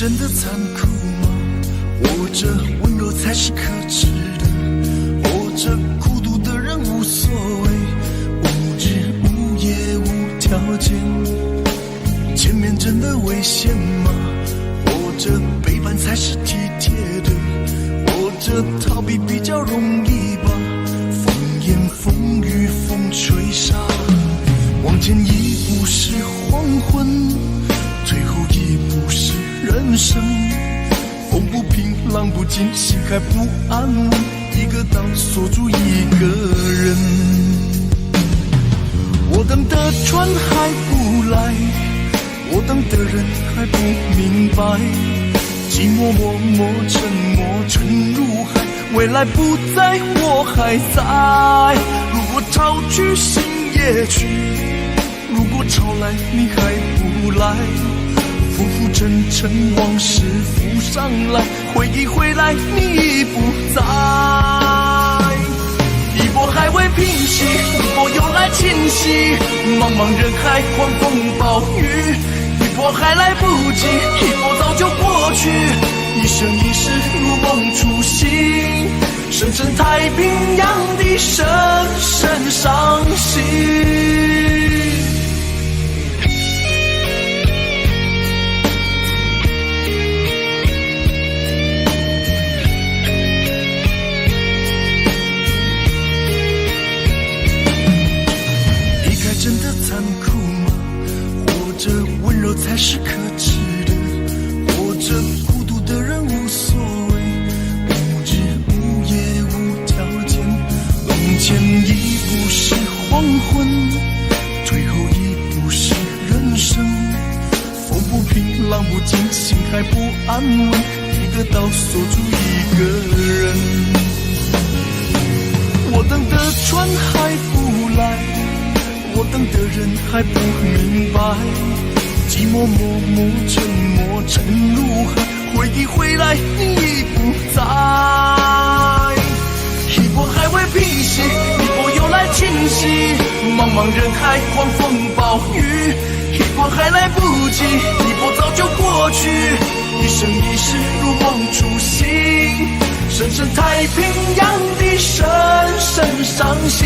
真的残酷吗？活着温柔才是可耻的，活着孤独的人无所谓，无日无夜无条件。前面真的危险吗？活着背叛才是体贴的，活着逃避比较容易吧。风言风语风吹沙，往前一步是黄昏，最后一步是人生。风不平浪不静，心还不安稳，一个岛锁住一个人。我等的船还不来，我等的人还不明白，寂寞默默沉没沉入海，未来不在我还在。如果潮去心也去，如果潮来你还不来，浮浮沉沉往事浮上来，回忆回来你已不在。一波还未平息，一波又来侵袭，茫茫人海狂风暴雨，一波还来不及，一波早就过去，一生一世如梦初醒，深深太平洋的深深伤心。真的残酷吗？活着温柔才是可耻的，活着孤独的人无所谓，无日无夜无条件。往前一步是黄昏，最后一步是人生。风不平浪不静，心还不安稳，一个岛锁住一个人。我等的船还不来，我等的人还不明白，寂寞默默沉没沉入海，回忆回来你已不在。一波还未平息，一波又来侵袭，茫茫人海狂风暴雨，一波还来不及，一波早就过去，一生一世如梦初醒，深深太平洋的深深伤心。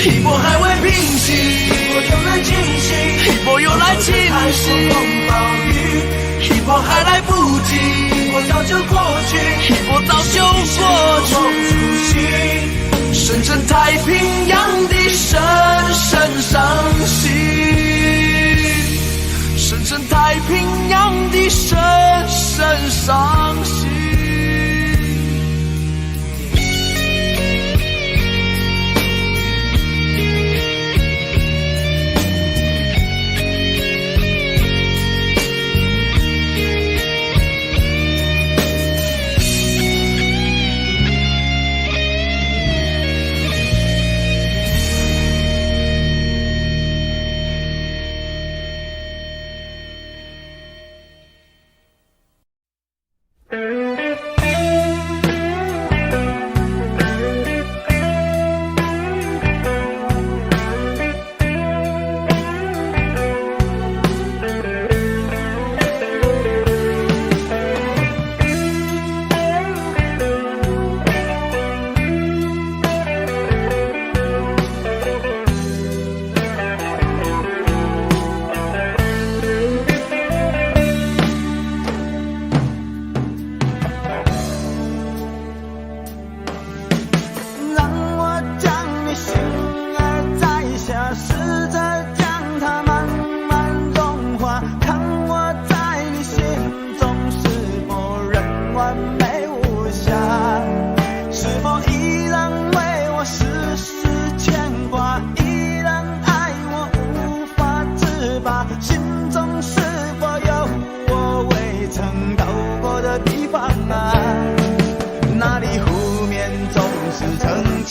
一波还未平息，一波又来侵袭，一波又来侵袭，风暴雨，一波还来不及，一波早就过去，一波早就过去，深深太平洋的深深伤心，深深太平洋的深深伤心。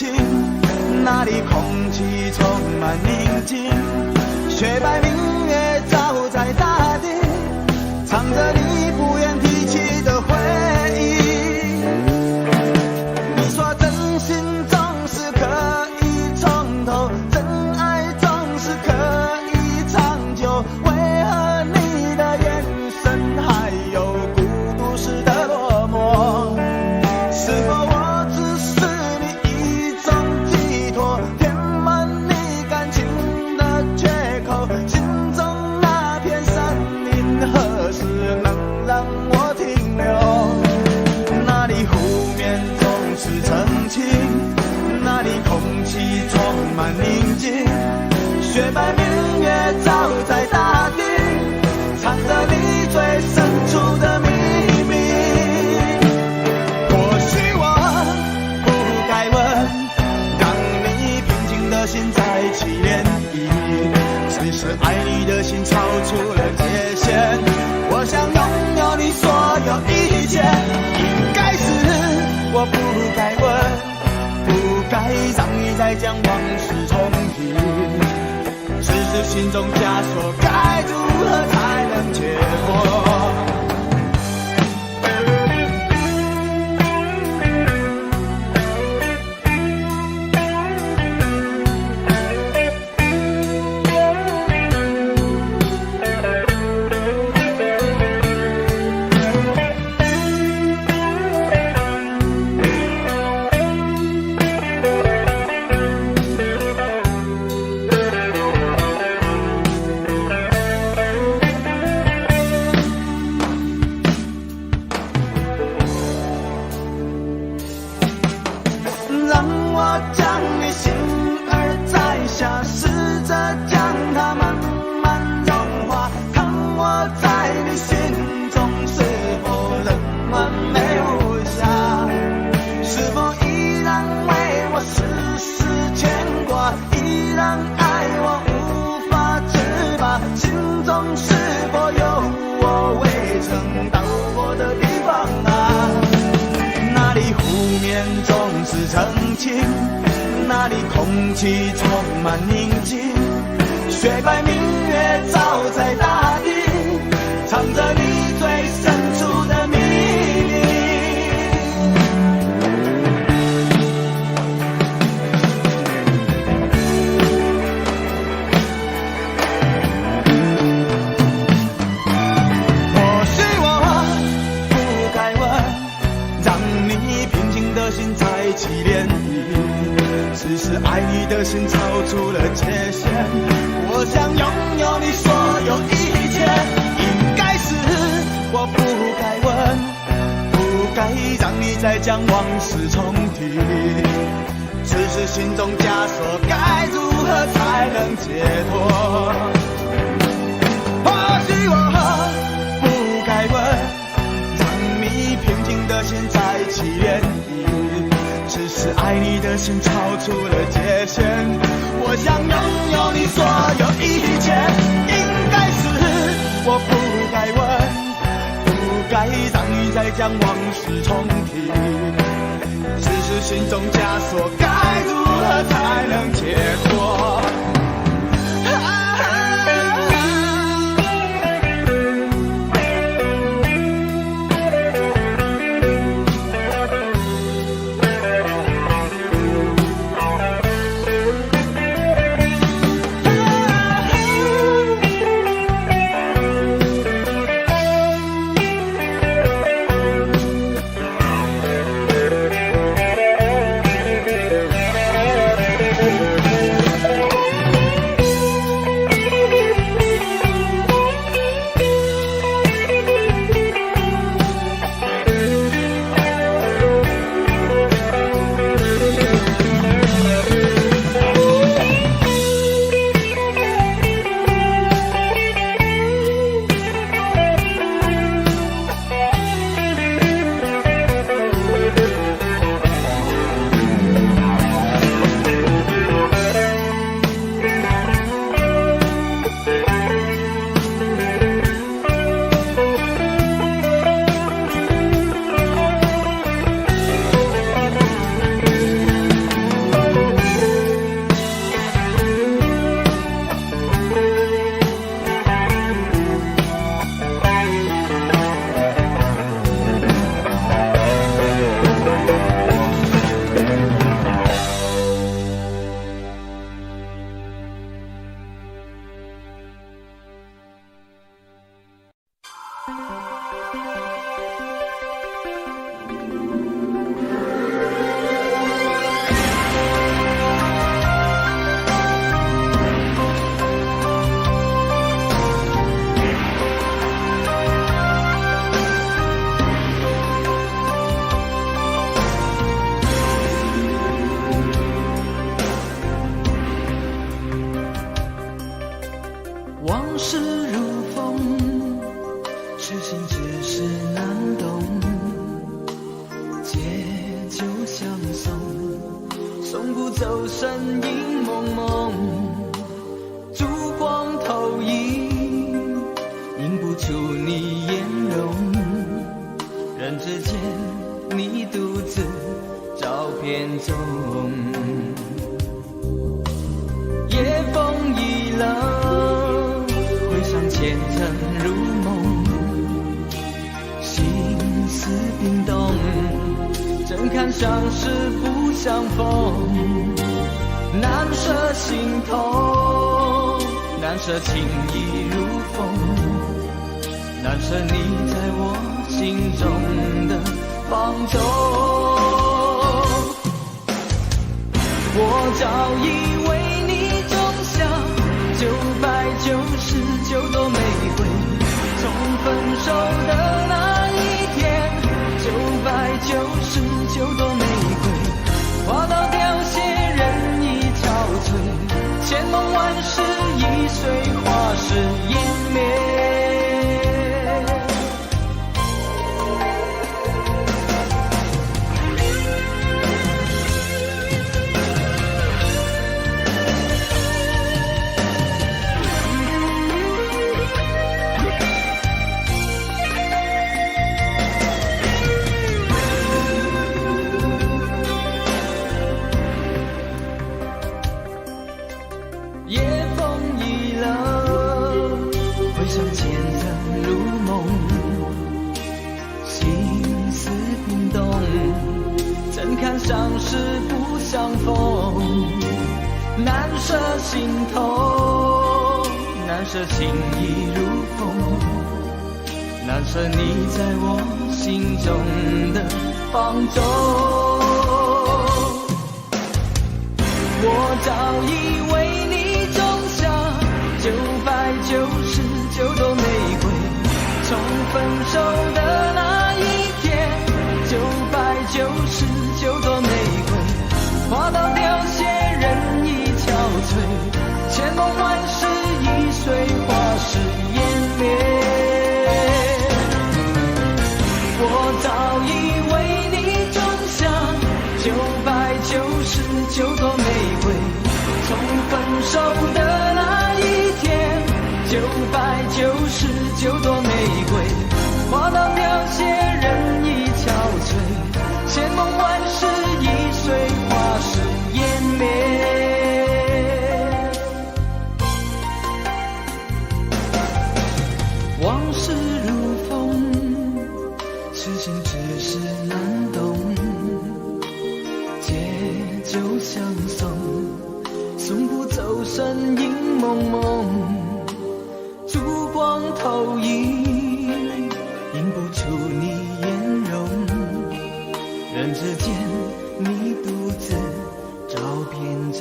情，那里空气充满宁静，雪白明月照在大地，唱着你不愿提起的回忆。你说真心总是可以从头，真爱总是可以长久，为何你的眼神还有孤独时的落寞？是否我只是你一种寄托，填满你感情的缺口？心中那片森林何时能让我停留？那里湖面总是澄清，那里空气充满宁静，雪白明月照在大地，藏着你最深处的秘密。或许我不该问，让你平静的心再起涟漪，只是爱你的心超出了界限。我想拥有你所有一切，应该是我不该问，不该让你再将往事重提，只是心中枷锁该如何才能解脱？让我将你心儿摘下，试着将它慢慢融化，看我在你心中是否仍完美无瑕，是否依然为我时时牵挂，依然爱我无法自拔，心中是否有我未曾到过的地方啊？那里湖面总是澄清，那里空气充满宁静，雪白明月照在大地，藏着你最深处的秘密。或许我不该问，让你平静的心再起涟漪，只是爱你的心超出了界限。我想拥有你所有一切，应该是我不该问，不该让你再将往事重提，只是心中枷锁该如何才能解脱？或许我不该问，让你平静的心再起涟漪，只是爱你的心超出了界限。我想拥有你所有一切，应该是我不该问，不该让你再将往事重提，只是心中枷锁该如何才能解脱？步走身影蒙蒙，烛光投影，映不出你颜容。人之间，你独自照片中。夜风已冷，回想前尘如梦，心思冰冻，怎堪相识不相逢，难舍心头，难舍情意如风，难舍你在我心中的放纵。我早已为你种下999朵玫瑰，从分手的那一天，999朵玫瑰花到凋谢，人已憔悴，千梦万世易碎，花事湮灭。相识不相逢，难舍心头，难舍情意如风，难舍你在我心中的放纵。我早已为你种下999朵玫瑰，从分手的那一天，999朵玫瑰花到凋谢，人已憔悴，千梦万世易碎，花事湮灭。我早已为你种下999朵玫瑰，从分手的那一天，999朵玫瑰花到凋谢，人已憔悴，千梦万世易碎，花事湮灭。往事如风，痴心只是难懂，借酒相送，送不走身影蒙蒙，烛光投影，映不出你颜容。人之间，你独自照片中。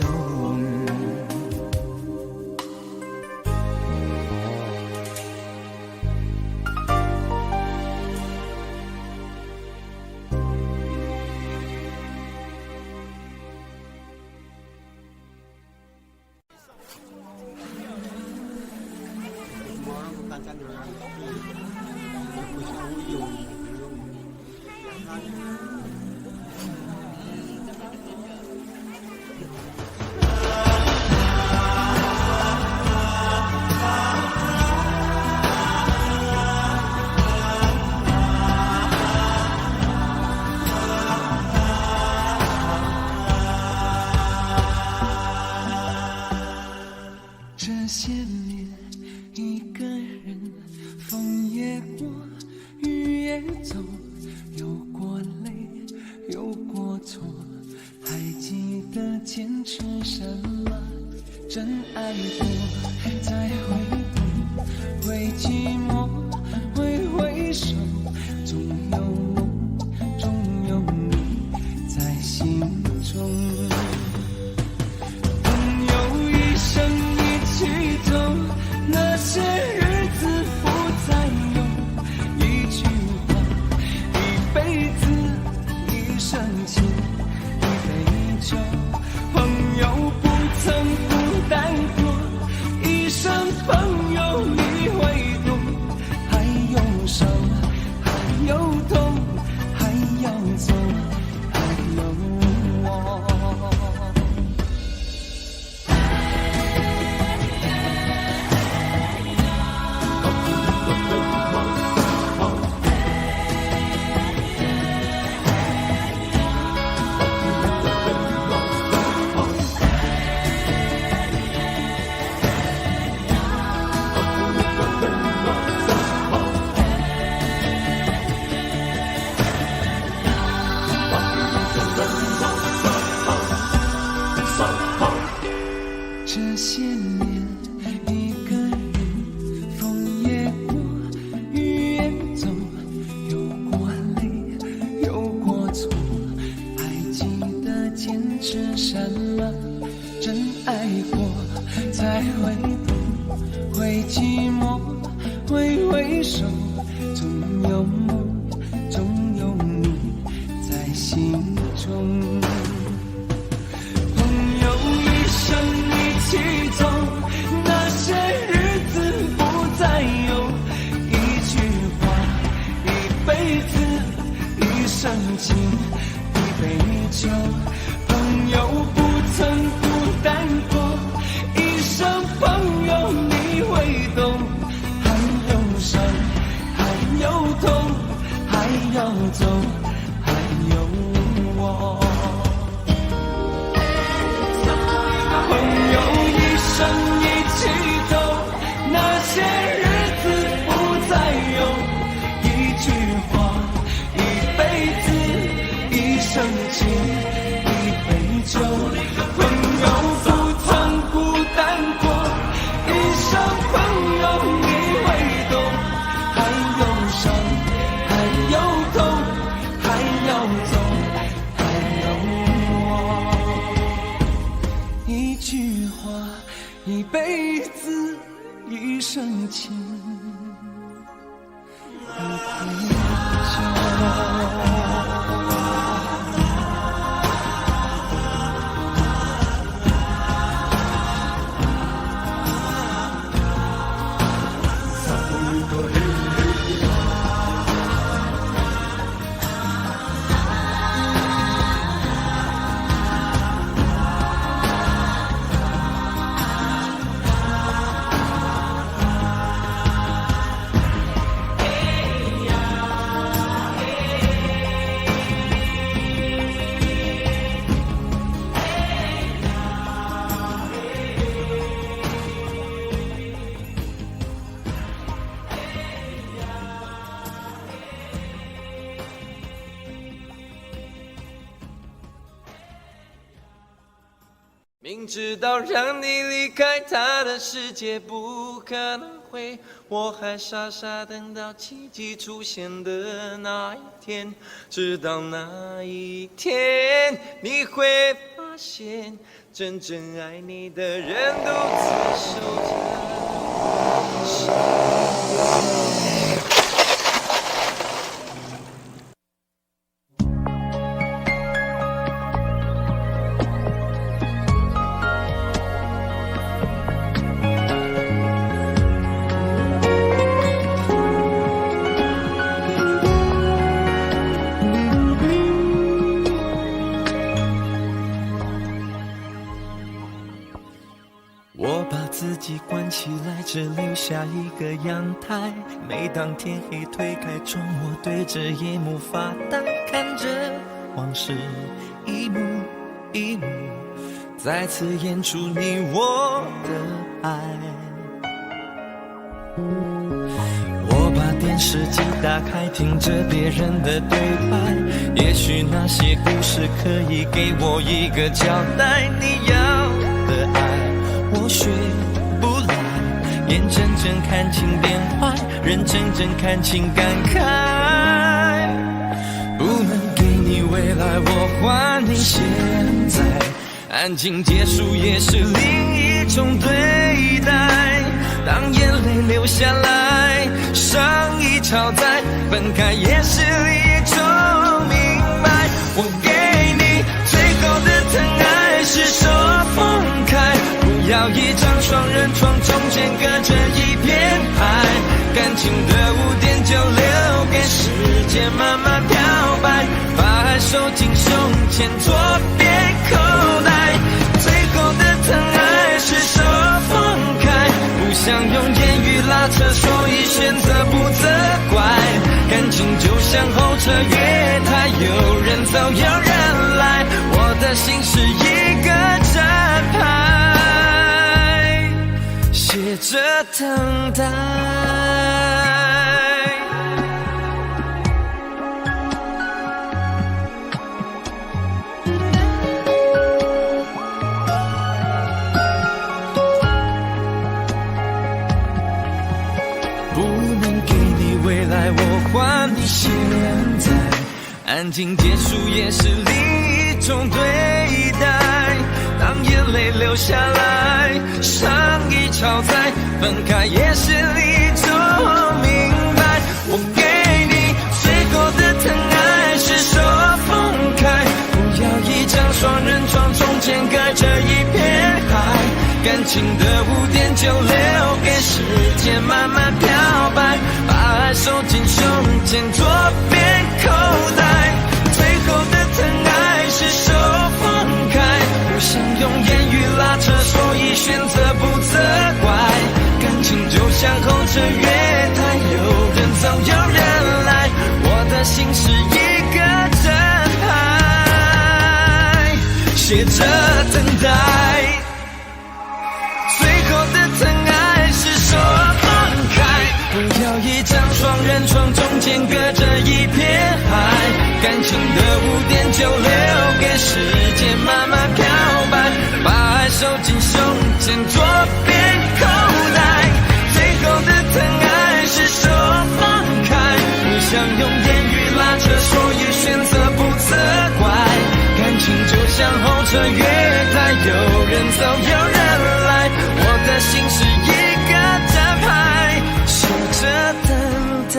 这些年一个人，风也过，雨也走，有过泪，有过错，还记得坚持什么？真爱过，再回头，会寂寞，会回首，总有我，总有你在心中。朋友一生一起走，那些日子不再有，一句话，一辈子，一生情，一杯酒。朋友不曾孤单过，一生朋友你会懂，还用什么这些年一个人风也过，雨也走，有过泪，有过错，还记得坚持什么？真爱过才会懂，会寂寞，会回首，总有梦，总有你在心中。一起走，那些日子不再有，一句话，一辈子，一生情，一杯酒，朋友不曾孤单过，一生朋友你会懂，还有伤，还有痛，还要走，还有我。一起走，那些日子不再有，一句话，一辈子，一生情，一杯酒，朋友不曾孤单过，一生朋友你会懂，还有伤，还有痛，还要走，还有我，一句话，一辈子，一生情，一杯酒。明知道让你离开他的世界不可能会，我还傻傻等到奇迹出现的那一天，直到那一天，你会发现，真正爱你的人独自守着。我把自己关起来，只留下一个阳台。每当天黑推开窗，我对着夜幕发呆，看着往事一幕一幕再次演出你我的爱。我把电视机打开，听着别人的对白，也许那些故事可以给我一个交代。你要的爱我学不来，眼睁睁看情变坏，人睁睁看情感慨。不能给你未来，我还你现在，安静结束也是另一种对待。当眼泪流下来，上一场再分开也是一种明白。我给你最后的疼爱是手放开，不要一张双人床，中间隔着一片海。感情的污点就留给时间慢慢漂白，把爱收进胸前左边口袋。最后的疼爱是手放开，不想用言语拉扯，所以选择不责怪。感情就像候车月台，有人走有人来，我的心是一个站牌，写着等待。现在安静结束也是另一种对待，当眼泪流下来，伤已超载，分开也是一种明白。我给你最后的疼爱是手放开，不要一张双人床，中间隔着一片海，感情的污点就留给时间慢慢漂白，把爱收进胸前左边口袋。最后的疼爱是手放开，不想用言语拉扯，所以选择不责怪。感情就像候车月台，有人走有人来，我的心是一个真爱，写着等待。最后的疼爱是手放开，不要一张双人床，中间隔着一片海，感情的污点就留给时间慢慢漂白，把爱收进胸前左边口袋。最后的疼爱是手放开，不想用言语拉扯，所以选择不责怪。感情就像候车月台，有人走有人来，我的心是一个站牌，守着等待。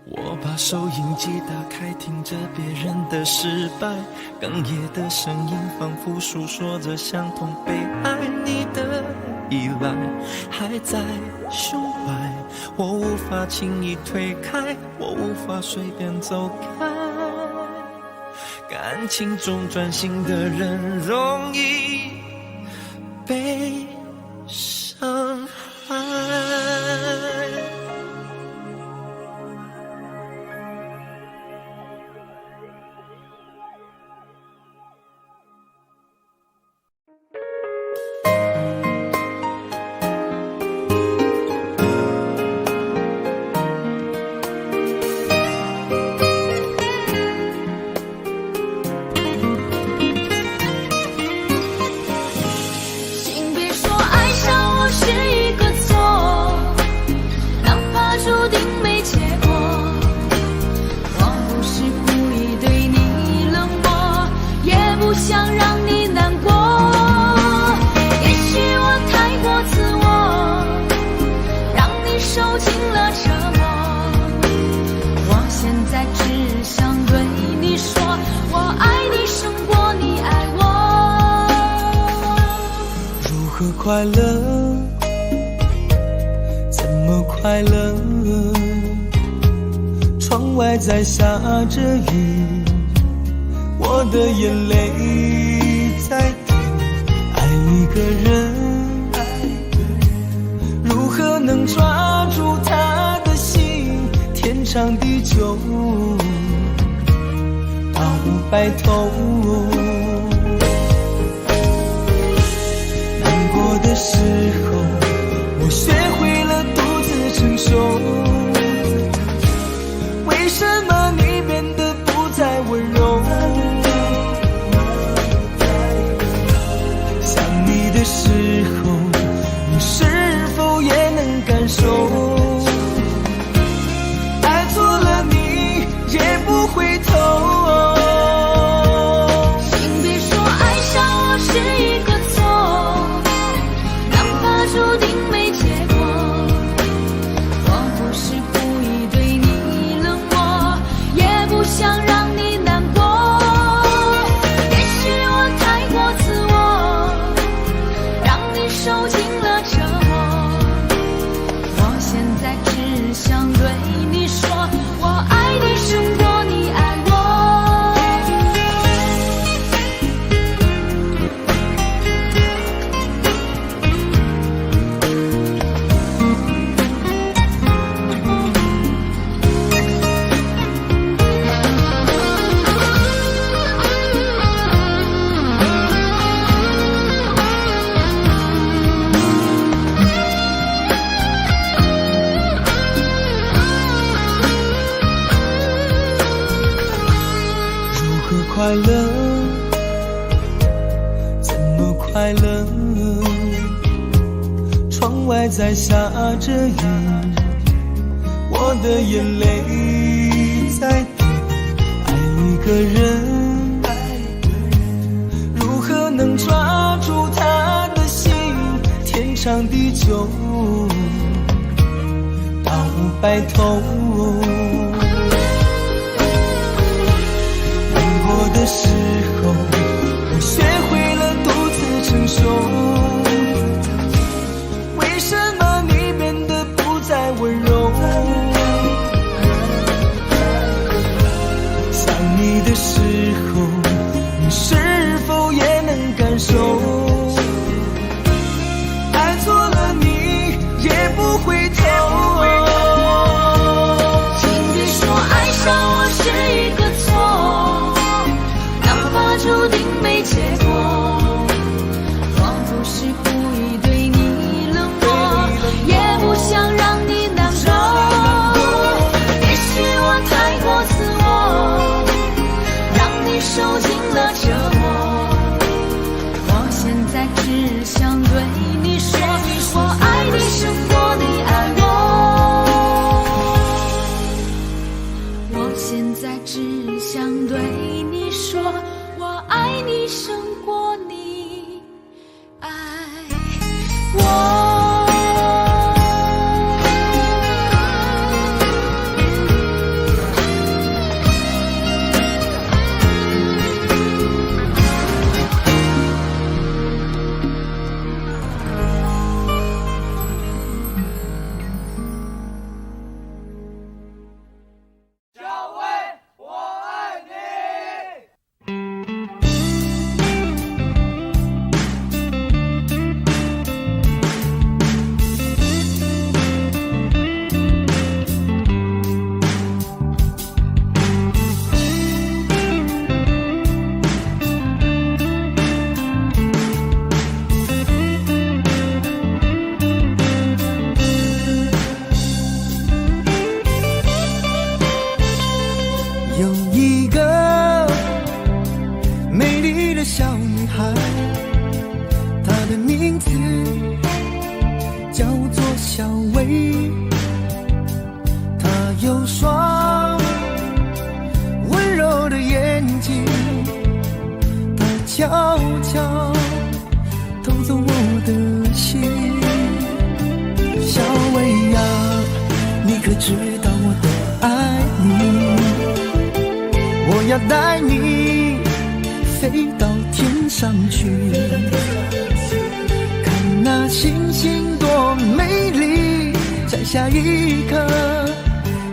我把收音机打开，听着别人的失败，哽咽的声音仿佛诉说着相同被爱你的依赖，还在胸怀，我无法轻易推开，我无法随便走开。感情中专心的人容易被伤害。快乐，怎么快乐？窗外在下着雨，我的眼泪在滴。爱一个人，如何能抓住他的心？天长地久，到白头。的时候，我学会了独自承受。为什么你变得不再温柔？想你的时候，你是否也能感受？爱错了你也不回头。请别说爱上我是一个注定没结果，我不是故意对你冷漠，也不想让你难过。也许我太过自我，让你受尽了折磨。我现在只想对你说，我爱你胜过你爱我。快乐，怎么快乐？窗外在下着雨，我的眼泪在滴。爱一个人，如何能抓住他的心？天长地久，到白头。难过的时候，我学会了独自承受。为什么你变得不再温柔？想你的时候，你是否也能感受？爱错了你也不回头。请别说爱上我是一个错，哪怕注定没结果。我不是故意对你冷漠，也不想让你难过。也许我太过自我，让你受尽了折磨。我现在只想对你说，我爱你胜过你爱我。我现在只想对你说，我爱你胜过你爱我。有一个美丽的小女孩，她的名字叫做小薇。她有双温柔的眼睛，她悄悄偷走我的心。小薇呀，你可知道我多爱你？我要带你飞到天上去，看那星星多美丽，摘下一颗，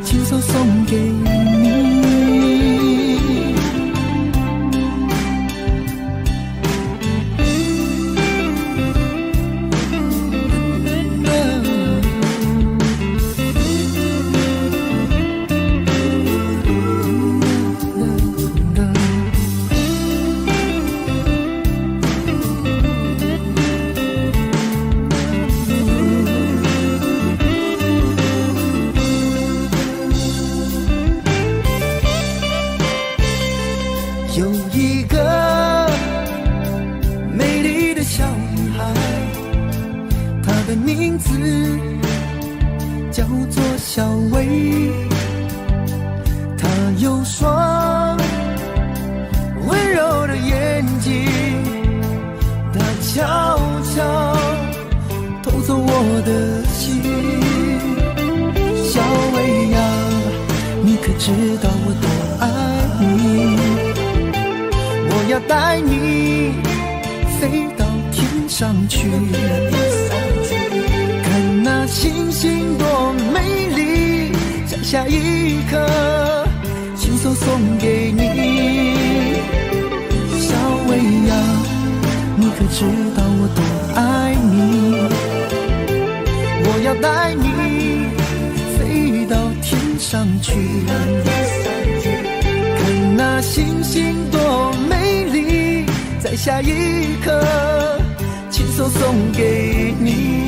亲手送给你。有一个美丽的小女孩，她的名字叫做小薇。她有双温柔的眼睛，她悄悄偷走我的心。小薇呀，你可知道我多爱你？我要带你飞到天上去，看那星星多美丽，摘下一颗，亲手送给你。小薇呀，你可知道我多爱你？我要带你飞到天上去，看那星星多美丽，摘下一颗，亲手送给你。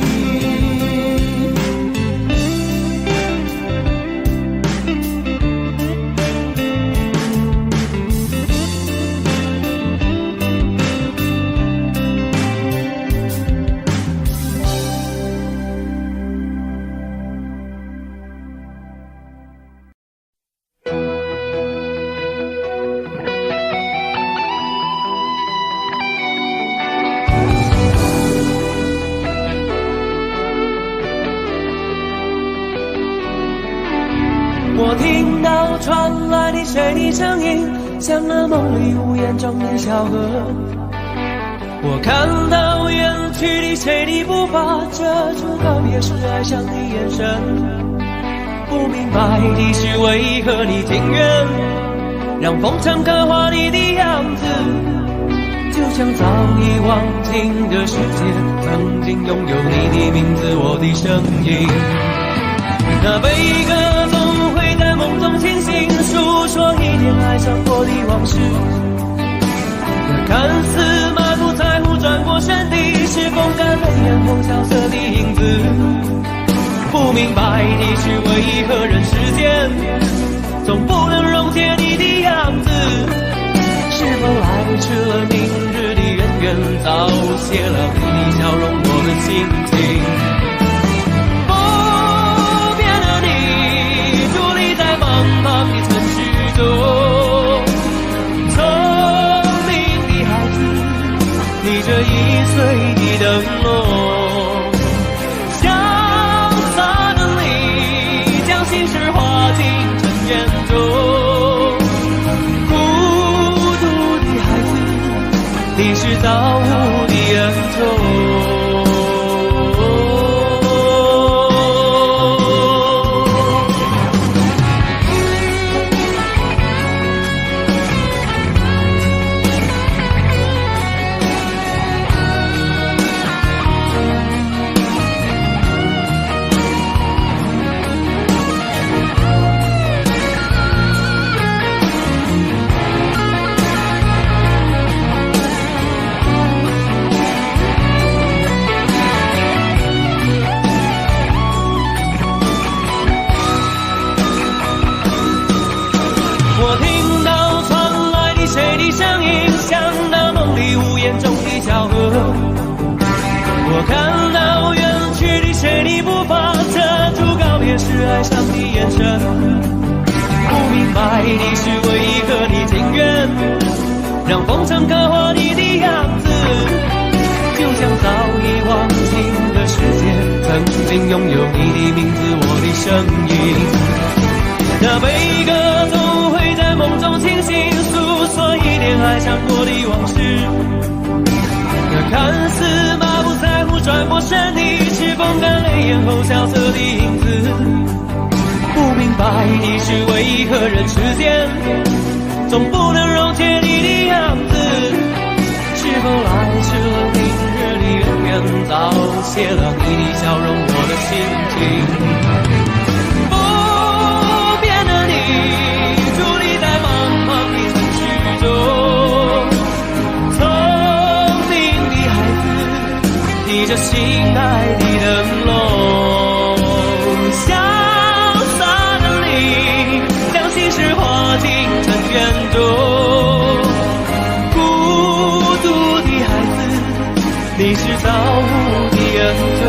传来的谁的声音，像那梦里无言中的小河。我看到远去的谁的步伐，遮住告别时哀伤的眼神。不明白的是为何你情愿让风尘刻画你的样子，就像早已忘情的世界曾经拥有你的名字，我的声音。那悲歌总会在梦中清醒，诉说一点爱上过的往事。那看似满不在乎转过身的，是风干泪眼后萧瑟的影子。不明白的是为何人世间总不能溶解你的样子，是否来迟了明日的渊源，早谢了你的笑容我的心情。不变的你伫立在茫茫的城市中，聪明的孩子，你这一岁的灯笼，心事化进尘缘中，孤独的孩子，你是造物的恩宠。我看到远去的谁的步伐，遮住告别时哀伤的眼神。不明白的是为何你情愿让风尘刻画你的样子，就像早已忘情的世界曾经拥有你的名字，我的声音。那悲歌总会在梦中清醒，诉说一点爱上过的往事。那看似马不在乎转过身的，是风干泪眼后萧瑟的影子。不明白的是为何人世间总不能溶解你的样子，是否来迟了明日的渊源，早谢了你的笑容我的心情。不变的你伫立在茫茫的城市中，提着心爱的灯笼，潇洒的你将心事化进尘缘中，孤独的孩子，你是造物的恩宠。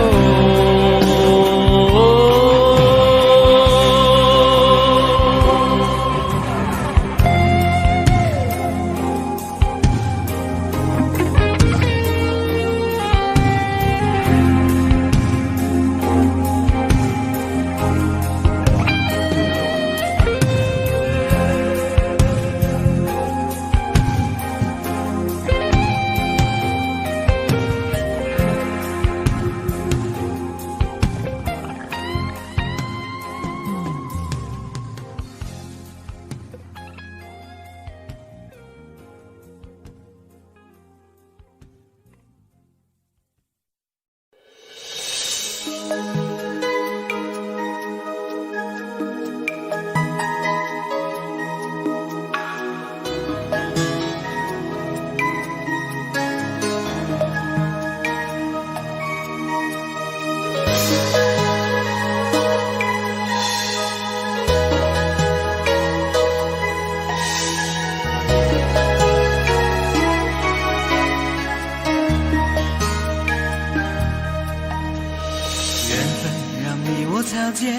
擦肩，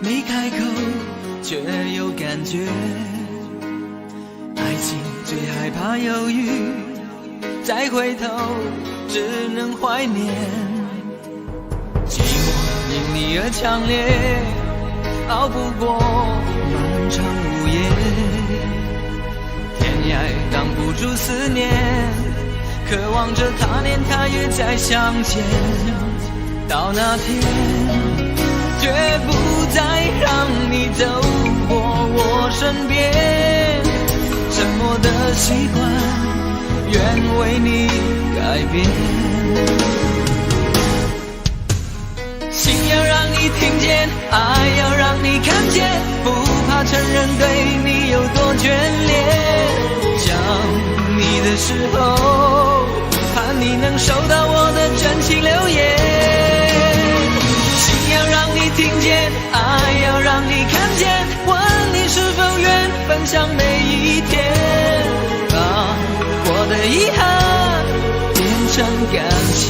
没开口却有感觉。爱情最害怕犹豫，再回头只能怀念。寂寞因你而强烈，熬不过冷长无言，天涯挡不住思念，渴望着他年他月再相见。到那天，绝不再让你走过我身边，沉默的习惯，愿为你改变。心要让你听见，爱要让你看见，不怕承认对你有多眷恋。想你的时候，盼你能收到我的真情留言。心要让你听见，爱要让你看见，问你是否愿分享每一天，把我的遗憾变成感谢。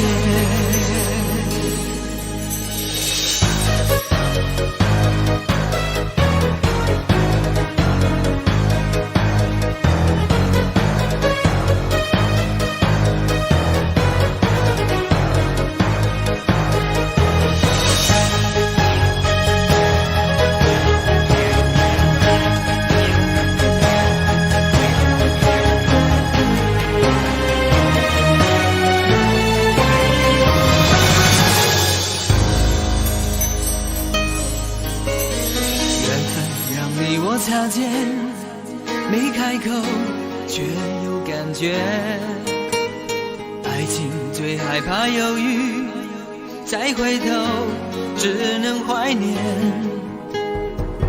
擦肩，没开口却有感觉。爱情最害怕犹豫，再回头只能怀念。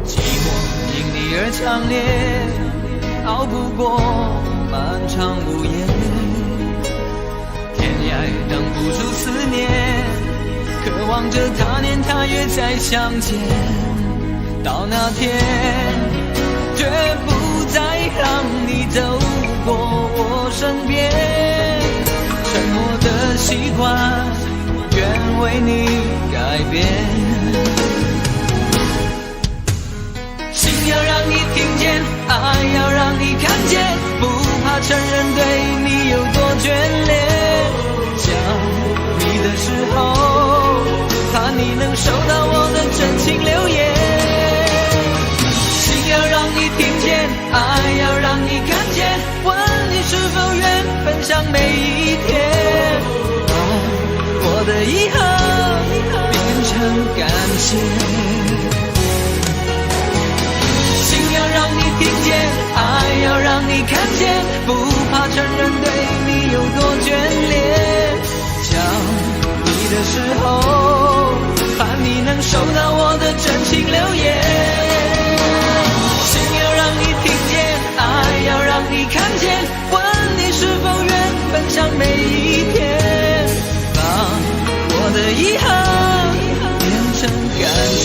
寂寞因你而强烈，熬不过漫长无言。天涯挡不住思念，渴望着他年他月再相见。到那天，绝不再让你走过我身边，沉默的习惯，愿为你改变。心要让你听见，爱要让你看见，不怕承认对你有多眷恋。想你的时候，怕你能收到我的真情留言。要让你听见，爱要让你看见，问你是否愿分享每一天，把我的遗憾变成感谢。心要让你听见，爱要让你看见，不怕承认对你有多眷恋。想你的时候，盼你能收到我的真情留言。爱要让你看见，问你是否愿分享每一天，把我的遗憾变成感谢。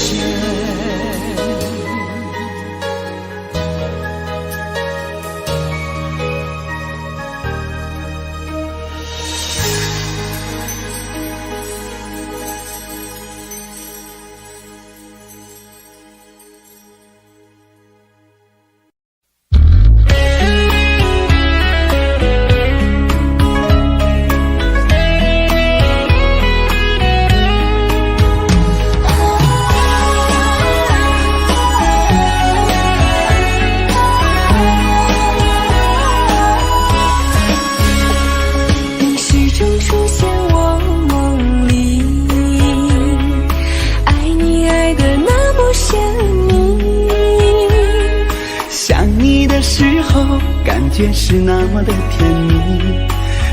是那么的甜蜜，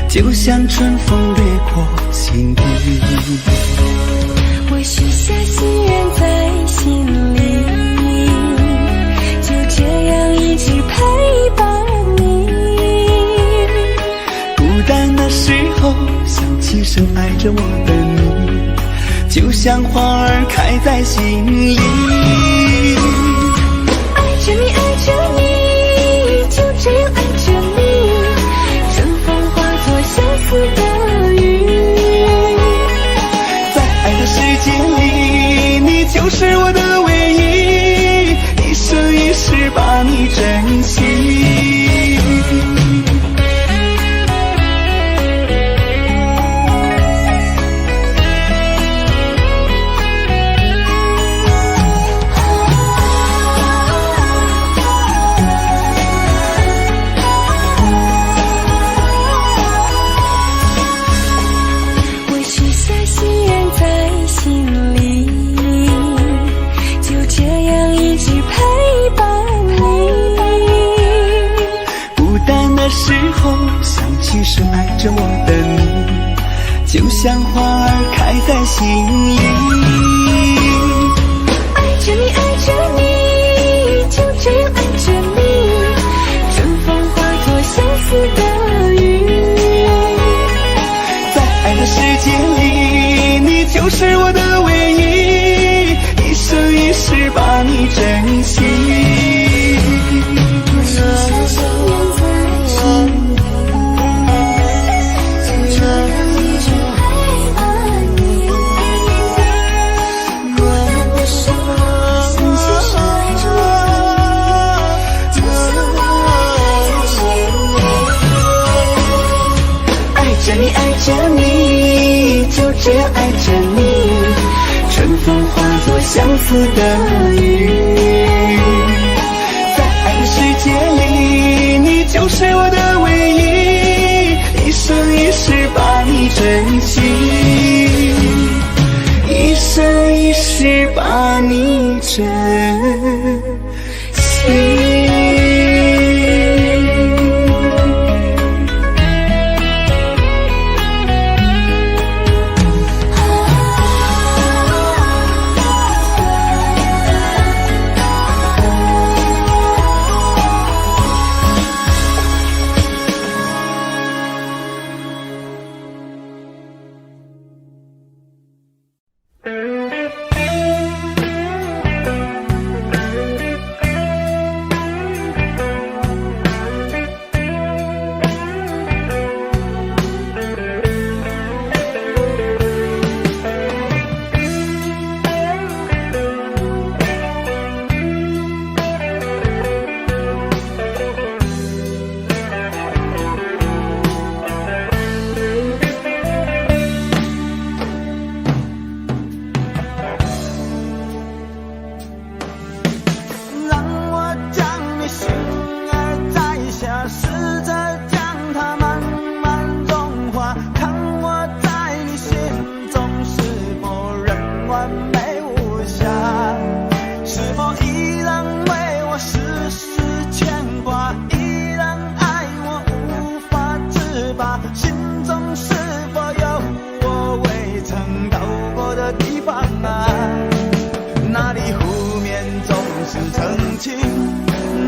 就像春风掠过心底。我许下心愿在心里，就这样一直陪伴你。孤单的时候，想起深爱着我的你，就像花儿开在心里。爱着你，爱着你，就这样爱着你，春风化作相思的雨。在爱的世界里，你就是我的唯一，一生一世把你珍惜。其实爱着我的你，就像花儿开在心里。爱着你，爱着你，就这样爱着你，春风化作相思的雨。在爱的世界里，你就是我的唯一，一生一世把你珍惜。爱着你，就这样爱着你，春风化作相思的雨。在爱的世界里，你就是我的唯一，一生一世把你珍惜，一生一世把你珍惜。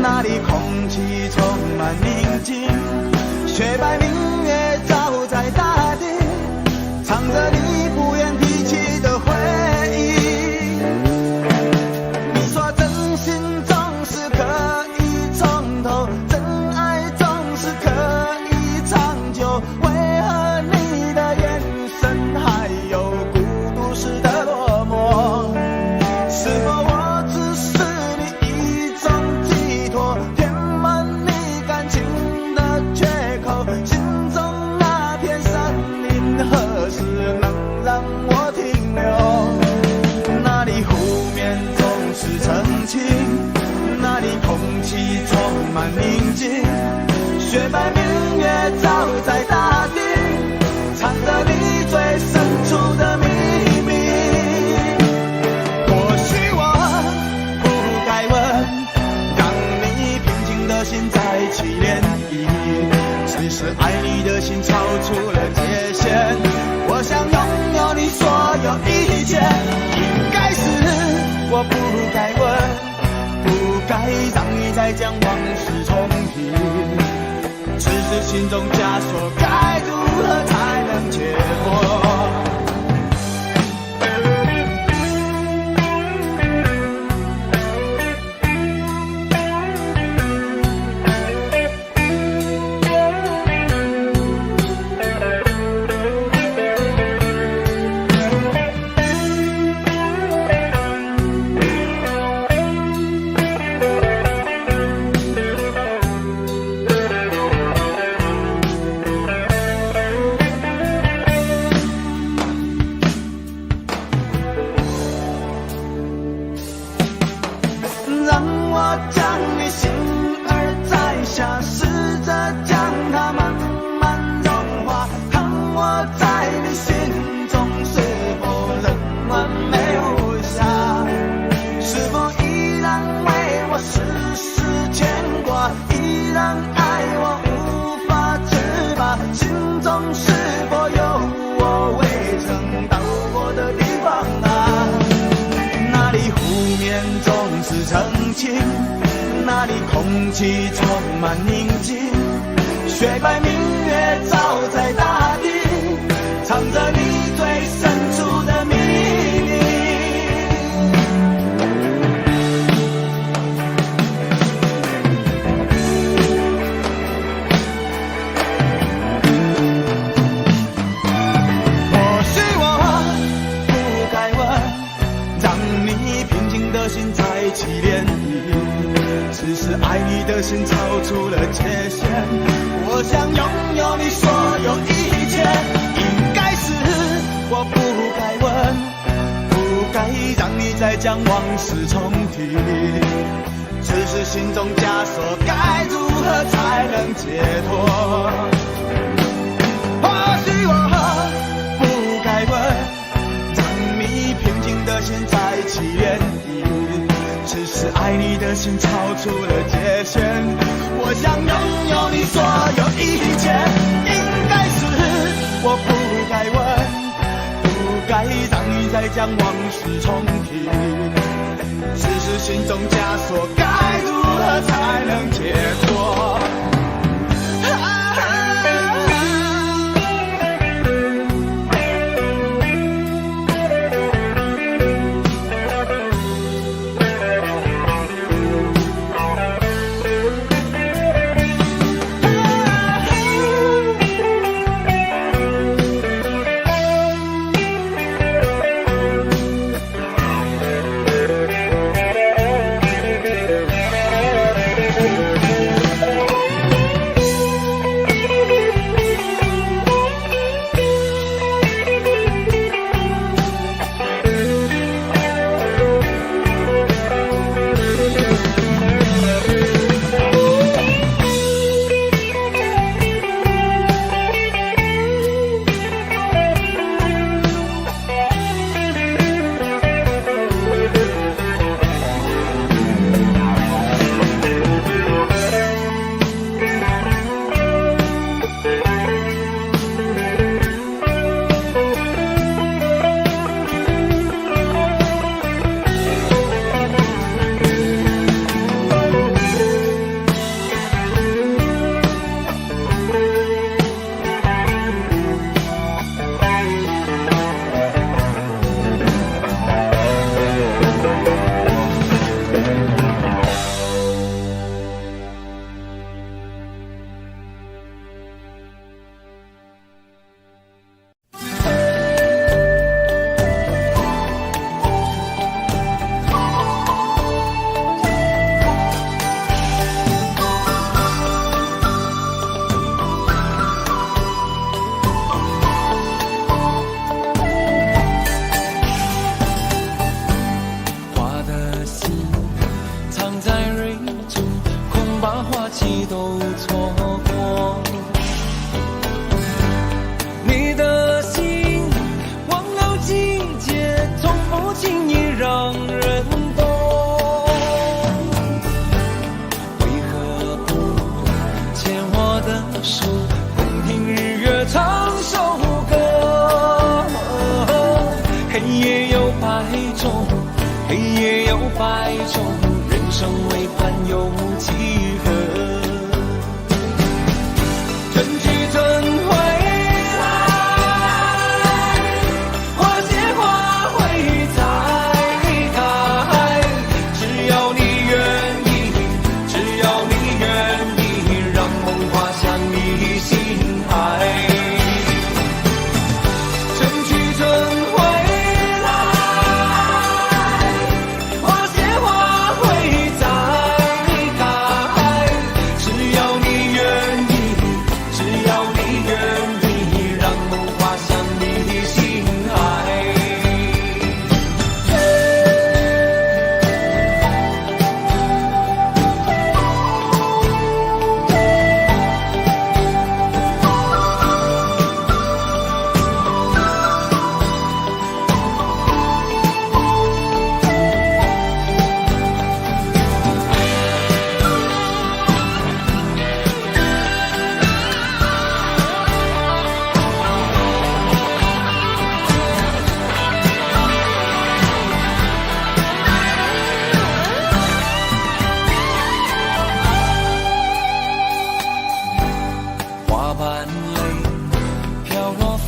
那里空气充满宁静，雪白明月照在大地，藏着你不愿提起的回忆。你说真心总是可以从头，真爱总是可以长久，为何你的眼神还有孤独时的落寞？是否我只是你一种寄托，填满你感情的缺口？心中那片森林何时能让我停留？那里湖面总是澄清，那里空气充满宁静，雪白明月照在大地，藏着你最深处的秘密。或许我不该问，让你平静的心再起涟漪，只是爱你的心超出了界限，我想拥有你所有一切。应该是我不该问，不该让你再将往事重提，此时心中枷锁该如何才能解脱？中是否有我未曾到过的地方啊？那里湖面总是澄清，那里空气充满宁静，雪白明月照在大地，藏着你最深处的秘密。或许我不该问，让你平静的心再起涟漪，只是爱你的心超出了界限。我想拥有你所有一切，应该是我不该问，不该让你再将往事重提，只是心中枷锁该如何才能解脱？或许我不该问，让你平静的心再起涟漪，只是爱你的心超出了界限。我想拥有你所有一切，应该是我不该问，不该让你再将往事重提，只是心中枷锁该如何才能解脱？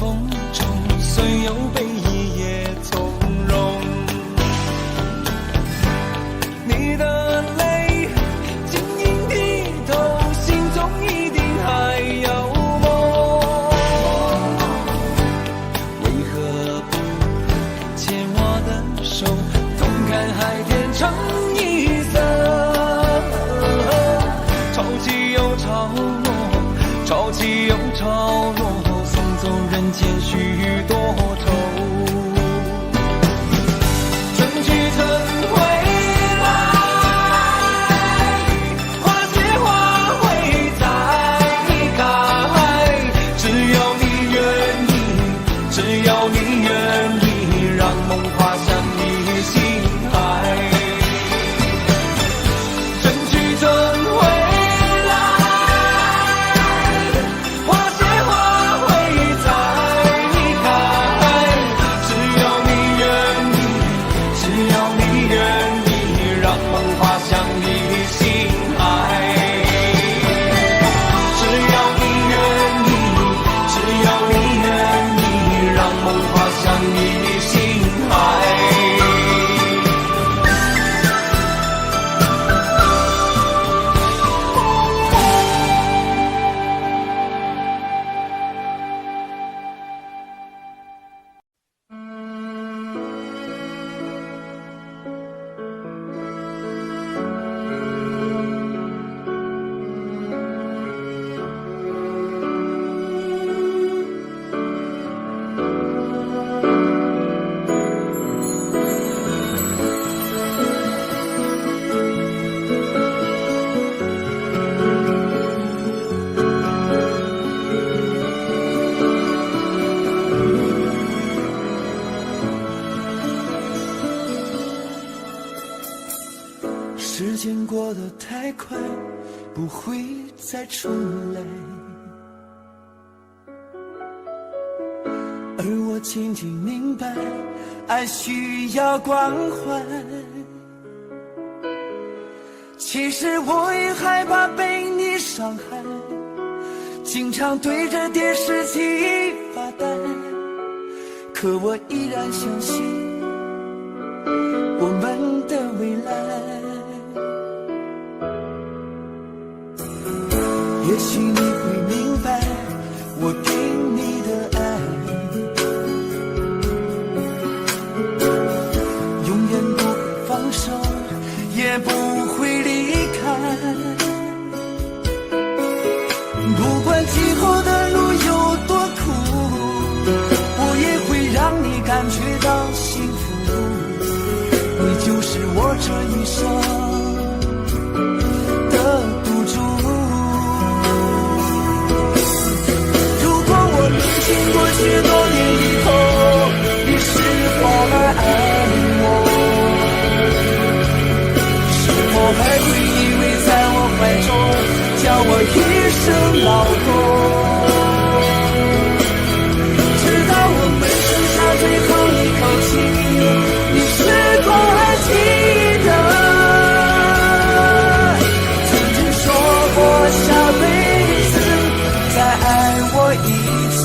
风中，虽有悲意也从容。你的泪晶莹剔透，心中一定还有梦。为何不牵我的手，同看海天成一色？潮起又潮落，潮起又潮落，送走人间许多愁。春去春回来，花谢花会再开。只要你愿意，只要你愿意，让梦滑向你心海。春去春回来，花谢花会再开。只要你愿意，只要你愿意，让梦滑向你心海。只要你愿意，只要你愿意，让梦滑向你心海。时间过得太快，不会再重来。而我渐渐明白，爱需要关怀。其实我也害怕被你伤害，经常对着电视机发呆。可我依然相信我们的未来。也许你会明白我给你的爱，永远不会放手，也不会离开。不管今后的路有多苦，我也会让你感觉到幸福。你就是我这一生的赌注。经过许多年以后，你是否还爱我？是否还会依偎在我怀中，叫我一声老公？直到我们剩下最后一口气，你是否还记得曾经说过下辈子再爱我一次？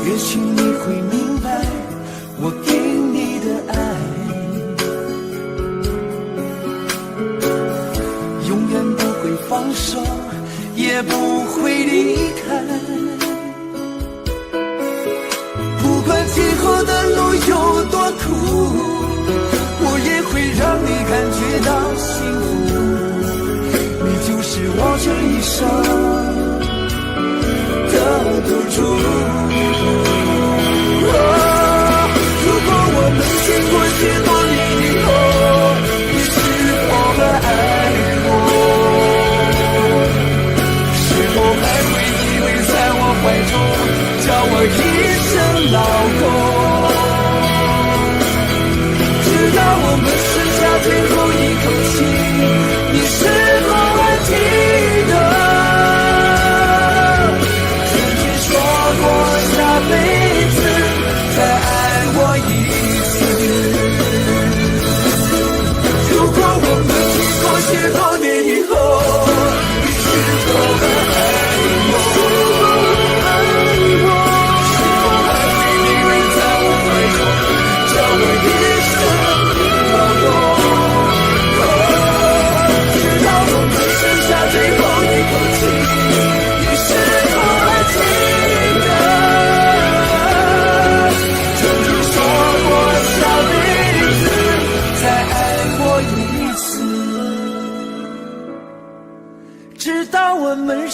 也许你会明白我给你的爱，永远不会放手，也不会离开。不管今后的路有多苦，我也会让你感觉到幸福。你就是我这一生的赌注。如果我们经过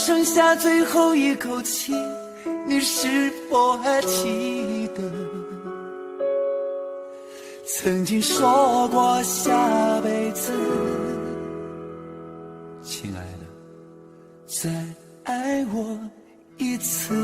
剩下最后一口气，你是否还记得曾经说过下辈子，亲爱的，再爱我一次。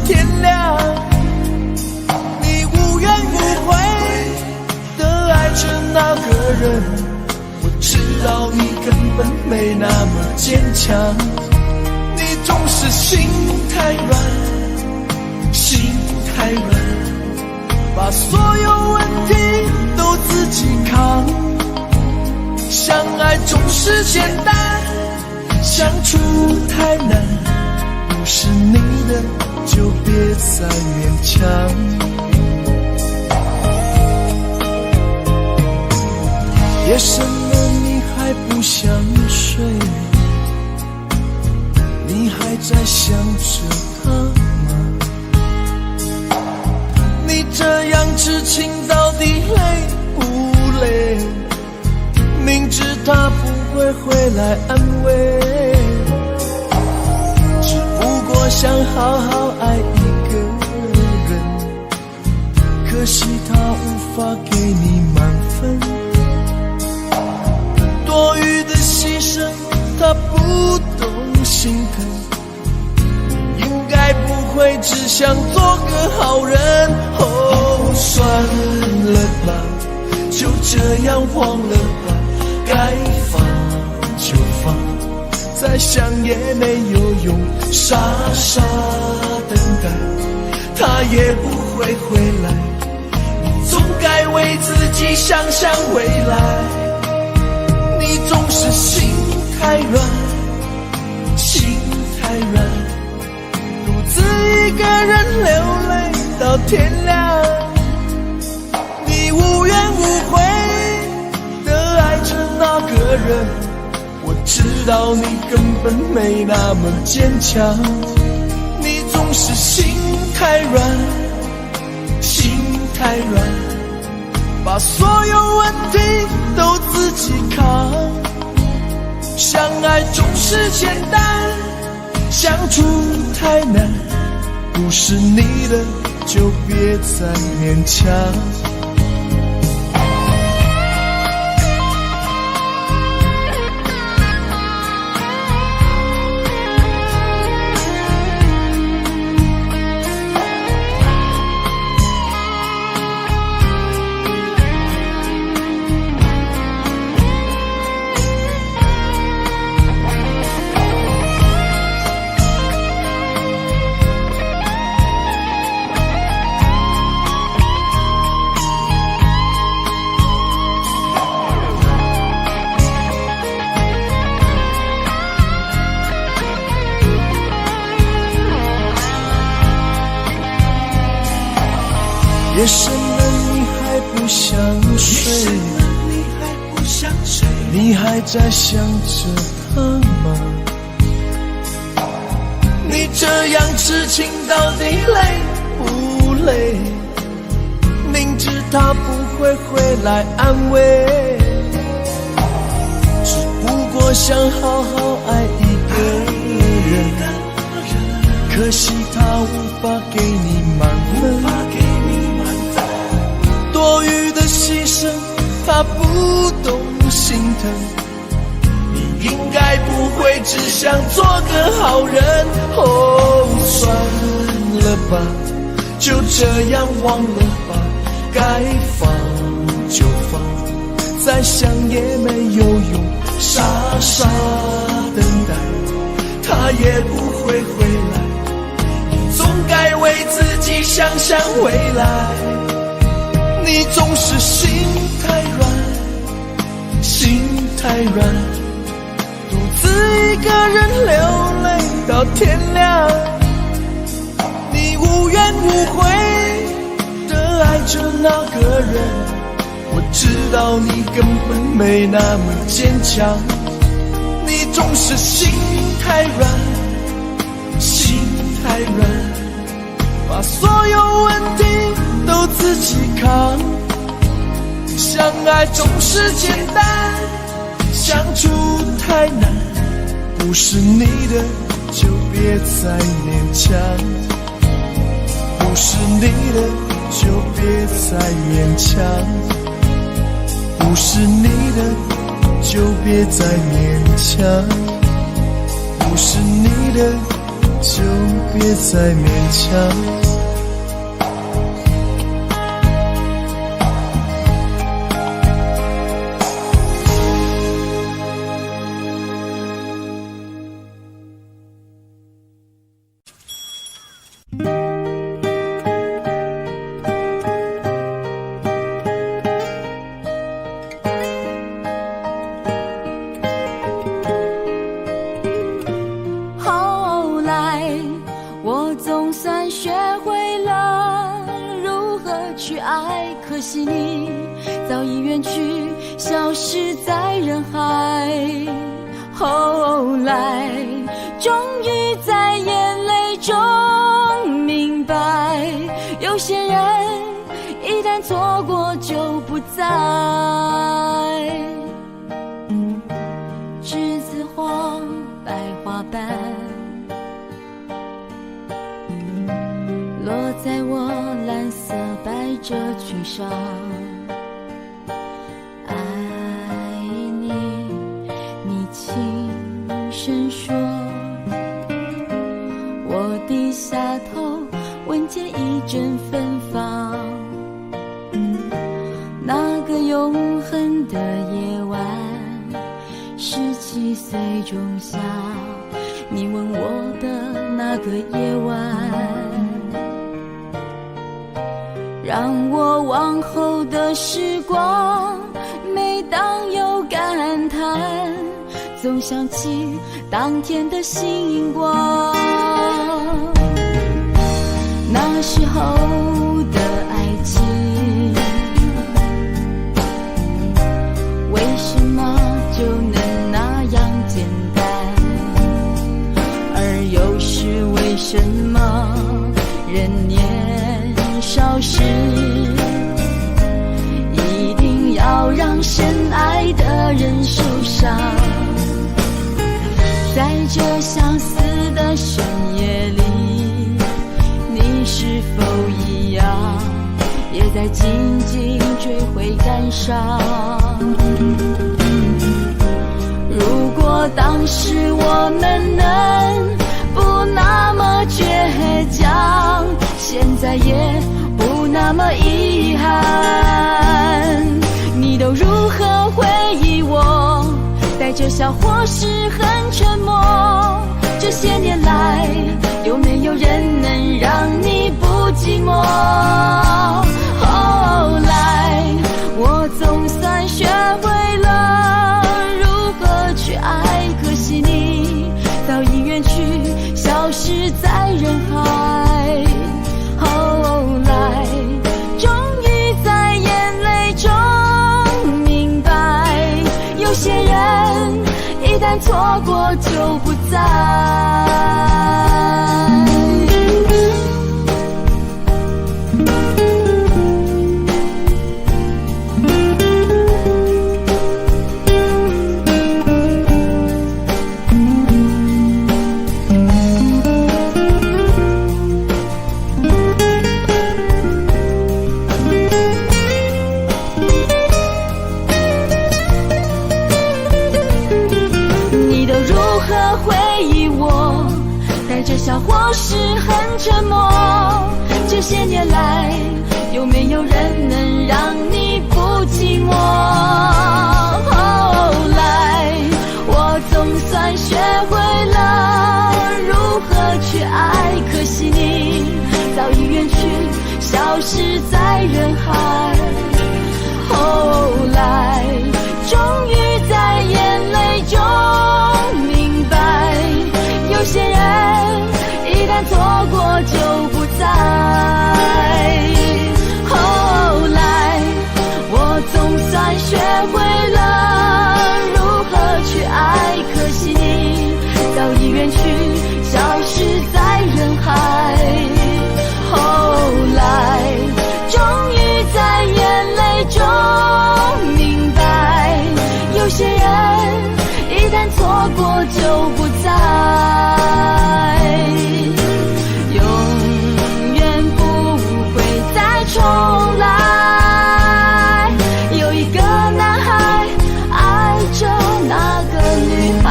天亮，你无怨无悔地爱着那个人，我知道你根本没那么坚强，你总是心太软，心太软，把所有问题都自己扛，相爱总是简单，相处太难，不是你的就别再勉强。夜深了你还不想睡，你还在想着他吗？你这样痴情到底累不累？明知他不会回来安慰，我想好好爱一个人，可惜他无法给你满分，多余的牺牲他不懂心疼，你应该不会只想做个好人。哦，算了吧，就这样忘了吧，该放就放，再想也没有用，傻傻等待，他也不会回来，你总该为自己想想未来。你总是心太软，心太软，独自一个人流泪到天亮，你无怨无悔地爱着那个人，我知道你根本没那么坚强，你总是心太软，心太软，把所有问题都自己扛，相爱总是简单，相处太难，不是你的就别再勉强。夜深了你还不想睡，你还在想着他吗？你这样痴情到底累不累？明知他不会回来安慰，只不过想好好爱一个人，可惜他无法给你满分，多余的牺牲他不懂心疼，你应该不会只想做个好人。哦，算了吧，就这样忘了吧，该放就放，再想也没有用，傻傻等待，他也不会回来。你总该为自己想想未来，你总是心太软，心太软，独自一个人流泪到天亮。你无怨无悔地爱着那个人，我知道你根本没那么坚强。你总是心太软，心太软，把所有问题都自己扛。相爱总是简单，相处太难，不是你的就别再勉强，不是你的就别再勉强，不是你的就别再勉强，不是你的就别再勉强。可惜你早已远去，消失在人海。后来终于在眼泪中明白，有些人一旦错过就不再。栀子花白花瓣落在我蓝色百褶裙上，爱你，你轻声说。我低下头，闻见一阵芬芳。那个永恒的夜晚，17岁仲夏，你吻我的那个夜晚，让我往后的时光，每当有感叹，总想起当天的星光。那时候的爱情，为什么就能那样简单？而又是为什么人年少时一定要让深爱的人受伤？在这相似的深夜里，你是否一样也在紧紧追悔感伤？如果当时我们能不那么倔强，现在也不那么遗憾。你都如何回忆我？带着笑或是很沉默。这些年来，有没有人能让你不寂寞？后来，我总算学会了如何去爱，可惜你早已远去，消失在人海。后来终于在眼泪中明白，有些人一旦错过就不再。带着笑或是很沉默，这些年来有没有人能让你不寂寞？消失在人海。后来终于在眼泪中明白，有些人一旦错过就不在。后来我总算学会了如何去爱，可惜你早已远去，消失在人海。后来终于在眼泪中明白，有些人一旦错过就不在，永远不会再重来。有一个男孩爱着那个女孩。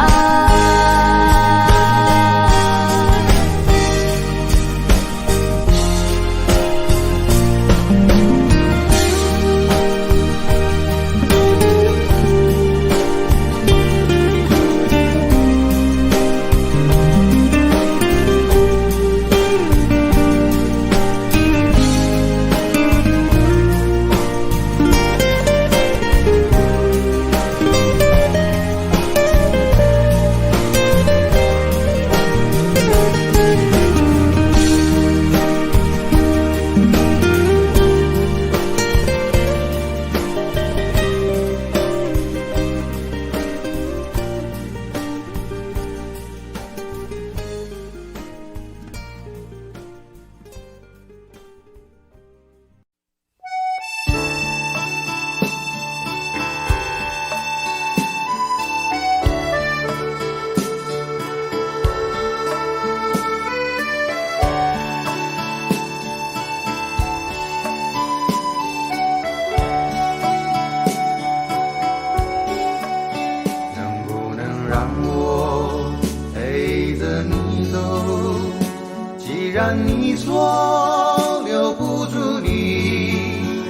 既然你说留不住你，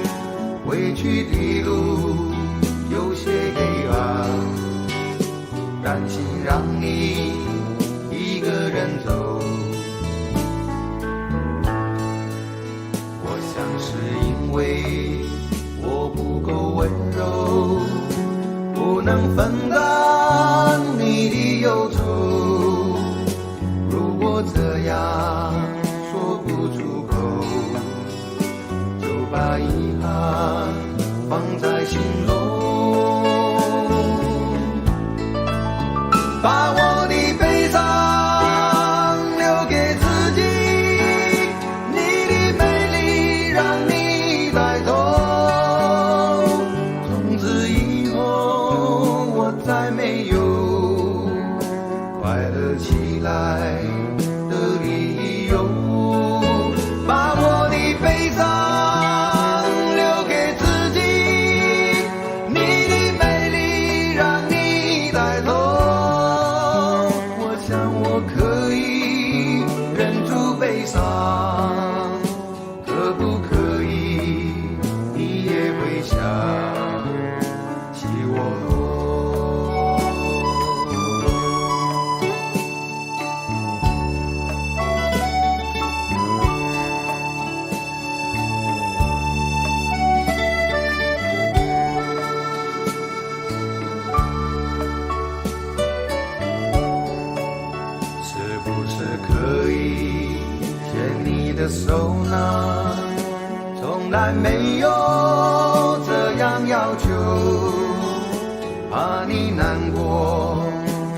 回去的路有些黑暗，担心让你一个人走。我想是因为我不够温柔，不能分担你的忧愁。如果这样说不出口，就把遗憾放在心中，把我的悲伤留给自己，你的美丽让你带走。从此以后我再没有快乐起来的理由，把我的悲伤留给自己，你的美丽让你带走。我想我可以忍住悲伤，可不可以你也会想起我？可以牵你的手呢？从来没有这样要求，怕你难过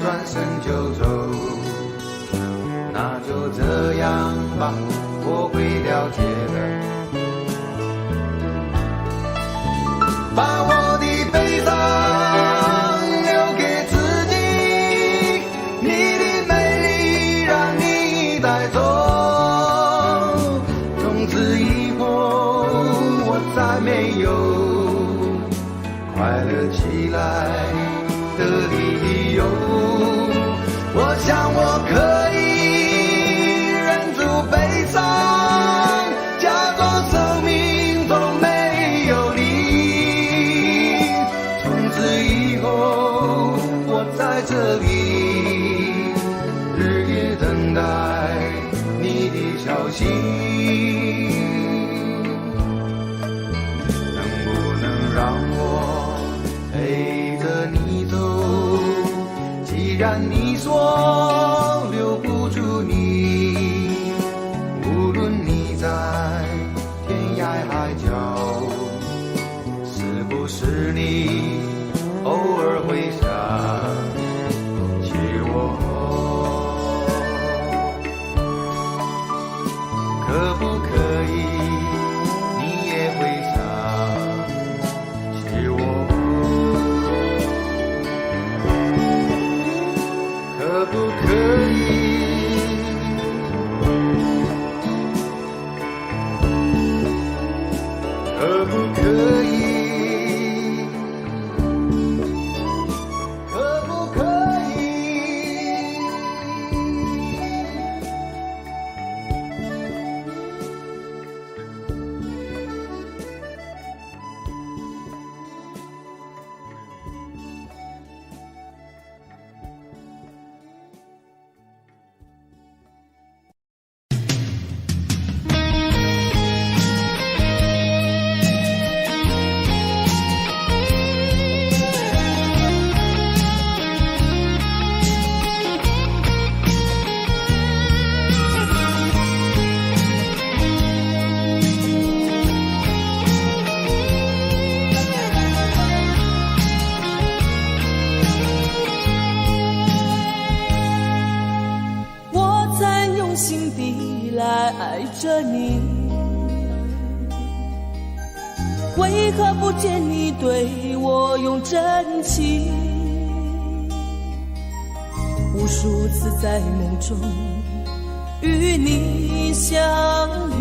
转身就走。那就这样吧，我会了解的。把我的悲伤留给自己，你的美丽让你带走。从此以后我再没有快乐起来的理由。我想我可以忍住悲伤，假装生命中没有你。从此以后我在这里日夜等待你的消息。然你说留不住你，无论你在天涯海角，是不是你偶尔会想起我？可不可以你也会想起我？可不可以？可不可以？可不可以？心底来爱着你，为何不见你对我用真情？无数次在梦中与你相遇，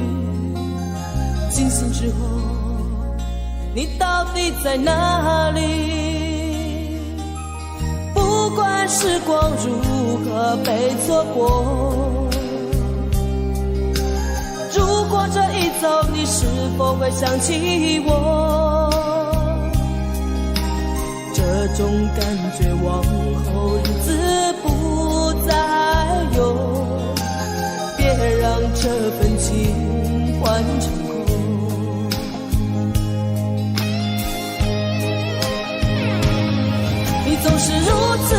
惊醒之后，你到底在哪里？不管时光如何被错过，如果这一走，你是否会想起我？这种感觉往后日子不再有，别让这份情换成空。你总是如此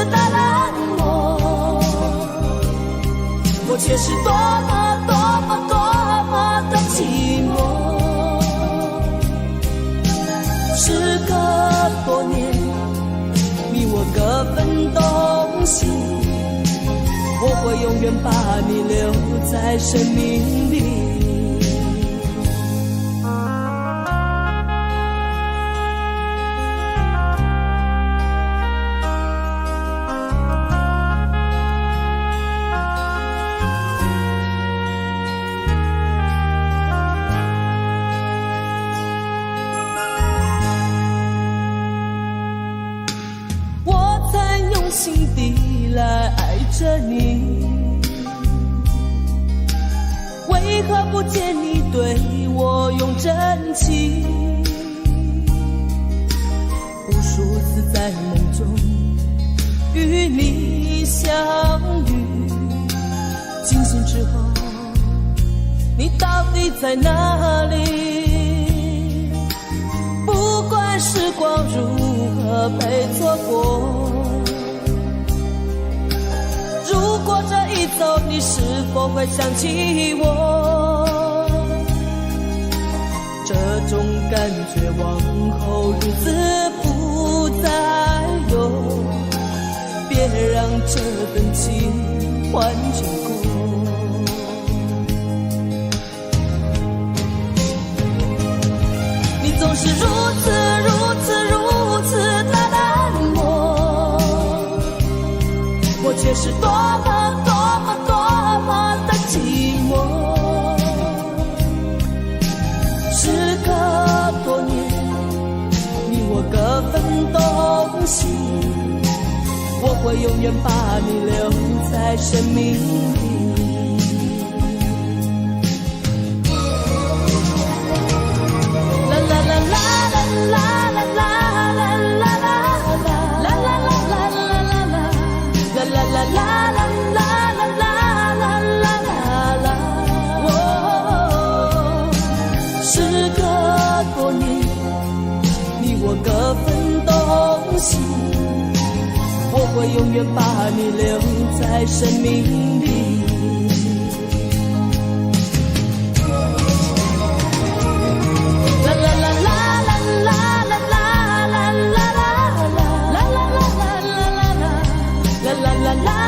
的冷漠，我却是多么的寂寞。时隔多年，你我各分东西，我会永远把你留在生命里。心底来爱着你，为何不见你对我用真情？无数次在梦中与你相遇，惊醒之后，你到底在哪里？不管时光如何被错过，如果这一走，你是否会想起我？这种感觉往后日子不再有，别让这份情换成空。你总是如此的冷漠，我却是多么的寂寞。时隔多年，你我各分东西，我会永远把你留在生命里。啦啦啦啦啦啦啦啦啦啦啦啦啦啦啦啦啦啦。各分东西，会永远把你留在生命里。啦啦啦啦啦啦啦啦啦啦啦啦啦啦啦。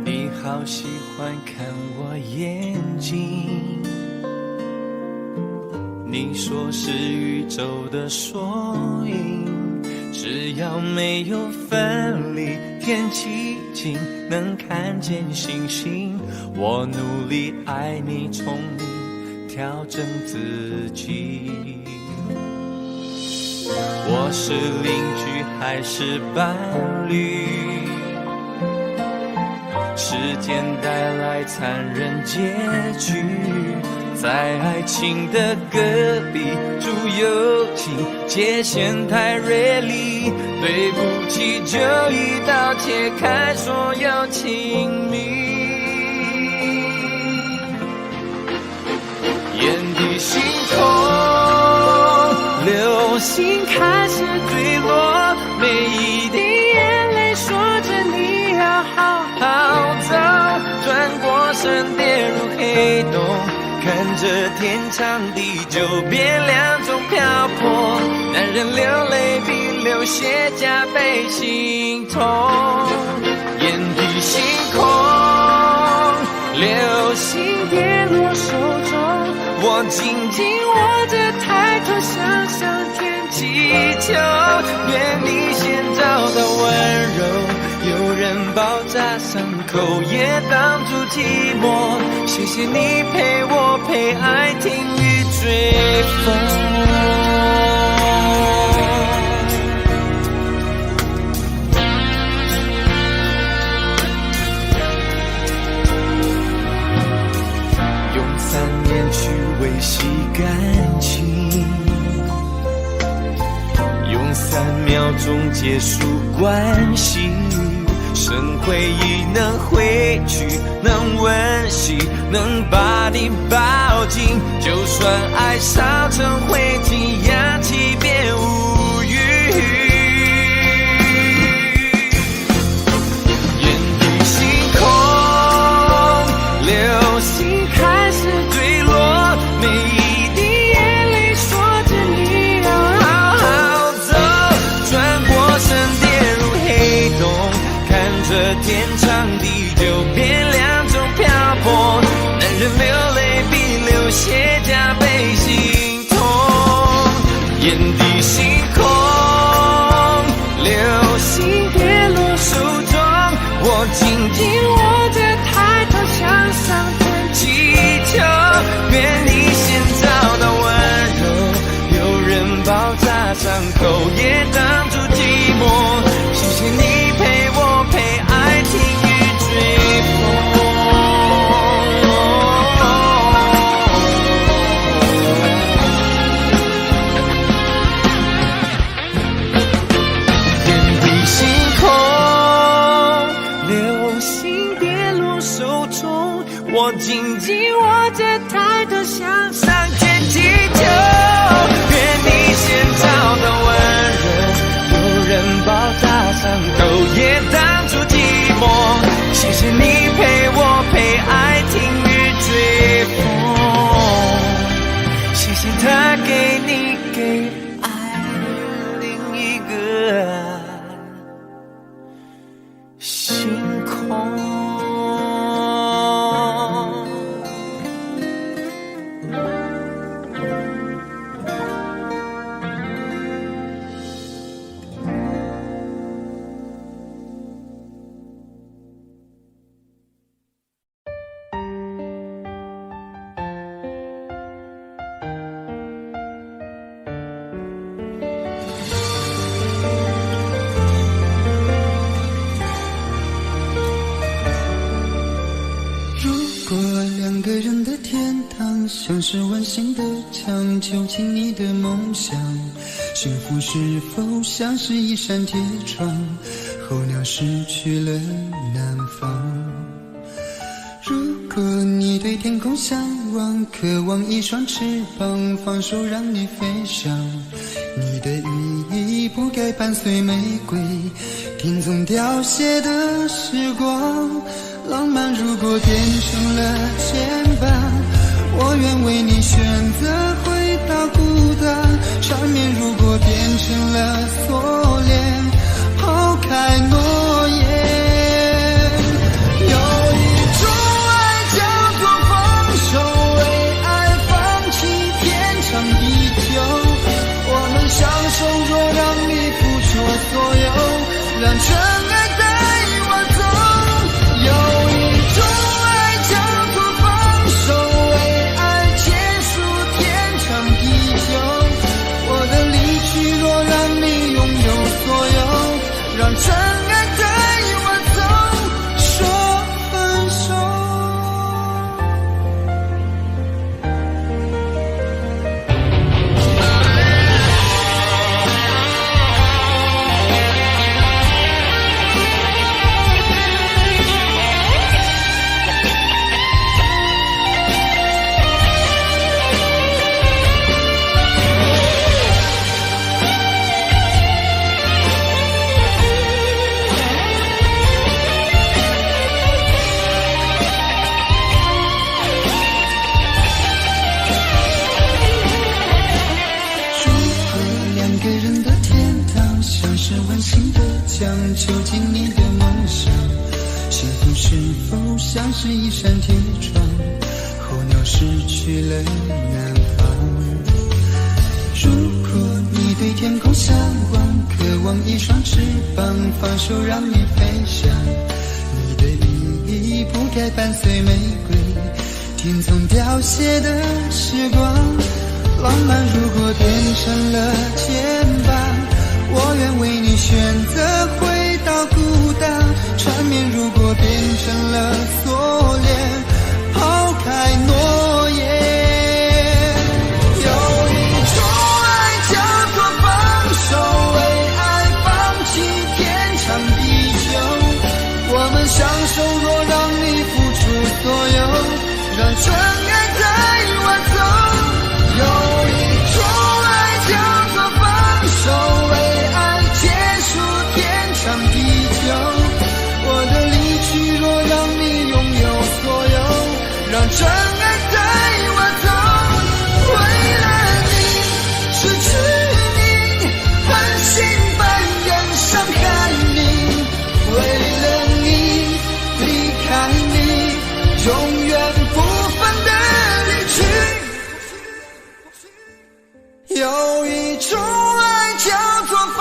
你好喜欢看我眼睛，你说是宇宙的缩影，只要没有分离，天气晴，能看见星星。我努力爱你，宠你，调整自己。我是邻居还是伴侣？时间带来残忍结局，在爱情的隔壁住友情，界限太锐利，对不起就一刀切开所有亲密。眼底星空，流星开始坠落，每一滴眼泪说着你要好好走，转过身跌入黑洞，看着天长地久变两种漂泊，男人流泪比流血加倍心痛。眼底星空，流星跌落手中，我紧紧握着抬头向上天祈求，愿你先找到温柔，有人包扎伤口也挡住寂寞，谢谢你陪我陪爱听雨追风。用3年去维系感情，用3秒钟结束关系，剩回忆能回去，能温习，能把你抱紧，就算爱烧成灰烬，氧气变无语。眼底星空，流星开始坠落，每一滴眼泪说着你要好好走，转过身跌入黑洞，看着天长地久变两种漂泊，男人流泪比流血加倍心痛。眼底星空，流星跌落手中，我紧紧握着抬头向上天祈求，愿你先找到温柔，有人包扎伤口也挡住寂寞，谢谢你陪我陪爱听雨追风。眼底星空，流星跌落手中，我紧紧握着抬头向上天祈求，愿你先找到温柔，有人包扎伤口也挡住寂寞，谢谢你陪我陪爱听雨追风，谢谢他给你给爱另一个星空。堂，像是温馨的墙，囚禁你的梦想。幸福是否像是一扇铁窗，候鸟失去了南方。如果你对天空向往，渴望一双翅膀，放手让你飞翔。你的羽翼不该伴随玫瑰，听从凋谢的时光。浪漫如果变成了牵绊，我愿为你选择回到孤单。缠绵如果变成了锁链，抛开诺言。享受若让你付出所有，让真爱带我走。有一种爱叫做放手，为爱结束天长地久。我的离去若让你拥有所有，让真爱带我走，说分手。囚禁你的梦想，幸福是否像是一扇铁窗，候鸟失去了南方。如果你对天空向往，渴望一双翅膀，放手让你飞翔。你的羽翼不该伴随玫瑰，听从凋谢的时光。浪漫如果变成了牵绊，我愿为你选择回到孤单。缠绵如果变成了锁链，抛开诺言。有一种爱叫做放手，为爱放弃天长地久。我们相守若让你付出所有，让真爱带我走。有一种爱叫做放手，为长地久。我的离去若让你拥有所有，让真爱带我走。为了你失去你，狠心扮演伤害你。为了你离开你，永远不分的离去。有一种爱叫做放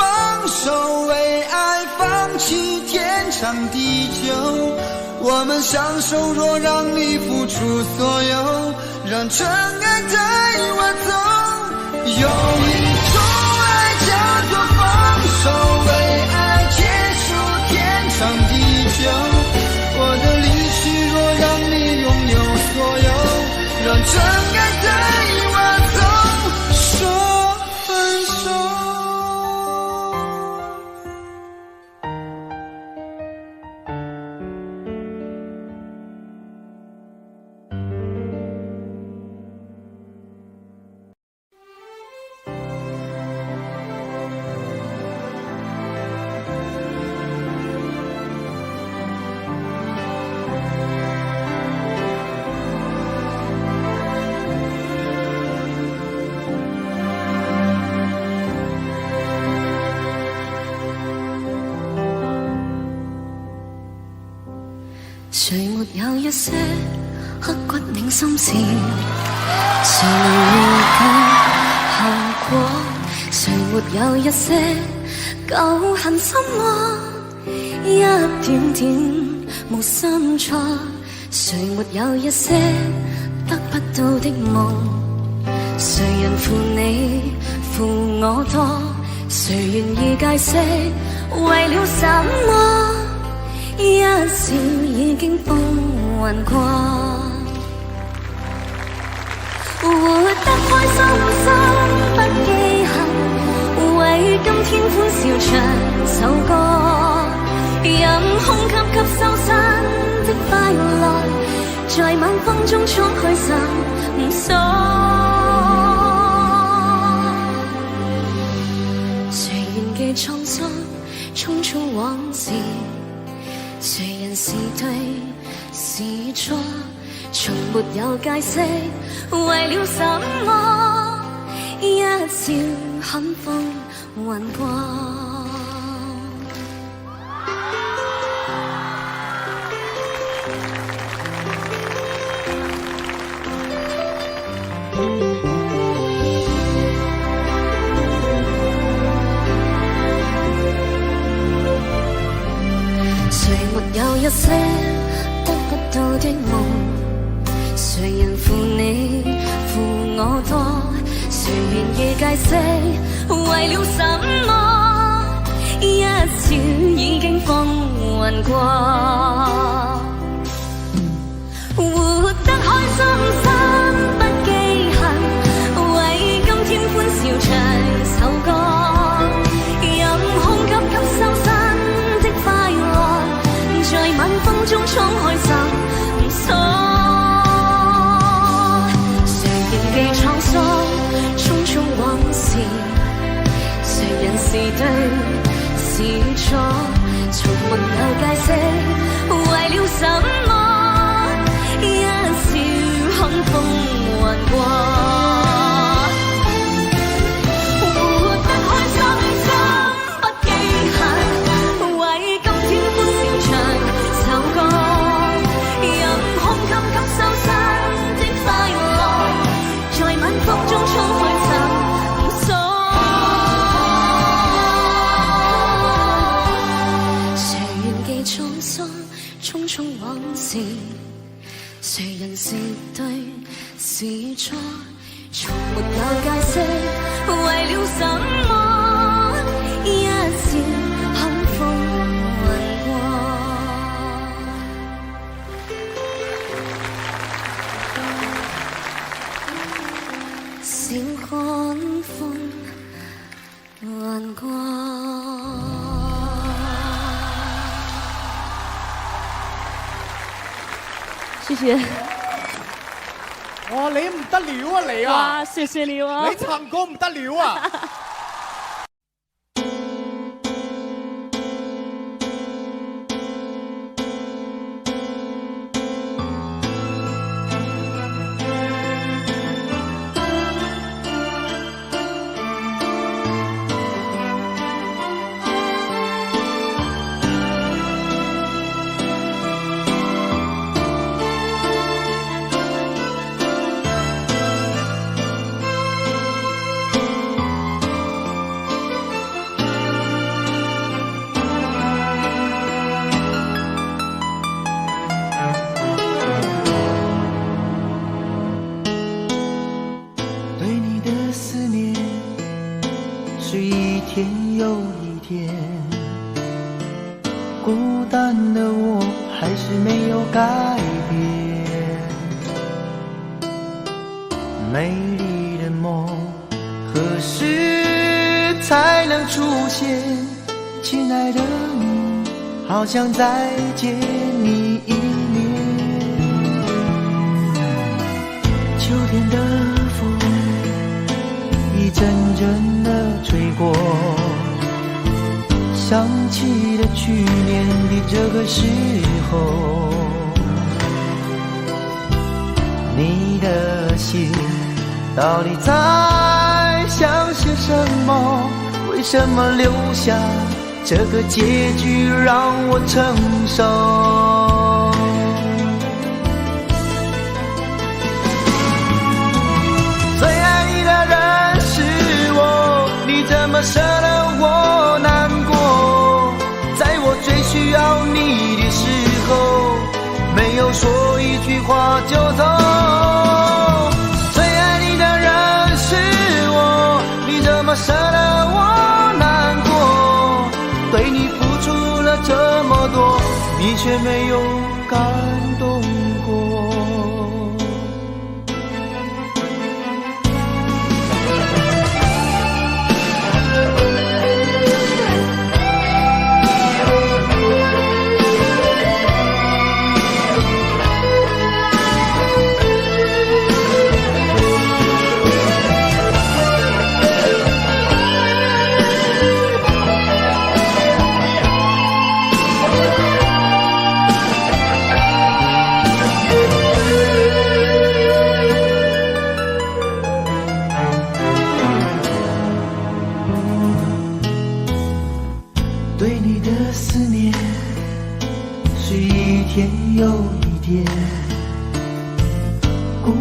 手，为爱放弃天长地久。我们相守若让你付出所有，让真爱带我走。有一种爱叫做放手，为爱结束天长地久。我的离去若让你拥有所有，让真爱带我走，说分手。誰沒有一些刻骨銘心事？誰能預計後果？誰沒有一些舊恨心魔？一點點無心錯。誰沒有一些得不到的夢？誰人負你負我多？誰願意解釋為了什麼？一笑已經風雲過。天歡笑唱首歌，任空吸吸收新的快樂，在晚風中敞開心鎖。誰願記滄桑，匆匆往事，誰人是對是錯，從沒有解釋，為了什麼一笑看風雲過。誰沒有一些得不到的夢？誰人負你負我多？誰願意解釋為了什麼一笑已經風雲過？活得開心心不記恨，為今天歡笑唱首歌，任空吸吸收新的快樂，在晚風中敞開心鎖。誰仍記滄桑匆匆往事，誰人是對是錯，從沒有解釋為了什麼一笑看風雲過。誰人是對是錯，從沒有解釋為了什麼一笑看風雲過。笑看風雲過。謝謝。哇，你唔得了啊你啊！哇，謝謝你啊！你唱歌唔得了啊！好想再见你一面，秋天的风一阵阵地吹过，想起了去年的这个时候，你的心到底在想些什么？为什么留下这个结局让我承受？最爱你的人是我，你怎么舍得我难过？在我最需要你的时候，没有说一句话就走。最爱你的人是我，你怎么舍得我难过？对你付出了这么多，你却没有感动过。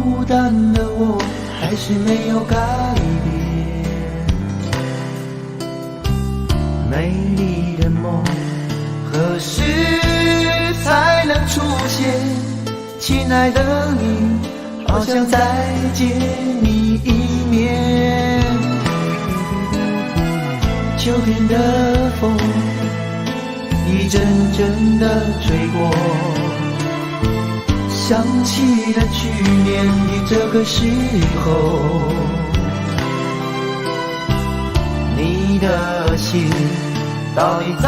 孤单的我还是没有改变。美丽的梦何时才能出现？亲爱的你，好想再见你一面。秋天的风一阵阵的吹过，想起了去年的这个时候，你的心到底在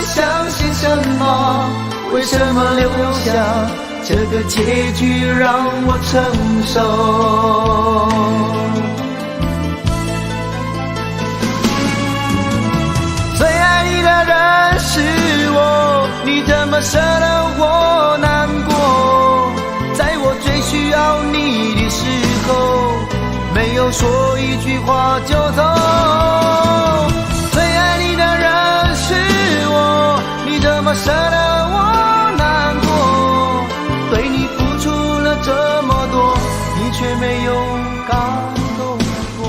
想些什么？为什么留下这个结局让我承受？最爱你的人是我，你怎么舍得我难过？在我最需要你的时候，没有说一句话就走。最爱你的人是我，你怎么舍得我难过？对你付出了这么多，你却没有感动过。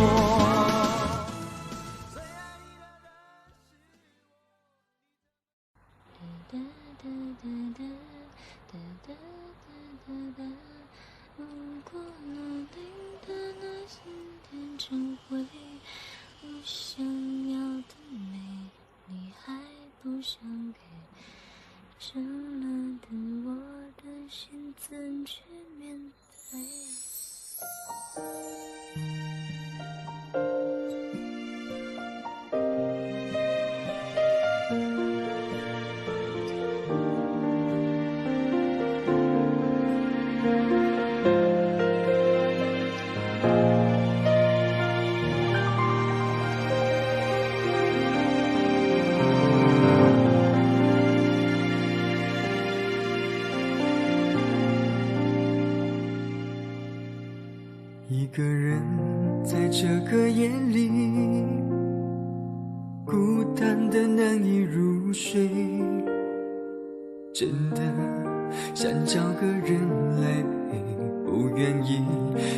如果努力的那些变成灰，我想要的美，你还不想给，伤了的我的心怎去面对？一个人在这个夜里，孤单的难以入睡，真的想找个人来陪，不愿意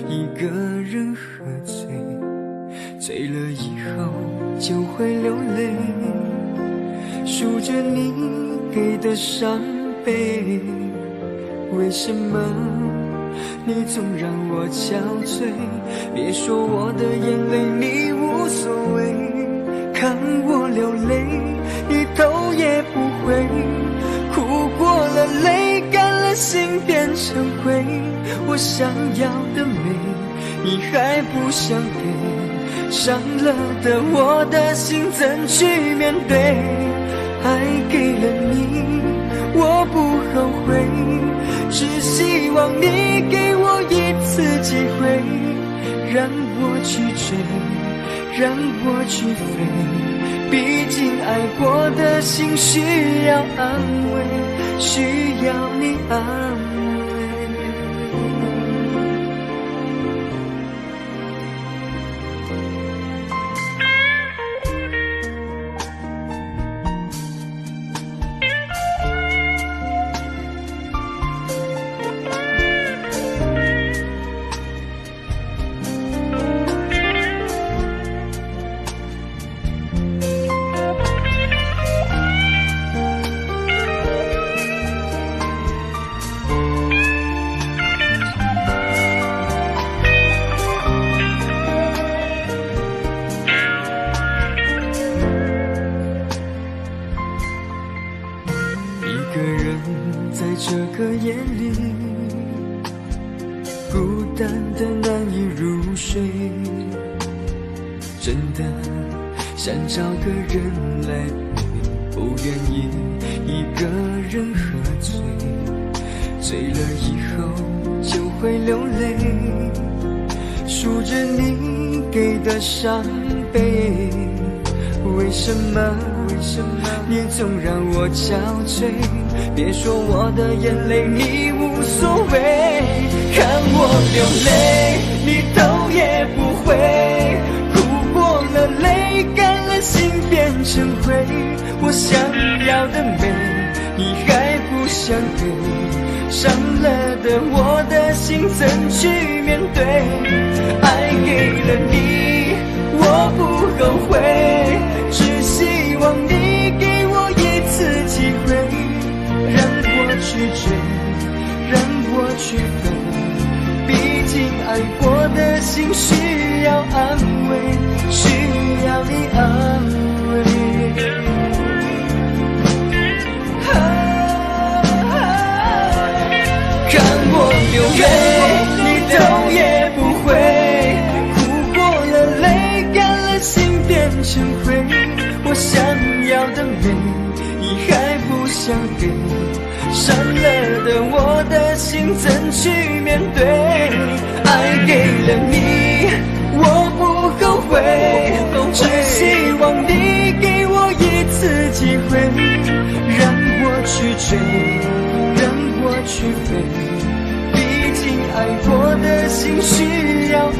一个人喝醉，醉了以后就会流泪，数着你给的伤悲，为什么你总让我憔悴？别说我的眼泪你无所谓，看我流泪一头也不回，哭过了泪干了心变成灰，我想要的美你还不想给，伤了的我的心怎去面对？爱给了你我不后悔，只希望你给我一次机会，让我去追，让我去飞，毕竟爱过的心需要安慰，需要你安慰。真的想找个人来陪，不愿意一个人喝醉，醉了以后就会流泪，数着你给的伤悲，为什么你总让我憔悴？别说我的眼泪你无所谓，看我流泪你头也不回，哭过了泪干了心变成灰，我想要的美你还不想给，伤了的我的心怎去面对？爱给了你，我不后悔，只希望你给我一次机会，让我去追，让我去飞。毕竟爱过的心需要安慰，需要你安慰。看我流泪，你头也不回，哭过了泪，干了心变成灰。我想要的美，你还不想给，伤了的我的心怎去面对？爱给了你，我不后悔，只希望你给我一次机会，让我去追，让我去飞。毕竟爱过的心需要安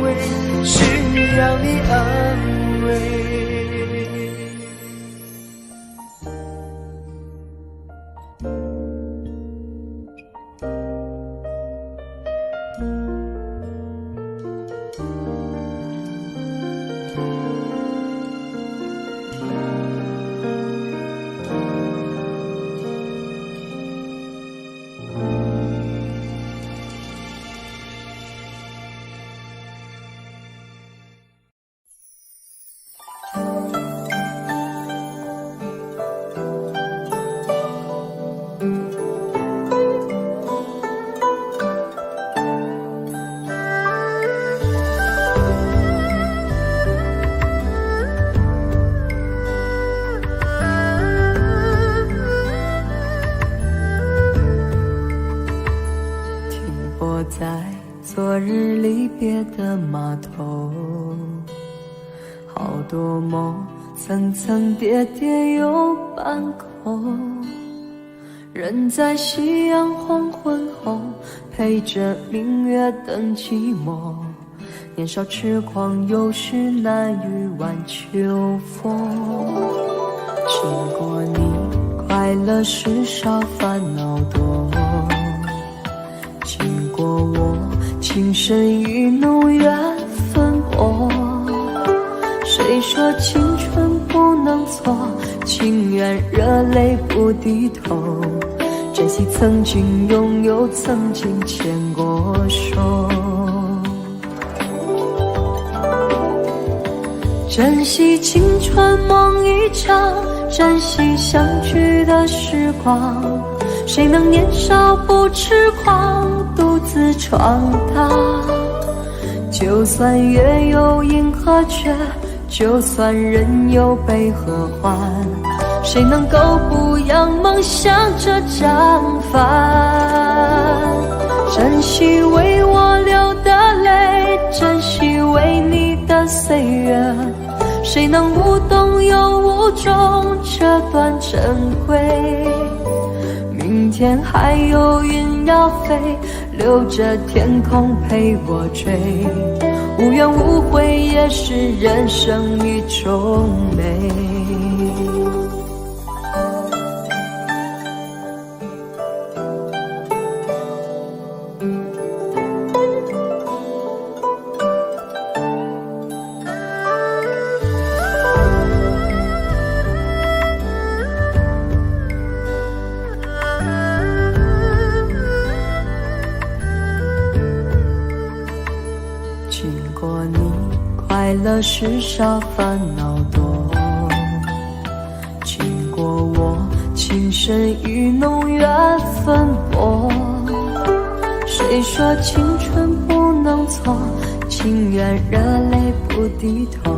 慰，需要你安慰。昨日离别的码头，好多梦层层叠叠又半空，人在夕阳黄昏后，陪着明月等寂寞。年少痴狂，有时难御晚秋风。经过你，快乐时少，烦恼多。经过我，情深意浓，缘分薄。谁说青春不能错？情愿热泪不低头。珍惜曾经拥有，曾经牵过手。珍惜青春梦一场，珍惜相聚的时光。谁能年少不痴狂，独自闯荡？就算月有阴和缺，就算人有悲和欢，谁能够不扬梦想这张帆？珍惜为我流的泪，珍惜为你的岁月，谁能无动又无衷这段珍贵？明天还有云要飞，留着天空陪我追。无怨无悔也是人生一种美。经过你，快乐时少，烦恼多。经过我，情深意浓，缘分薄。谁说青春不能错？情愿热泪不低头。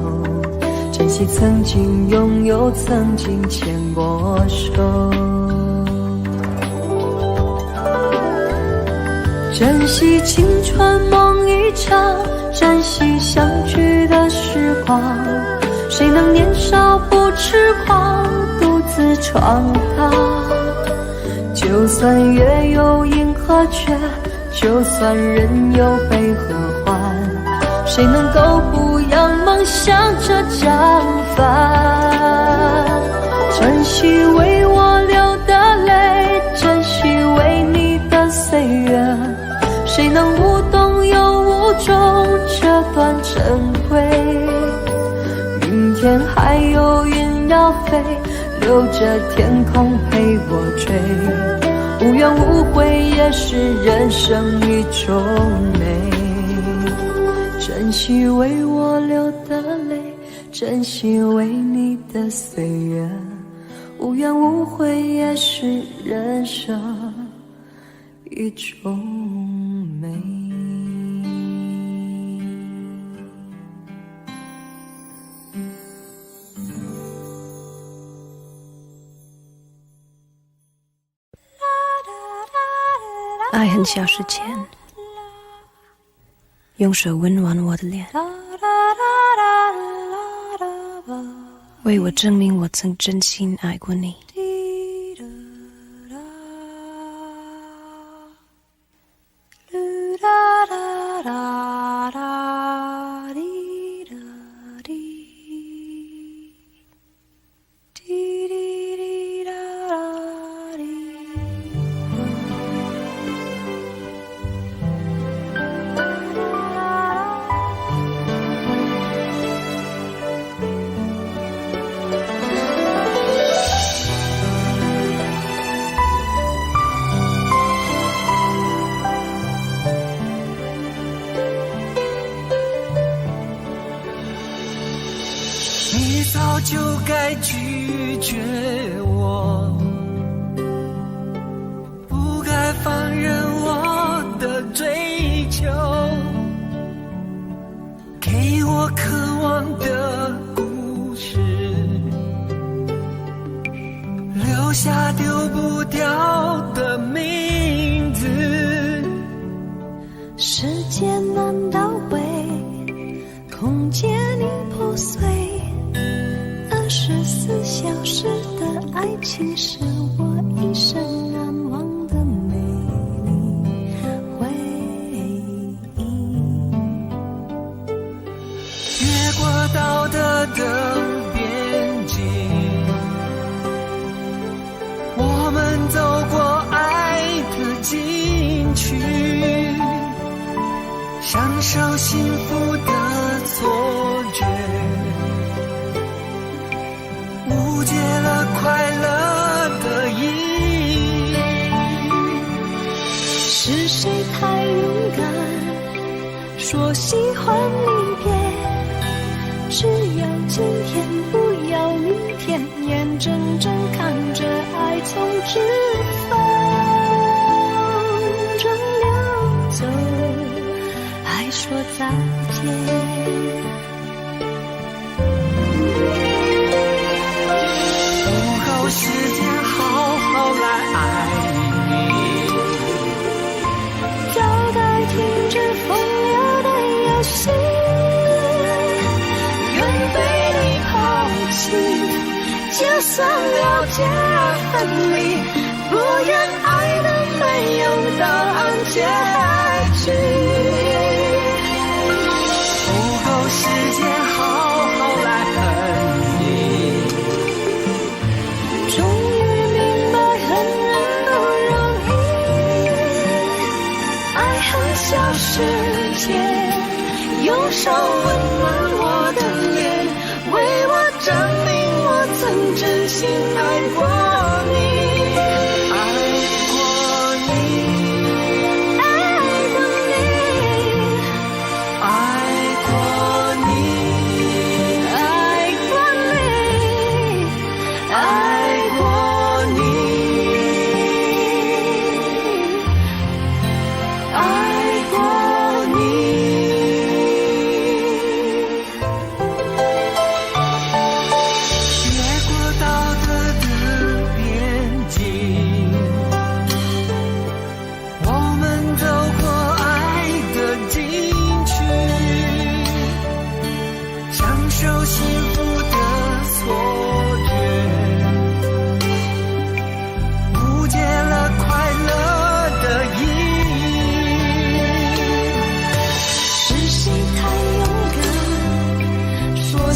珍惜曾经拥有，曾经牵过手。珍惜青春梦一场，珍惜相聚的时光。谁能年少不痴狂，独自闯荡？就算月有阴和缺，就算人有悲和欢，谁能够不扬梦想这张帆？珍惜为我流的泪，珍惜为你的中这段珍贵。明天还有云要飞，留着天空陪我追。无怨无悔也是人生一种美。珍惜为我流的泪，珍惜为你的岁月。无怨无悔也是人生一种美。爱很小时前，用手温暖我的脸，为我证明我曾真心爱过你。你早就该拒绝我，不该放任我的追求，给我渴望的故事，留下丢不掉的名字。时间难倒回，空间已破碎。24小时的爱情是我一生难忘的美丽回忆。越过道德的边境，我们走过爱的禁区，享受幸福的错觉，误解了快乐的意义。是谁太勇敢，说喜欢离别？只要今天，不要明天，眼睁睁看着爱从指缝中流走，还说再见。时间好好来爱你，早该停止风流的游戏，愿被你抛弃，就算了解分离，不愿爱的没有答案结局。不够时间好好来恨你，终于明白恨人不容易，爱恨小世界，用手温暖我的脸，为我证明我曾真心爱过你。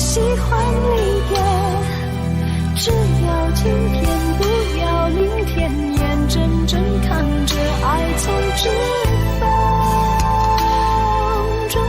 喜欢离别，只要今天，不要明天，眼睁睁看着爱从指缝中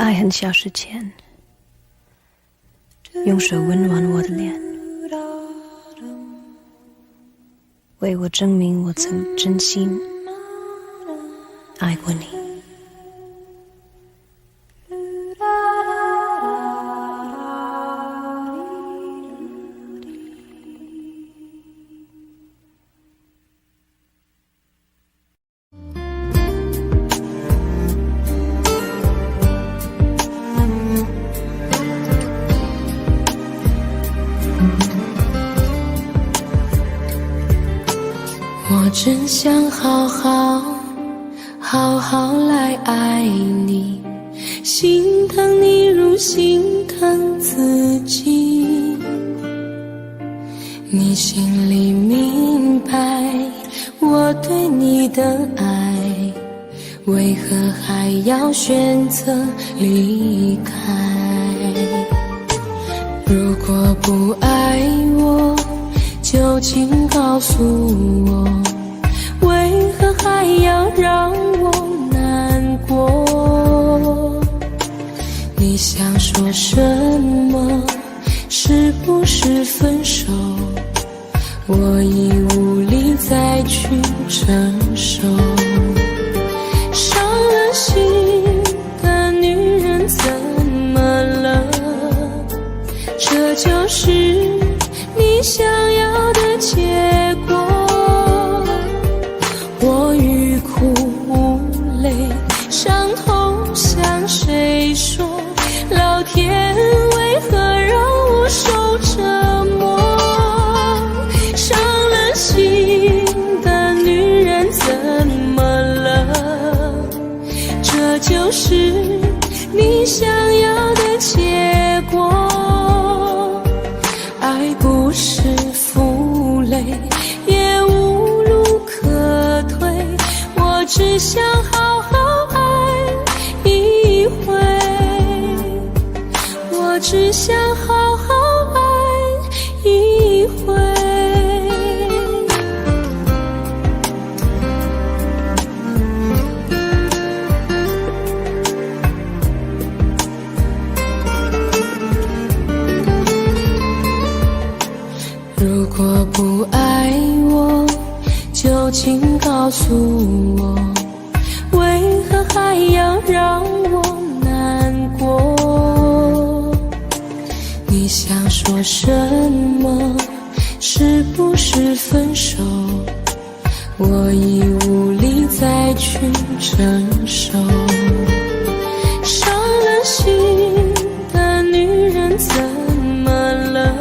爱很消失前，用手温暖我的脸，为我证明我曾真心爱过你。我真想好好来爱你，心疼你如心疼自己。你心里明白我对你的爱，为何还要选择离开？如果不爱我，就请告诉我，为何还要让我难过？你想说什么？是不是分手？我已无力再去承受。伤了心的女人怎么了？这就是你想要的结果。我欲哭无泪，伤痛向谁说？老天为何让我受折磨？伤了心的女人怎么了？这就是你想要的结果。爱不是负累，也无路可退，我只想好好爱一回，我只想好好爱一回。如果不爱我，就请告诉我，为何还要让我难过？你想说什么？是不是分手？我已无力再去承受。伤了心的女人怎么了？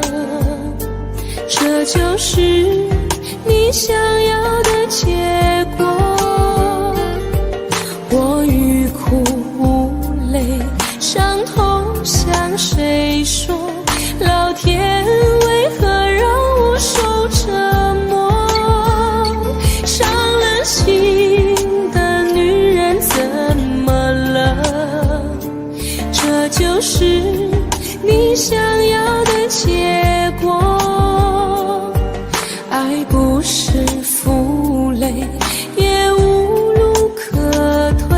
这就是你想要的结果。我欲哭无泪，伤痛向谁说？老天为何让我受折磨？伤了心的女人怎么了？这就是你想要的结果。爱不是负累，也无路可退，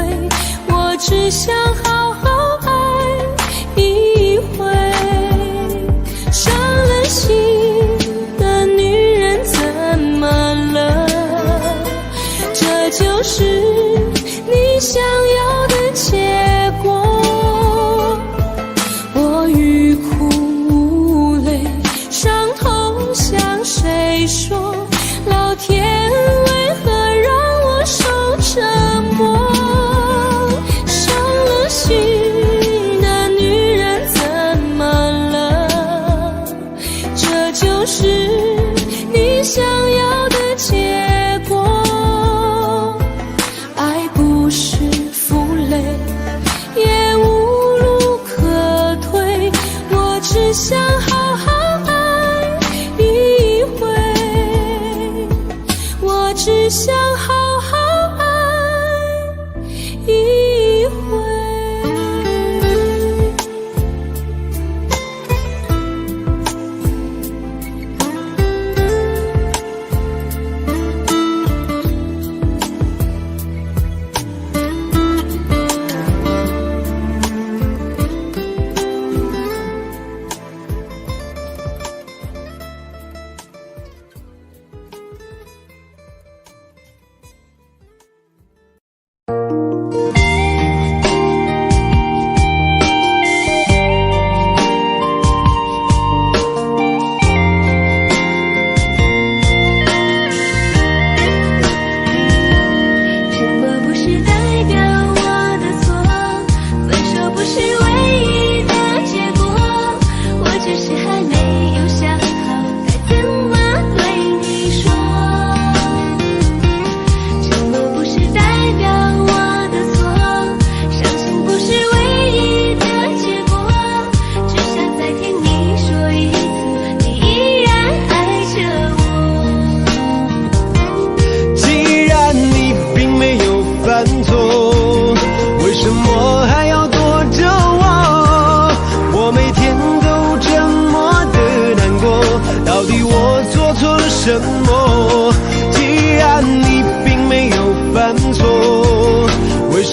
我只想好好爱一回。伤了心的女人怎么了？这就是你想要的结果。我欲哭无泪，伤痛向谁说？老天为何让我受折磨？伤了心的女人怎么了？这就是你想要的结果。爱不是负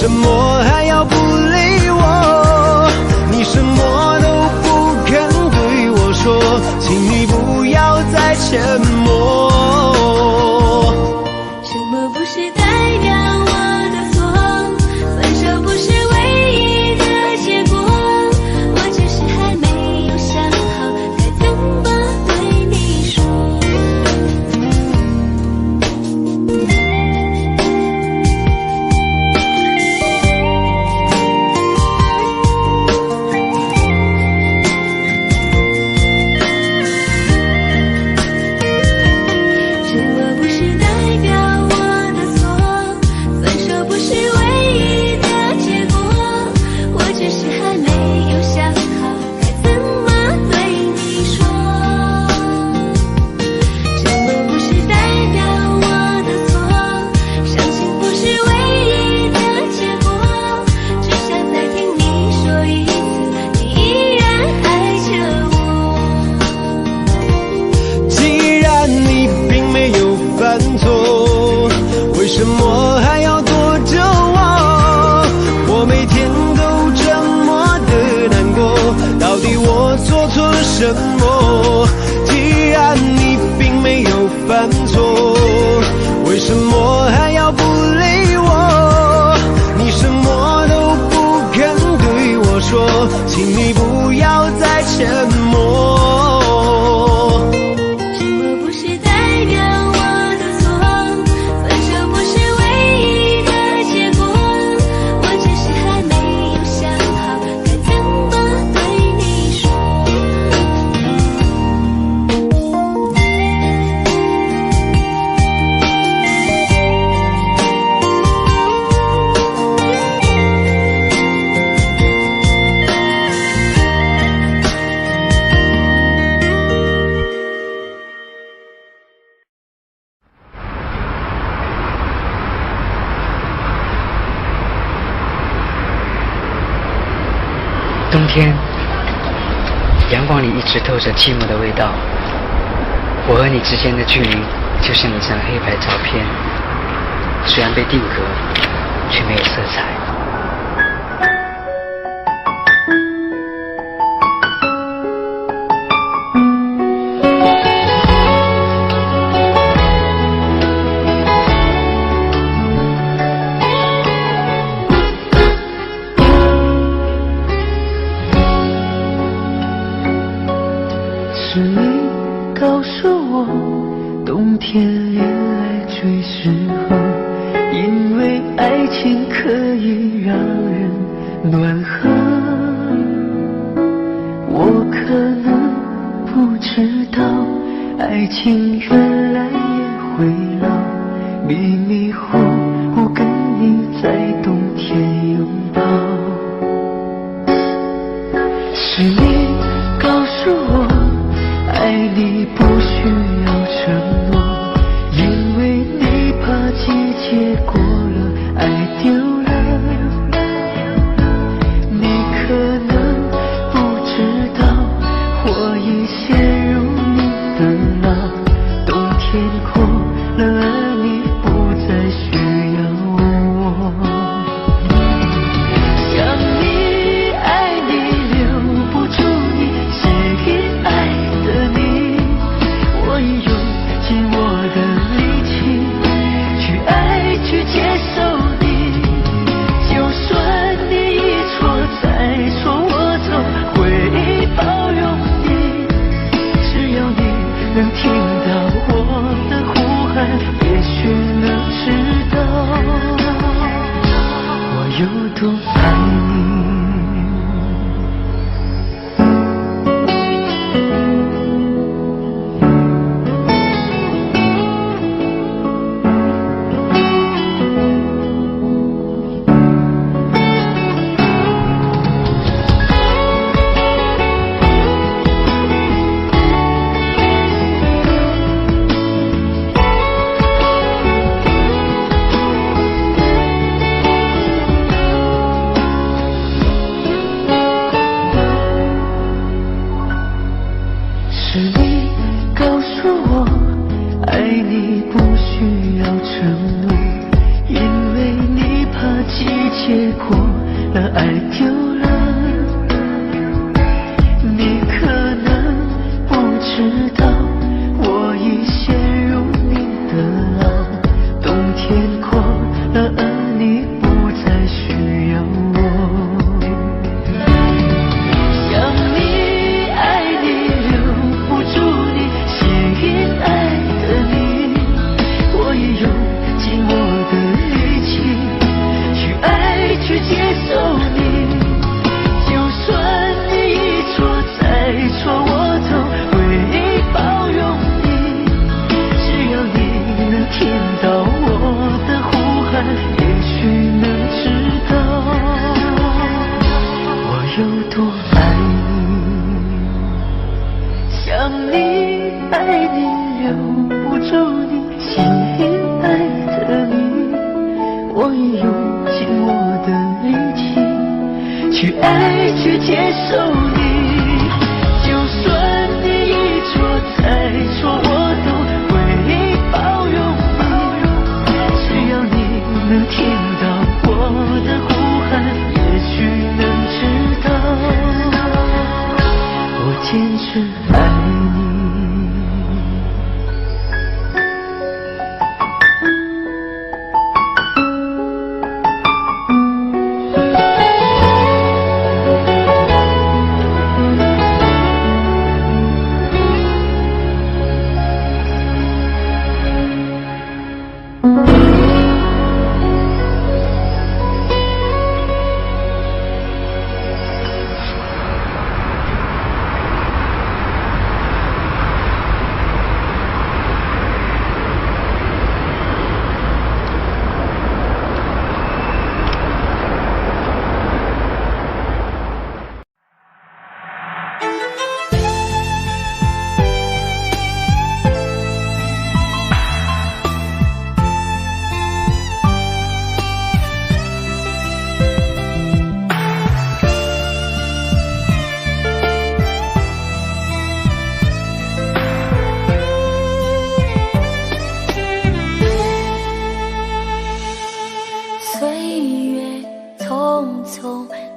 什么还要不理我？你什么都不肯对我说，请你不要再沉默。什么不是代表我的错？分手不是唯一的结果，我只是还没有想好该怎么对你说。什么不是代表我的错？分手不是唯一的结果，我只是还没有想好该怎么对你说。什么不是代表我的错？伤心不是唯一的结果，只想再听你说一次，你依然爱着我。既然你并没有犯错，为什么还要躲着我？我每天都这么的难过，到底我做错了什么？既然你并没有犯错，为什么还要不理我？你什么都不肯对我说，请你不要再沉默。什么不是代表我的错？分手不是唯一的结果，我只是还没有想好该怎么对你说。冬天，阳光里一直透着寂寞的味道。我和你之间的距离，就像一张黑白照片，虽然被定格，却没有色彩。是你告诉我，冬天恋爱最适合，因为爱情可以让人暖和。我可能不知道，爱情原来也会老，迷迷糊糊跟你在冬天拥抱。是你告诉我，爱你不需要承诺，因为你怕季节过了，爱丢了。你可能不知道，我已陷入你的牢，冬天过了，而你不再需要我。想你爱你留不住你，写给爱的你，我已用尽我的力气去爱去接受你。就算你一错再错，我都会包容你。只要你能听到我的呼喊，也许能知道我有多爱你。结果了，爱丢了。你可能不知道，我已陷入你的牢。冬天过了，而你不再需要我。想你爱你留不住你，心爱的你，我也用尽我的力气去爱去接受你。就算你一错再错，我都会包容你。只要你能听到我的呼喊，也许能知道我有多爱你。想你爱你留不住你，心爱的你，我也用尽我的力气去爱去接受你。就算你一错再错，我都会包容你。只要你能听到我的呼喊，也许能知道我坚持爱你。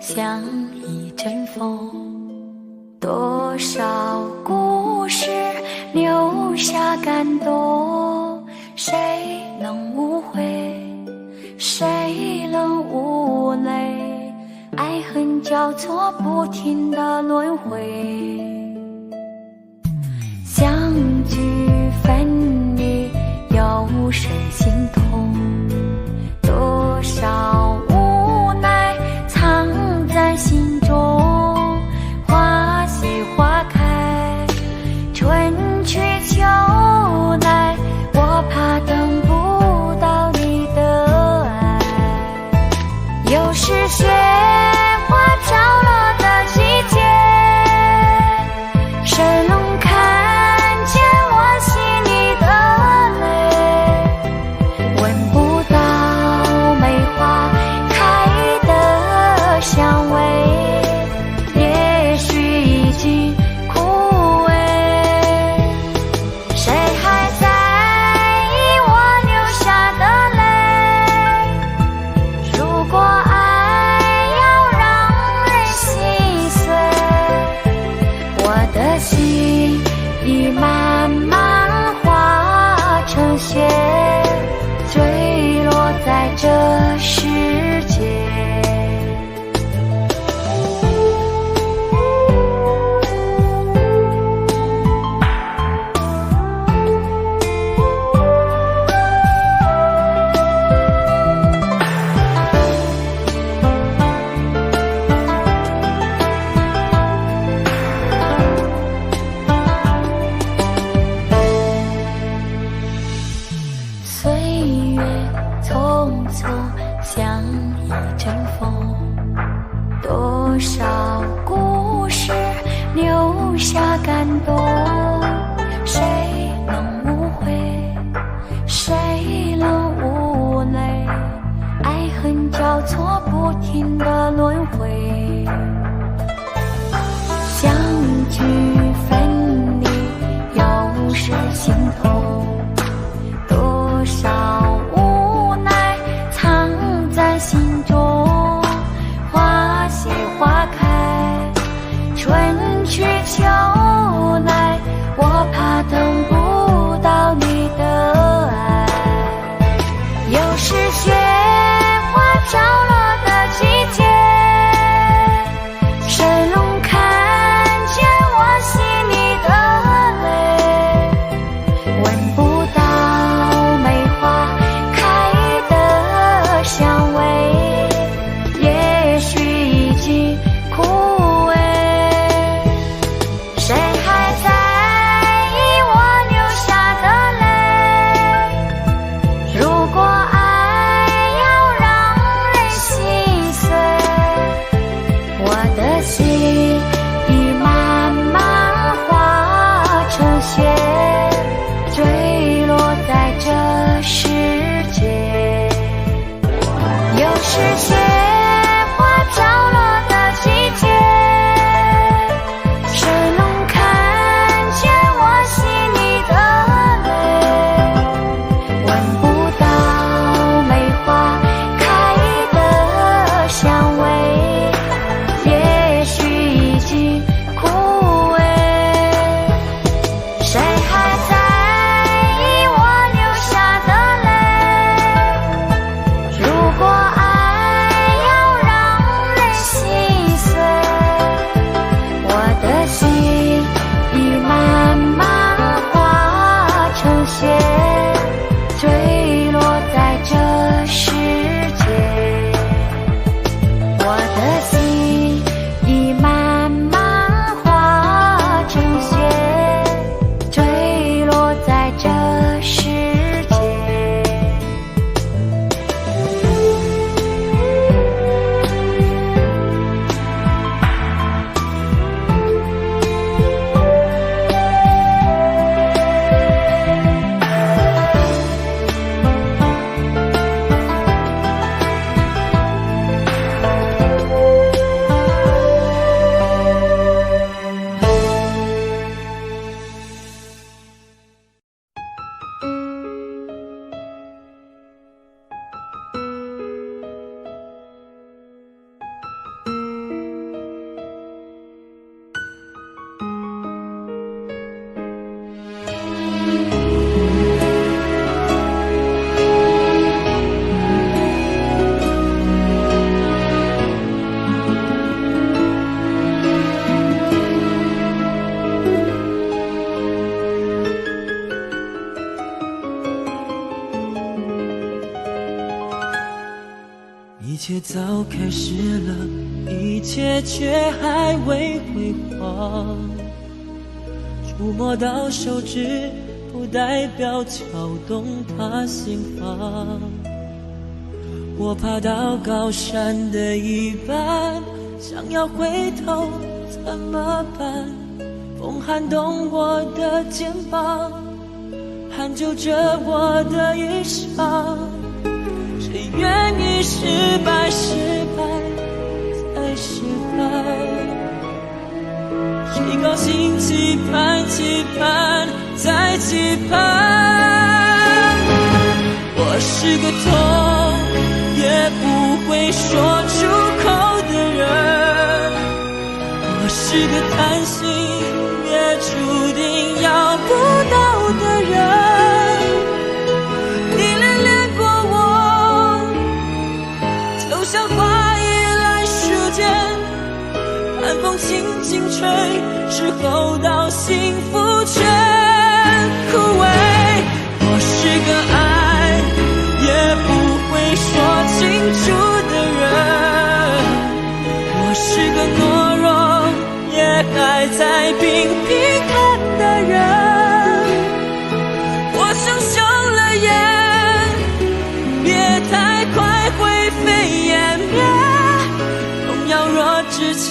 像一阵风，多少故事留下感动，谁能无悔，谁能无泪，爱恨交错不停的轮回，相聚分离有谁心痛，多少无奈藏在心中，花谢花开，春去秋来，我怕等不到你的爱。又是雪花飘落的季节，谁能看见我心里的泪？闻不到梅花开的香味，也许已经枯萎，谁还在意我流下的泪？如果爱要让人心碎，我的心已慢慢化成雪，坠落在这世界。岁月匆匆像一阵风，多少故事留下感动，谁能无悔，谁能无泪，爱恨交错不停的轮回，相聚分离有谁心痛，多少无奈藏在心中。早开始了，一切却还未辉煌。触摸到手指，不代表敲动他心房。我爬到高山的一半，想要回头怎么办？风撼动我的肩膀，hand救着我的衣裳。谁愿意失败，失败再失败？谁高兴期盼，期盼再期盼？我是个痛也不会说出口的人，我是个贪心也注定要不到的人。你恋恋过我，就像花依赖树间，寒风轻轻吹，时候到幸福全枯萎。我是个爱也不会说清楚的人，我是个懦弱也还在拼拼看的人。我想休了眼，别太快灰飞烟灭。痛要若之前，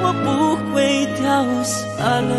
我不会掉下泪。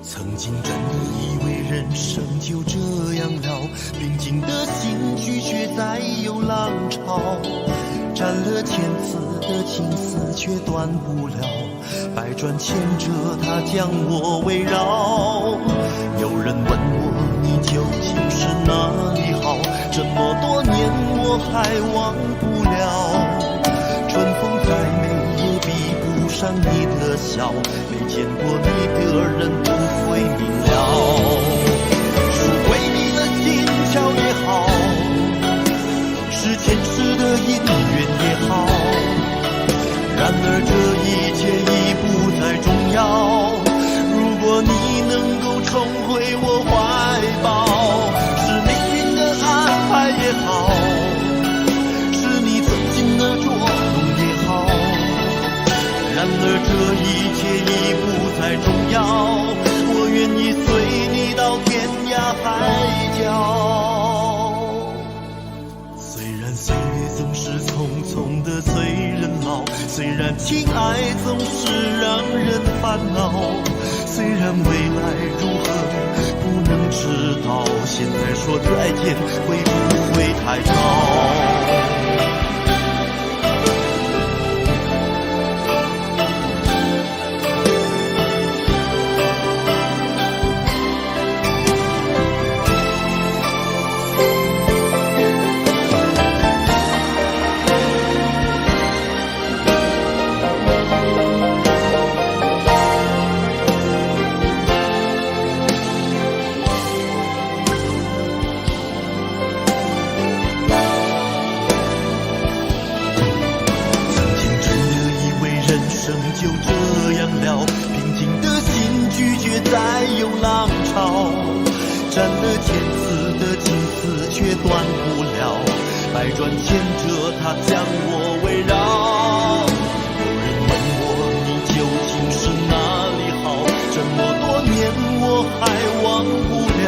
曾经真的以为人生就这样了，平静的心绪却再有浪潮，斩了千次的情丝却断不了，百转千折它将我围绕。有人问我你究竟是是哪里好？这么多年我还忘不了。春风再美也比不上你的笑，没见过你的人不会明了。是为你的心巧也好，是前世的姻缘也好，然而这一切已不再重要。如果你能够重回我怀抱，是命运的安排也好，是你曾经的捉弄也好，然而这一切已不再重要。我愿意随你到天涯海角。虽然岁月总是匆匆的催人老，虽然情爱总是让人烦恼，虽然未来如何不能知道，现在说再见会不会太早？就这样了，平静的心拒绝再有浪潮，斩了千次的情丝却断不了，百转千折它将我围绕。有人问我你究竟是哪里好，这么多年我还忘不了。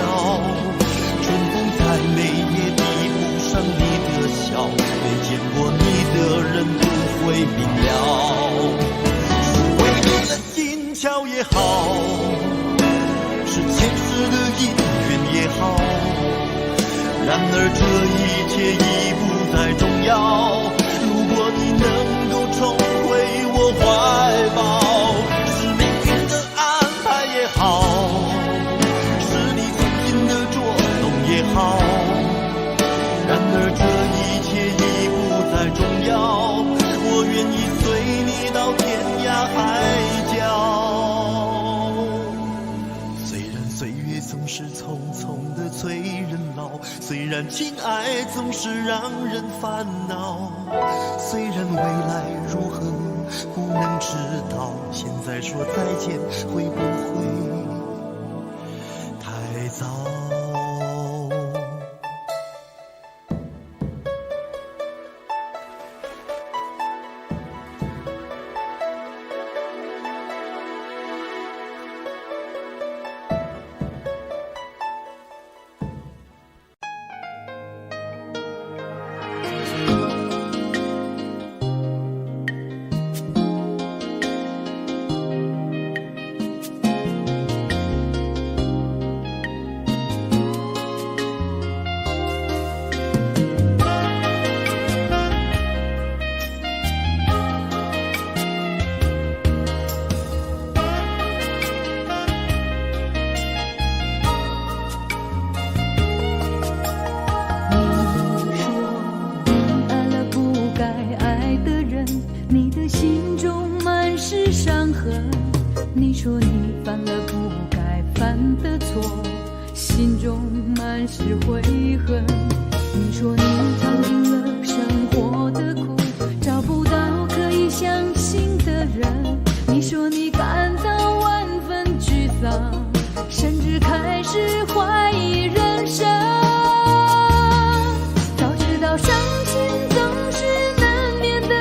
春风再美也比不上你的笑，没见过你的人不会明了。巧也好，是前世的姻缘也好，然而这一切已不再重要。如果你能够重回我怀抱，是命运的安排也好，是你曾经的捉弄也好，然而这一切已不再重要。我愿意随你到天涯海角。总是匆匆的催人老，虽然情爱总是让人烦恼，虽然未来如何不能知道，现在说再见会不会太早？你说你犯了不该犯的错，心中满是悔恨。你说你尝尽了生活的苦，找不到可以相信的人。你说你感到万分沮丧，甚至开始怀疑人生。早知道伤心总是难免的，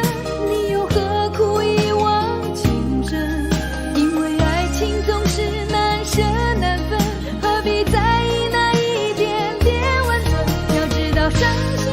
你又何苦一往情深？因为爱情总是难舍难分，何必在意那一点点温存？要知道伤心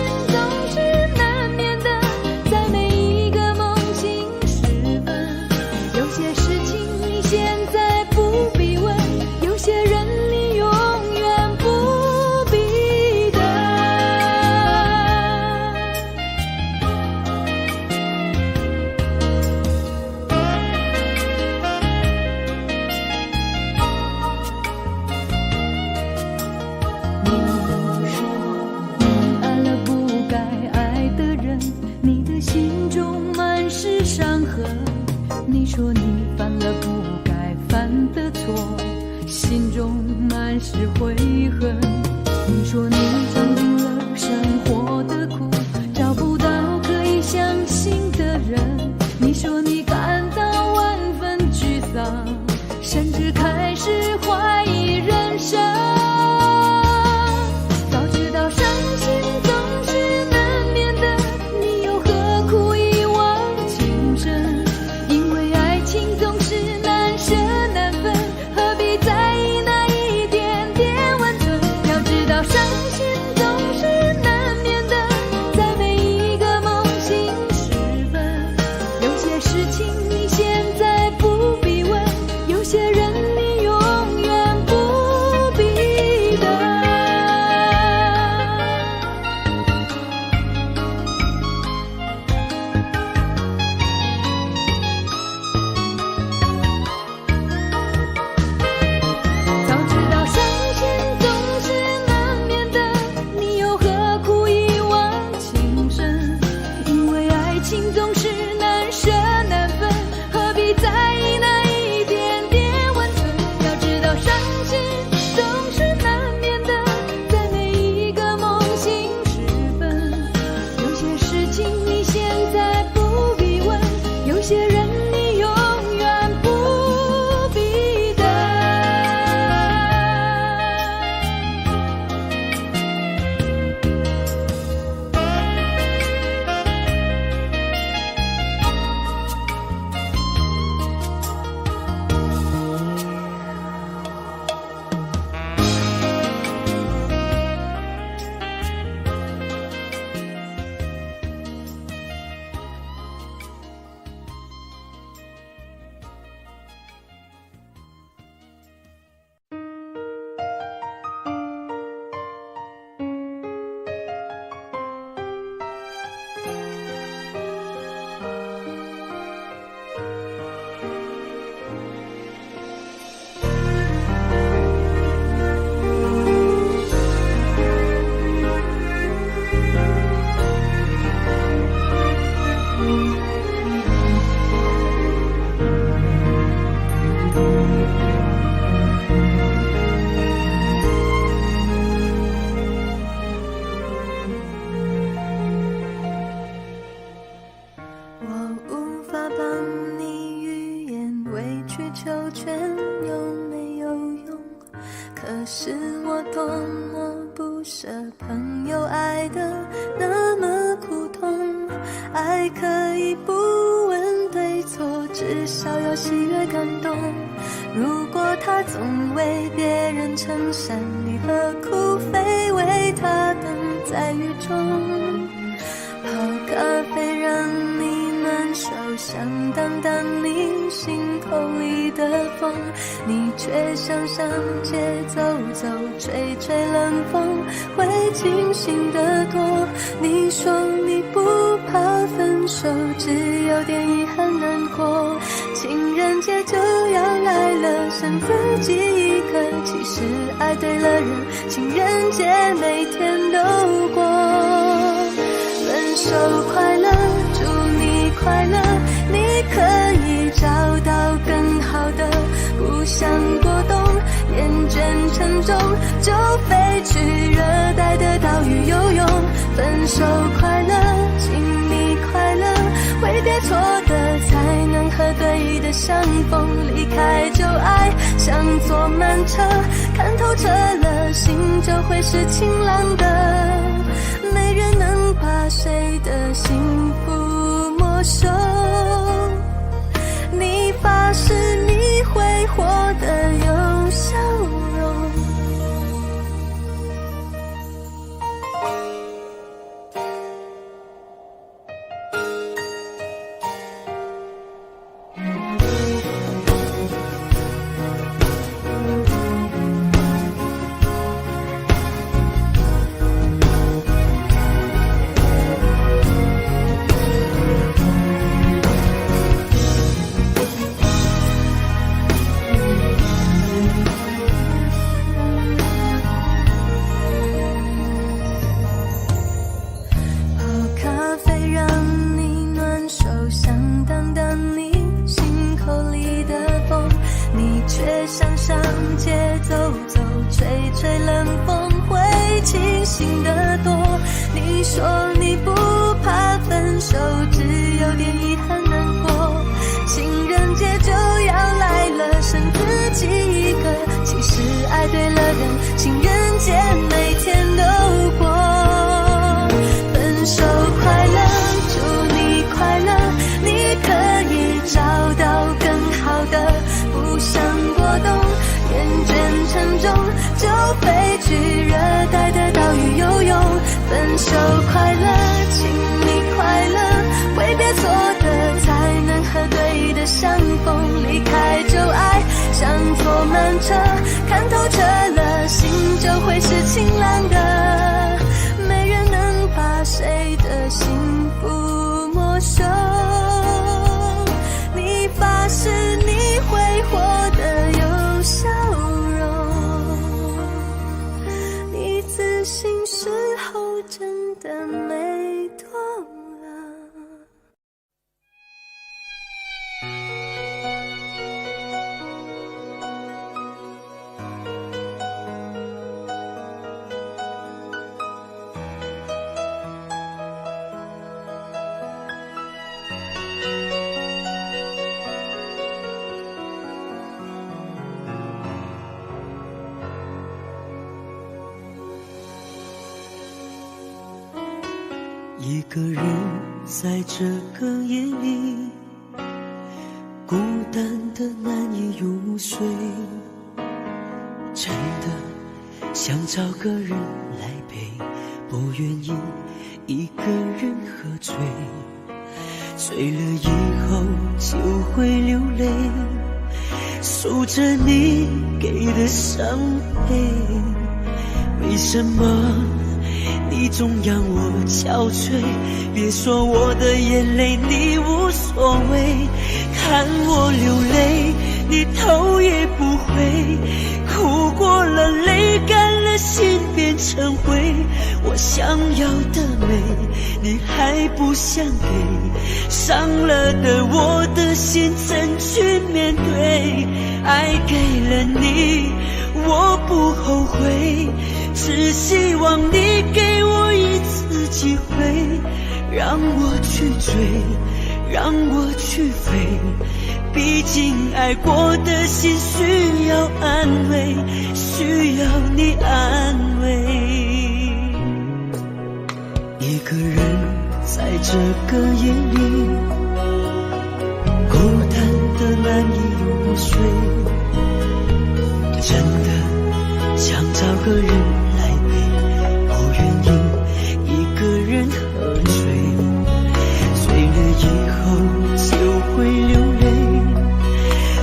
是我多么不舍朋友爱的那么苦痛，爱可以不问对错，至少要喜悦感动。如果他总为别人撑伞，你何苦非为他等在雨中？泡咖啡让你暖手，想挡挡你心口里的风，你却想上街走走，吹吹冷风，会清醒得多。你说你不怕分手，只有点遗憾难过。情人节就要来了，剩自己一个，其实爱对了人，情人节每天都过。分手快乐，祝你快乐，你可以找到更好的，不想过冬，厌倦沉重，就飞去热带的岛屿游泳。分手快乐，请你快乐，挥别错的才能和对的相逢，离开旧爱像坐慢车，看透彻了，心就会是晴朗的。没人能把谁的幸福没收，你发誓你会活得有笑容。分手快乐，请你快乐，挥别错的才能和对的相逢，离开旧爱像坐慢车，看透彻了，心就会是晴朗的。没人能把谁的幸福没收，你发誓你会活得有笑容，你自信时候真的没多了。一个人在这个夜里，孤单的难以入睡，真的想找个人来陪，不愿意一个人喝醉，醉了以后就会流泪，数着你给的伤悲，为什么你总让我憔悴？别说我的眼泪你无所谓，看我流泪你头也不回，哭过了泪干了心变成灰，我想要的美你还不想给，伤了的我的心怎去面对？爱给了你我不后悔，只希望你给我一次机会，让我去追，让我去飞。毕竟爱过的心需要安慰，需要你安慰。一个人在这个夜里，孤单的难以入睡，真的想找个人来陪，不愿意一个人喝醉，醉了以后就会流泪，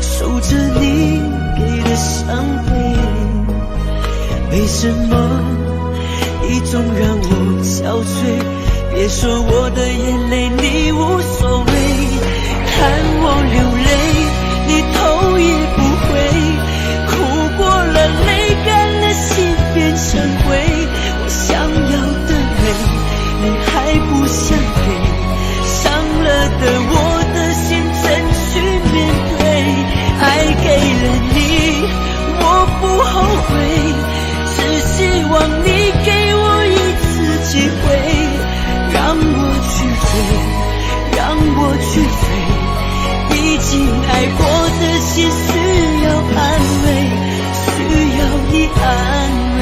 守着你给的伤悲。为什么你总让我憔悴？别说我的眼泪你无所谓，看我流泪你头也不回，哭过了泪干了心变成灰。我想要的泪你还不想给，伤了的我的心怎去面对？爱给了你我不后悔，只希望你给我一次机会，让我去飞，让我去飞。毕竟爱过的心需要安慰，需要你安慰。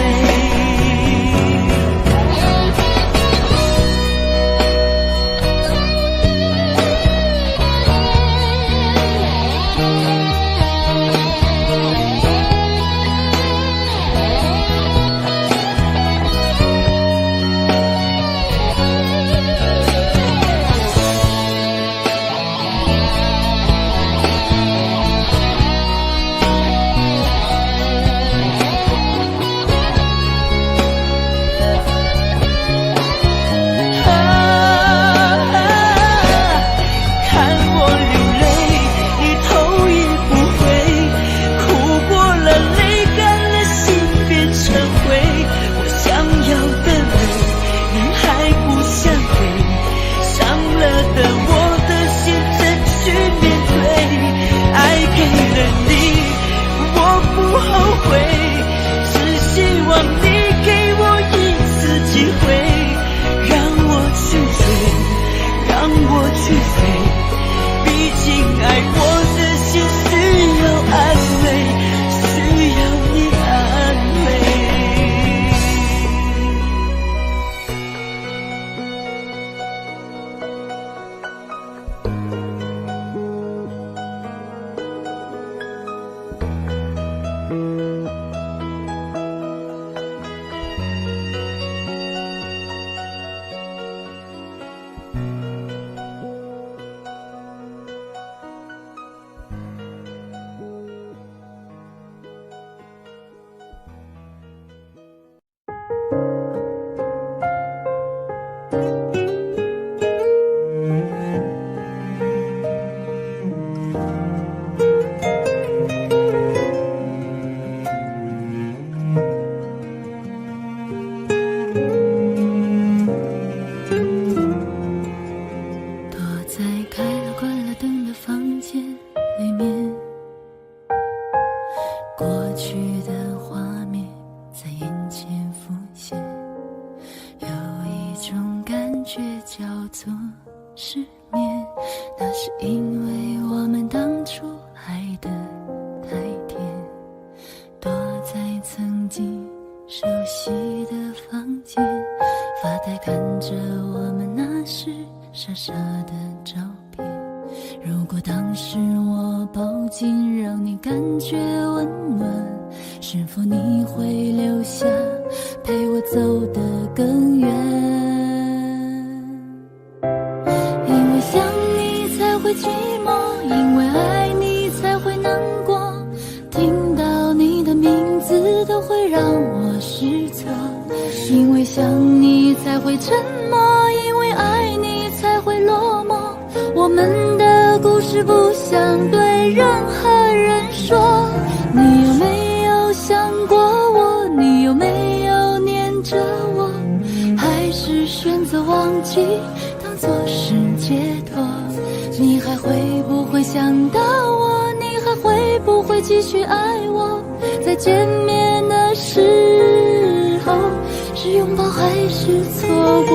是错过。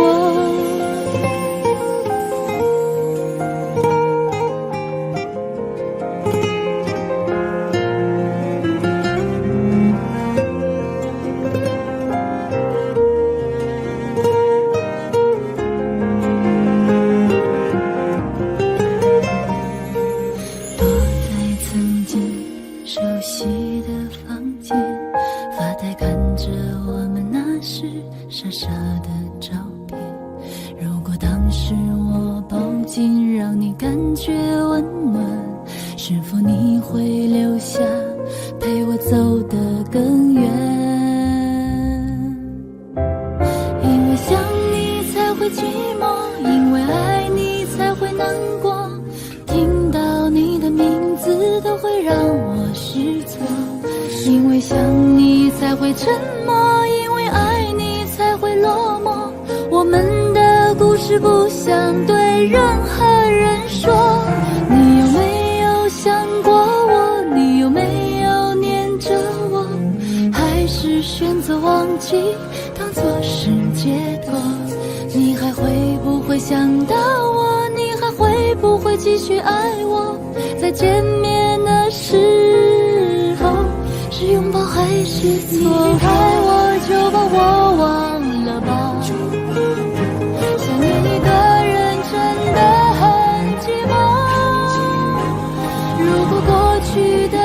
难过，听到你的名字都会让我失措。因为想你才会沉默，因为爱你才会落寞。我们的故事不想对任何人说。你有没有想过我？你有没有念着我？还是选择忘记，当作是解脱？你还会不会想到我？你还会不会继续爱我？在见面的时候，是拥抱还是错？你离开我就把我忘了吧，想念一个人真的很寂寞。如果过去的爱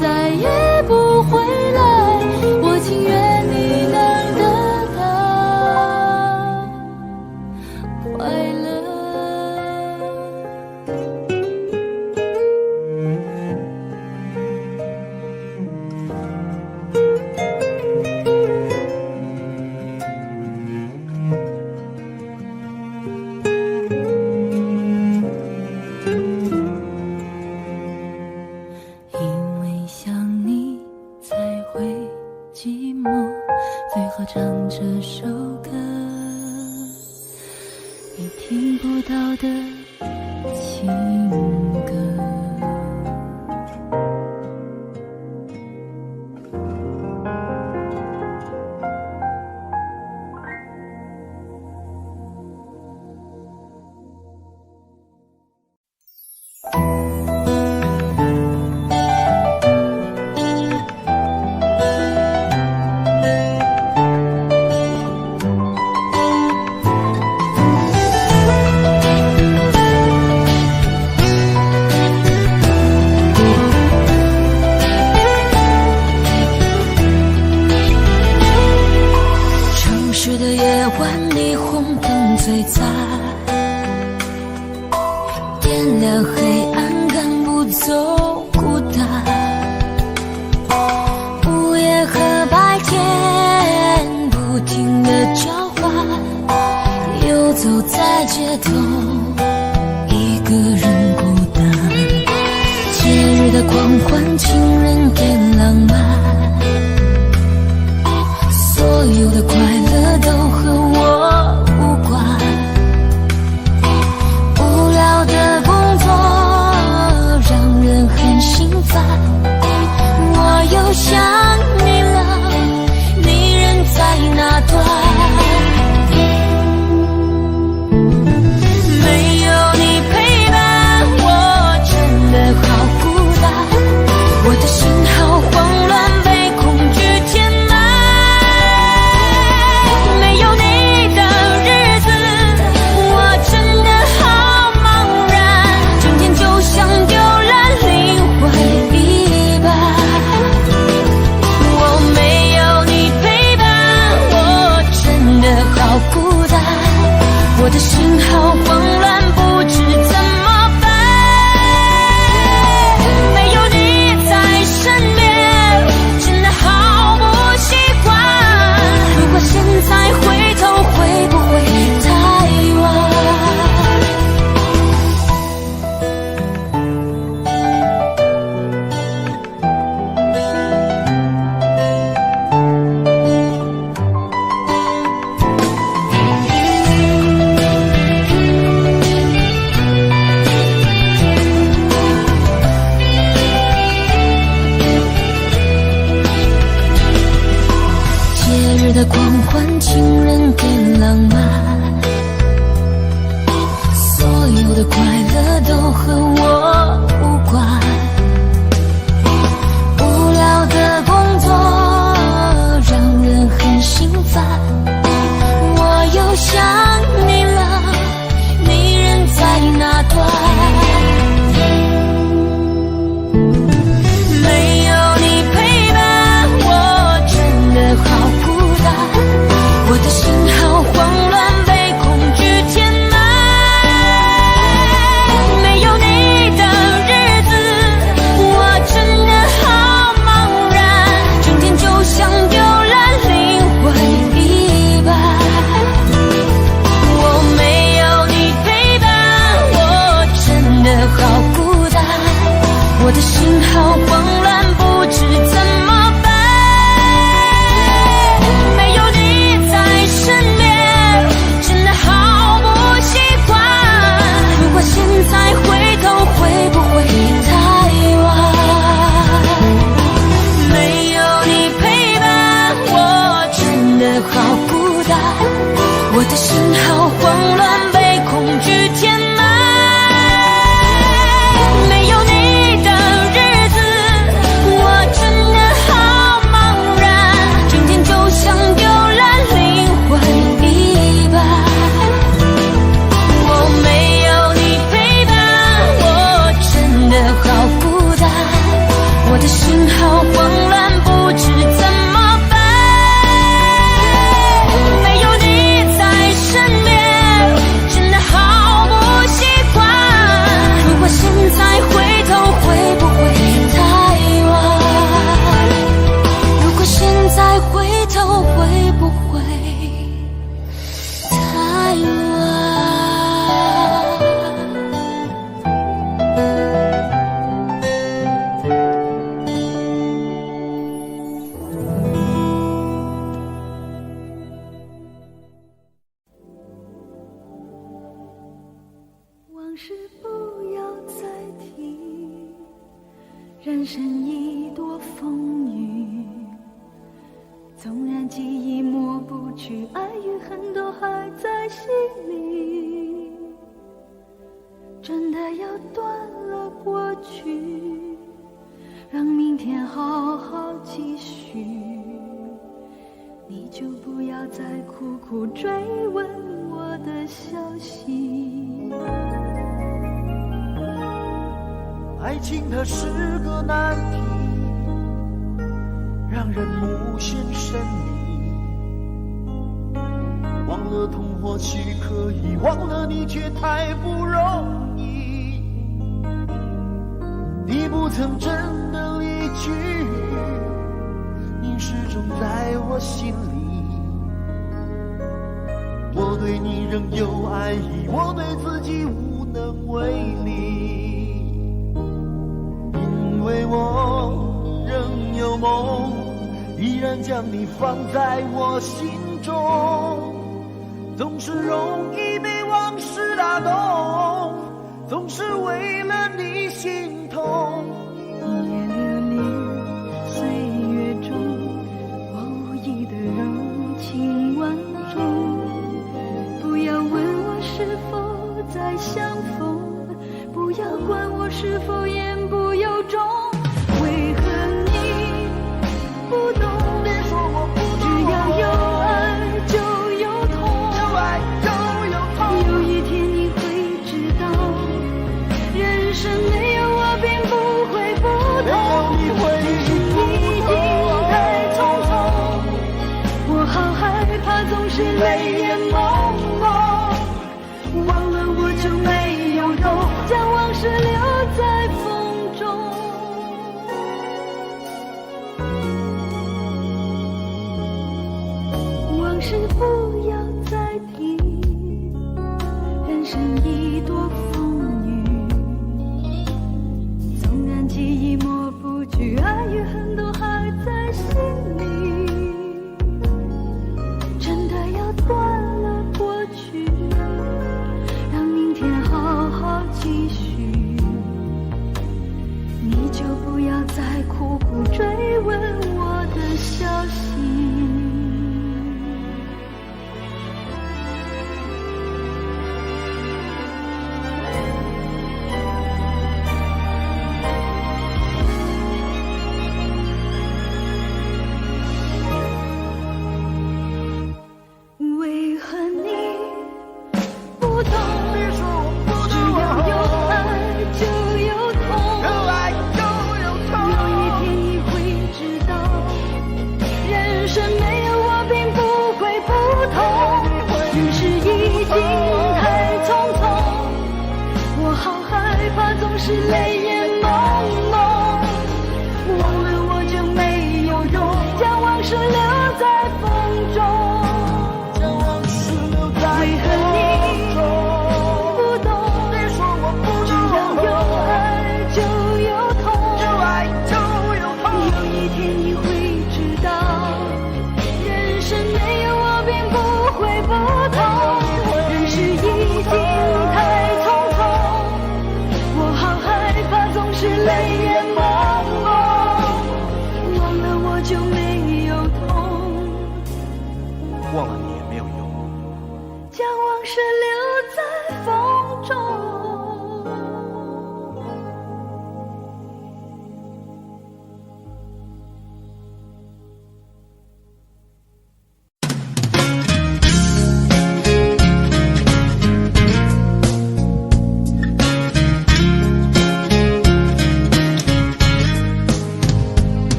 再也不回来，我情愿你能得到快乐。因为想你才会寂寞，最后唱这首歌，你听不到的情歌。城市的夜晚，霓虹灯最彩，点亮黑暗，赶不走孤单。午夜和白天不停地交换，游走在街头，一个人孤单。节日的狂欢，情人的浪漫，所有的快乐都和我无关。无聊的工作让人很心烦，我又想你了，你人在哪端？没有你陪伴，我真的好孤单，我的心好慌乱，被恐惧填满。没有你的日子，我真的好茫然，整天就像丢了灵魂一般。我没有你陪伴，我真的好孤单，我的心好慌乱，不知怎么办。没有你在身边，真的好不习惯。如果现在回头，会不会太晚？好慌乱，不知怎么办。没有你在身边，真的好不习惯。如果现在回头，会不会太晚？没有你陪伴，我真的好孤单。我的心好慌乱，被恐惧填满。没有你的日子，我真的好茫然，整天就像丢了灵魂一般。我没有你陪伴，我真的好孤单。我的心好慌乱，不知怎么办。没有你在身边，真的好不习惯。如果现在回头，会不会太晚？如果现在回头，会不会太晚？往事不要再提，人生已多风雨。纵然记忆抹不去，爱与恨都还在心里。真的要断了过去，让明天好好继续。你就不要再苦苦追问我的消息。爱情它是个难题，让人无限神秘。忘了痛或许可以，忘了你却太不容易。你不曾真的离去，你始终在我心里。我对你仍有爱意，我对自己无能为力。因为我仍有梦，依然将你放在我心中。总是容易被往事打动，总是为了你心痛。一夜流连岁月中，我无意的柔情万种。不要问我是否再相逢，不要管我是否言不由衷。为何你不懂？别说我不懂。只要有爱就有痛，有爱就有痛。有一天你会知道，人生没有我并不会不同。你会已经太匆匆，我好害怕总是泪眼朦胧。忘了我就没有用，将往事留在风中。往事不要再提，人生已多风雨。纵然记忆抹不去，爱与恨都还在心里。真的要断了过去，让明天好好继续。你就不要再苦苦追问我的消息。为何你不懂？别说我不只懂。要有爱就有痛，有爱就有痛。有一天你会知道，人生没有我并不会不同。只是已经太匆匆，我好害怕总是泪眼朦胧。忘了我就没有用，将往事留在风中。为何你不懂？别说我不懂。只要有爱就有痛。有爱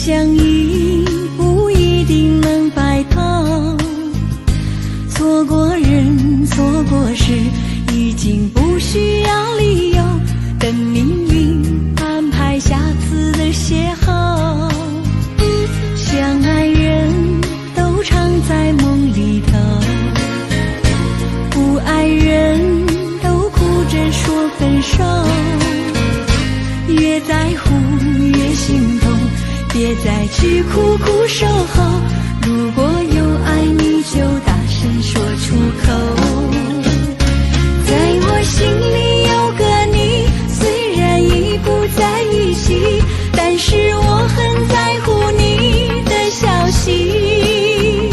相依不一定能白头，错过人错过事已经不需要理由，等命运安排下次的邂逅。相爱人都常在梦里头，不爱人都哭着说分手。越在乎越心痛，别再去苦苦守候，如果有爱你就大声说出口。在我心里有个你，虽然已不在一起，但是我很在乎你的消息。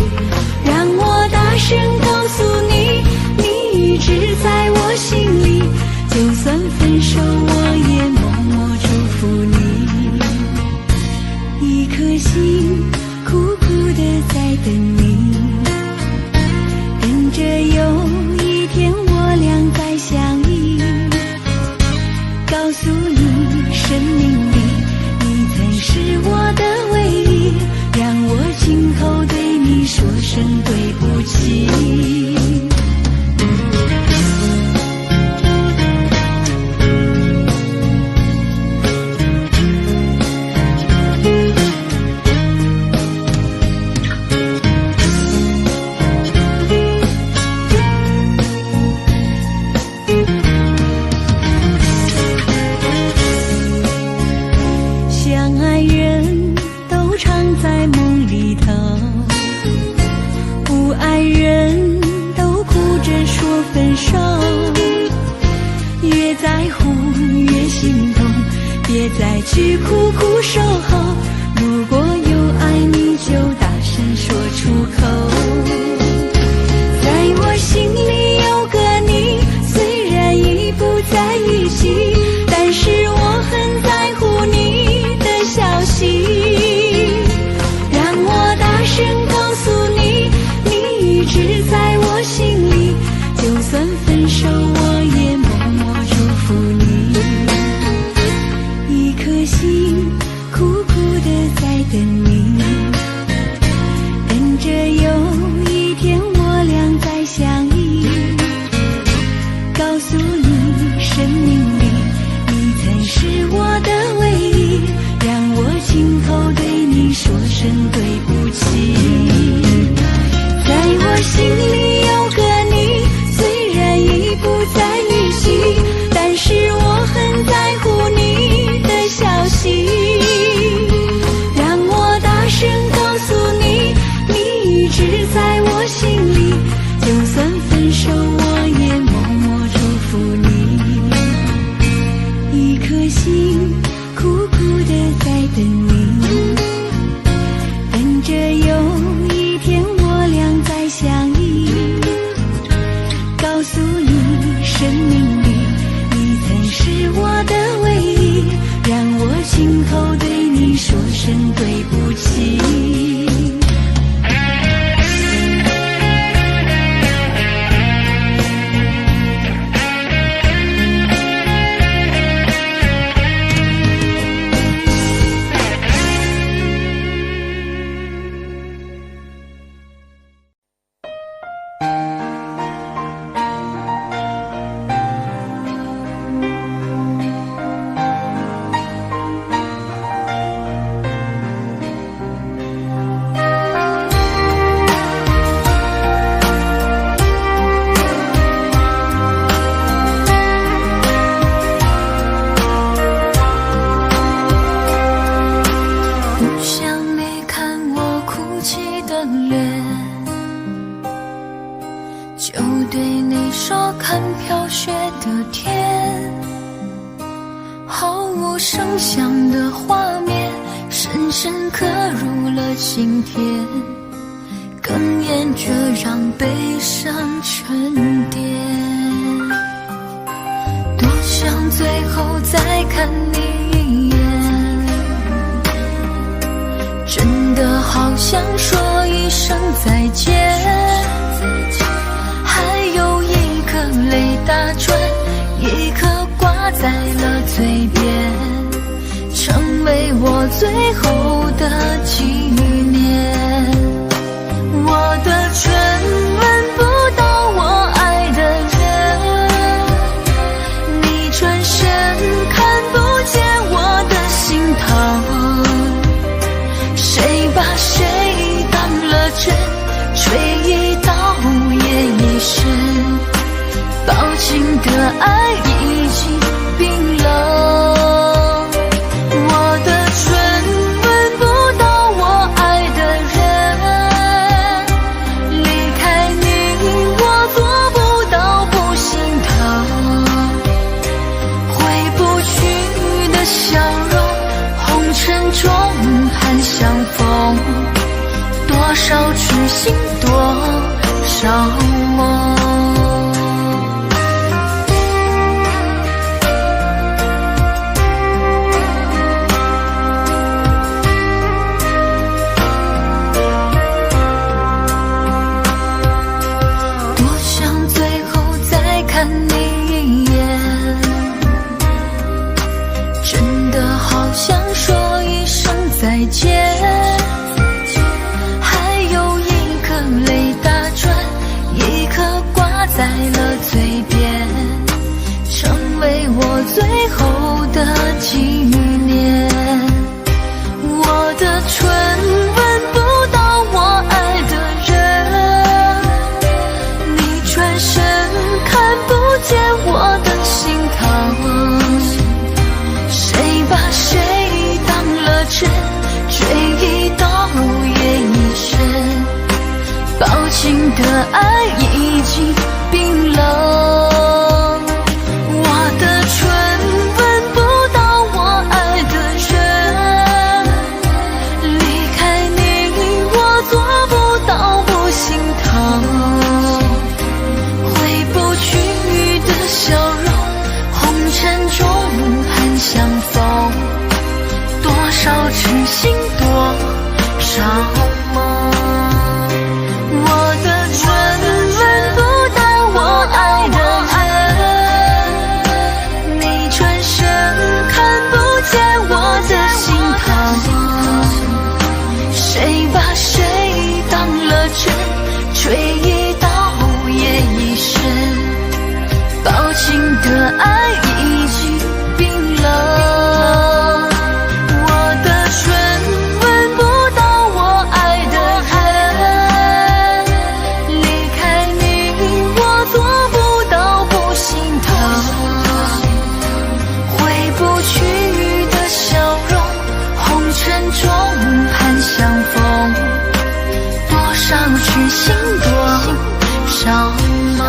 让我大声告诉你，你一直在我心里，就算分手我也默默祝福你。一颗心苦苦地在等你，等着有一天我俩再相依。告诉你，生命里你曾是我的唯一，让我今后对你说声对不起。相爱人都常在梦里头，不爱人都哭着说分手。越在乎越心痛，别再去苦苦守候，如果有爱你就大声说出口。在我心里有个你，虽然已不在一起，但是我很在乎你的消息。让我大声告诉你，你一直在我心里，就算分手我也默默祝福你。一颗心苦苦地在等你，等着有一天我俩再相依。告诉你，生命里你曾是我的唯一，让我今后对你说声对不起。在我心里有个你，虽然已不在一起，但是我很在乎你的消息。让我大声告诉你，你一直在我心里，就算分手我也默默祝福你。一颗心苦苦地在等你，等着有一天我俩再相依。告诉你，生命里你曾是我的唯一，让我今后对你说声对不起。一颗挂在了嘴边，成为我最后的纪念。我的唇吻不到我爱的人，你转身看不见我的心疼，谁把谁当了真，吹一刀也一生，抱紧的爱已经冰冷。我的唇吻不到我爱的人，离开你我做不到不心疼，回不去的笑容，红尘中盼相逢，多少痴心多少梦。看你一眼，真的好想说一声再见，还有一颗泪打转，一颗挂在了嘴边，成为我最后的纪念。我的唇吻不到我爱的人，你转身看不见我的心疼，谁把谁当了真，吹一刀也一生，抱紧的爱已经冰冷。我的唇吻不到我爱的人，离开你我做不到不心疼，回不去的笑容，红尘中盼相逢，多少痴心多少梦。我的唇吻不到我爱的人，你转身看不见我的心疼，谁把谁当了真，吹一刀也一生，抱紧的爱已经冰冷。我的唇吻不到我爱的人，离开你我做不到不心疼，回不去的笑容，红尘中盼相逢，多少痴心多少梦。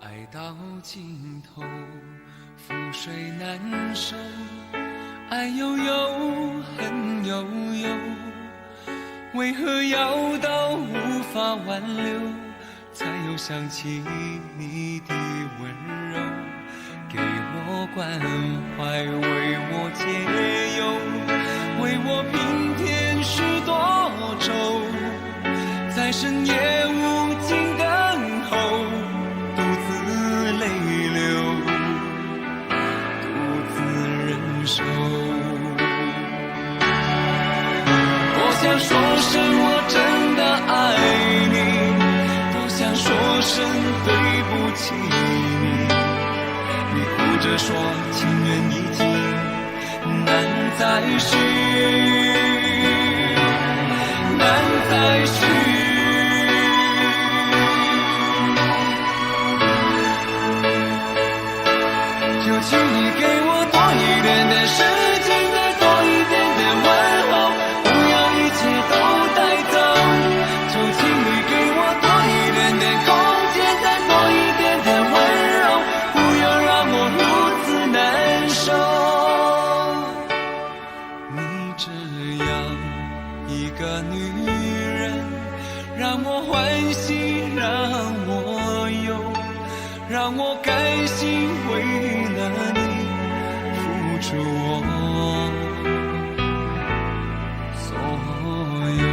爱到尽头，覆水难收，爱悠悠，恨悠悠，为何要到无法挽留，才又想起你的温柔，给我关怀，为我解忧，为我平添许多愁，在深夜无尽等候，独自泪流，独自忍受。多想说声我真的爱你，多想说声对不起你，你哭着说情缘已尽，难再续，难再续。就请你给我多一点点时间，再多一点点问候，不要一切都带走。就请你给我多一点点空间，再多一点点温柔，不要让我如此难受。女人，让我欢喜，让我忧，让我甘心为了你付出我所有。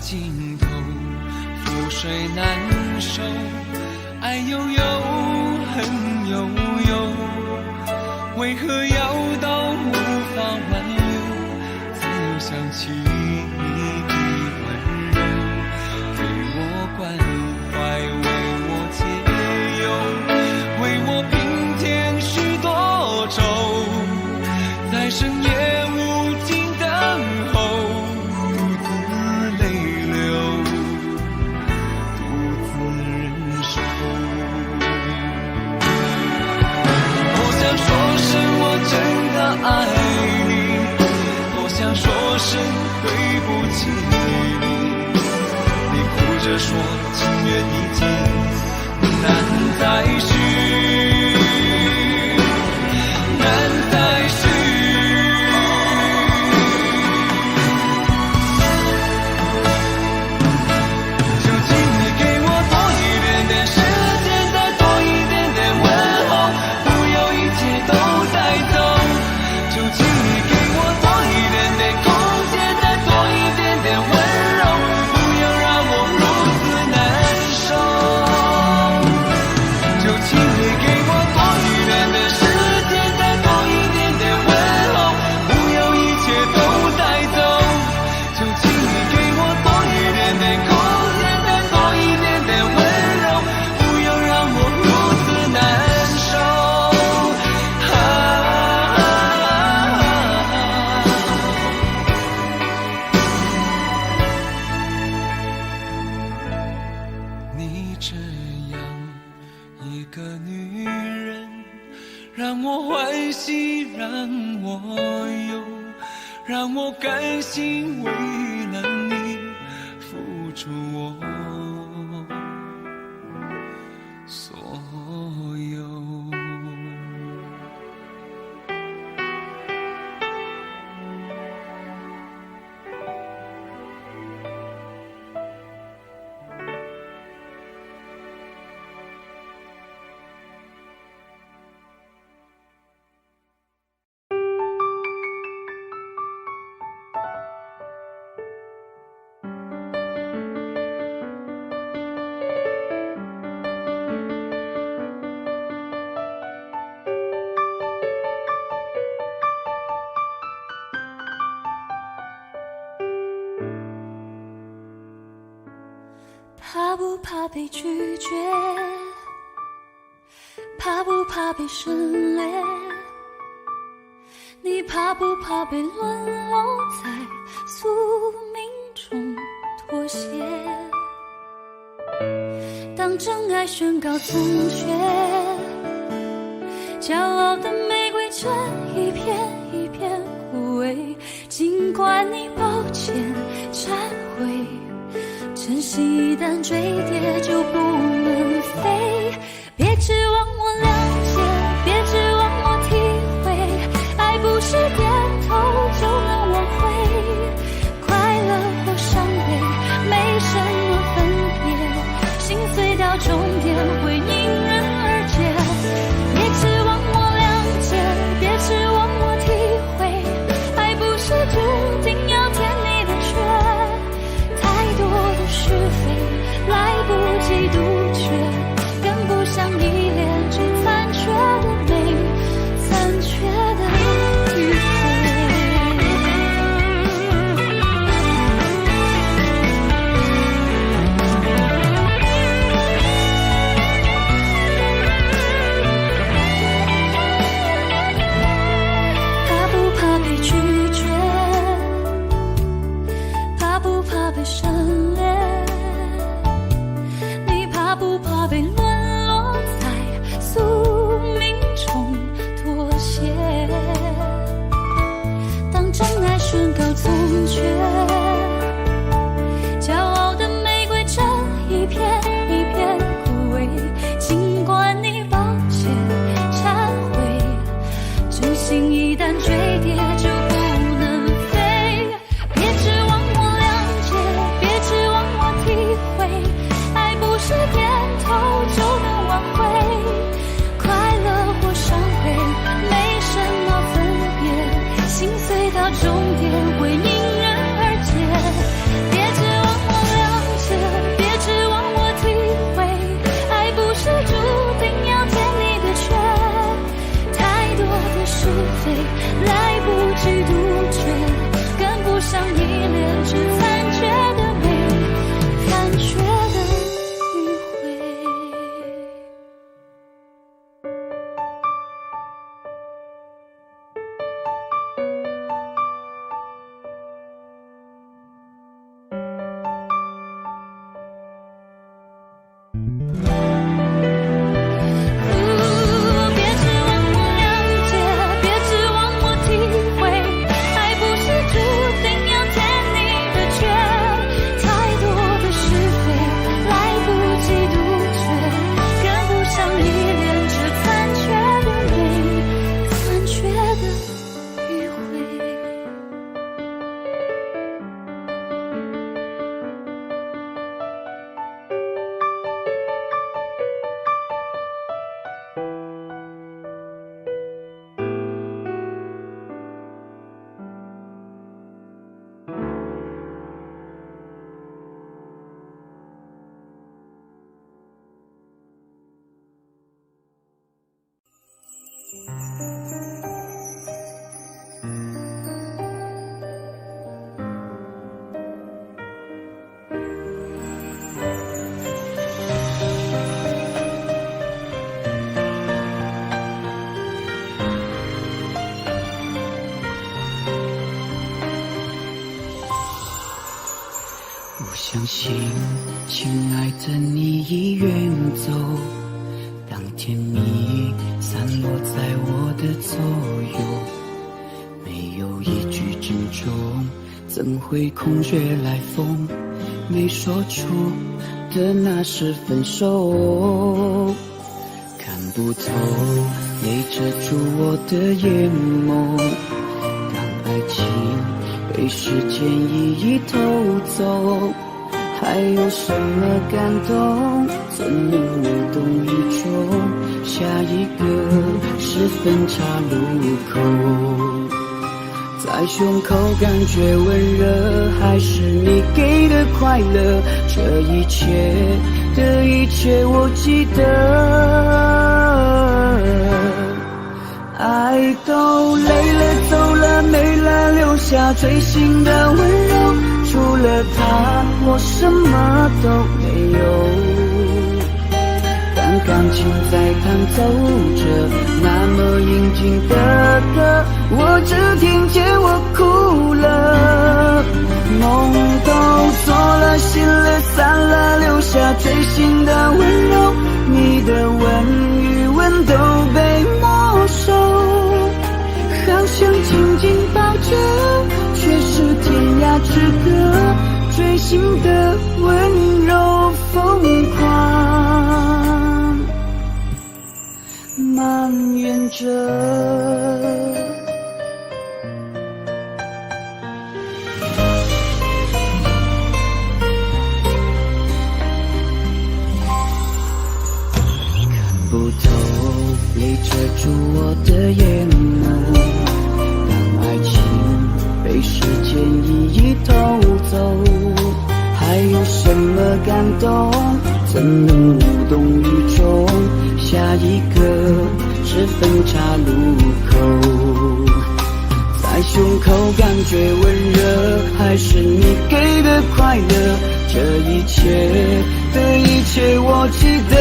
尽头，覆水难收，爱悠悠，恨悠悠，为何要到无法挽留，才又想起你的温柔，为我关怀，为我解忧，为我平添许多愁，在深夜无尽等候，真的爱你，多想说声对不起你，你哭着说情缘已尽，难再续，难再续。就请你给我多一点点时间，再多一点点问候，不要一切都带走。就请你给我多一点点空间，再多一点点温柔，不要让我如此难受。就请你给我多一点点时间，再多一点点问候，不要一切都带走。就请你给我多一点点空间，再多一点点温柔，不要让我如此难受。你这样一个女人，让我欢喜，让我忧，让我甘心为了你付出我所有。怕不怕被拒绝？怕不怕被省略？你怕不怕被沦落在宿命中妥协？当真爱宣告从缺，骄傲的玫瑰正一片一片枯萎。尽管你抱歉忏悔，真心一旦坠跌就不能飞。别指望我了解，别指望我体会，爱不是点头就能挽回。快乐或伤悲没什么分别，心碎到终点会迎刃而解。别指望我了解，别指望我体会，爱不是注定要填你的缺。太多的是非来不及读相信，亲爱的，你已远走。当天你散落在我的左右，没有一句珍重，怎会空穴来风？没说出的那是分手。看不透，泪遮住我的眼眸。当爱情被时间一一偷走，还有什么感动？怎能无动于衷？下一个是分岔路口，在胸口感觉温热，还是你给的快乐？这一切的一切我记得。爱都累了走了没了，留下锥心的温柔。除了他，我什么都没有。当感情在弹奏着那么应景的歌，我只听见我哭了。梦都做了，心了散了，留下锥心的温柔。你的吻与吻都被没收，好想紧紧抱着，却是天涯之隔。锥心的温柔疯狂蔓延着。不透，泪遮住我的眼眸。当爱情被时间一一偷走，还有什么感动？怎能无动于衷？下一个是分岔路口，在胸口感觉温热，还是你给的快乐？这一切的一切我记得。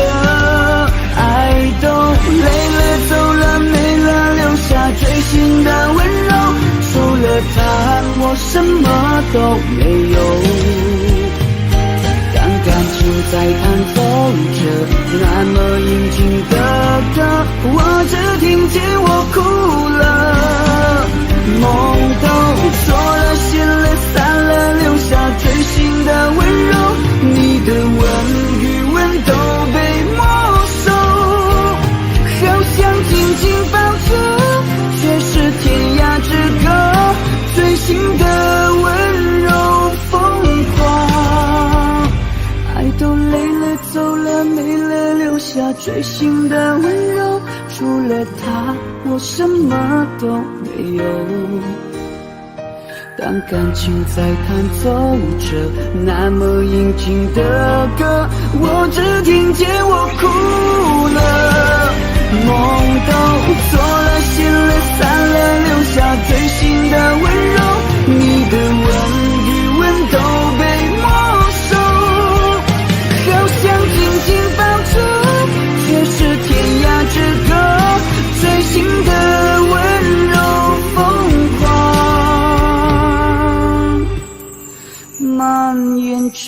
爱都累了走了没了，留下锥心的温柔。除了他，我什么都没有。当感情在弹奏着那么应景的歌，我只听见我哭了。梦都做了，心了散了，留下锥心的温柔。你的吻与吻都被没收，好想紧紧抱着，却是天涯之隔。锥心的温柔疯狂，爱都累了走了没了，留下锥心的温柔。除了他，我什么都没有。当感情在弹奏着那么应景的歌，我只听见我哭了。梦都做了，心了散了，留下锥心的温柔。你的吻与吻都被没收，好想紧紧抱着，却是天涯之隔。锥心的温柔疯狂蔓延着。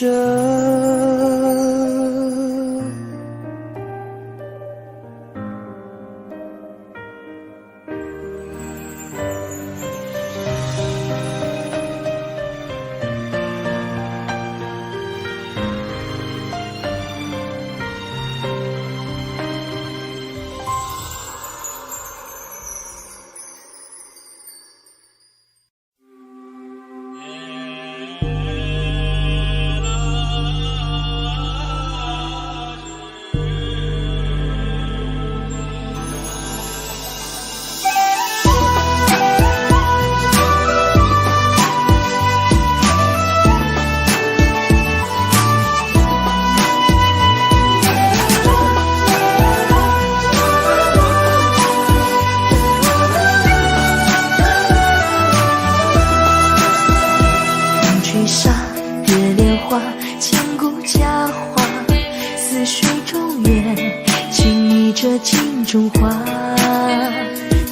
镜中花，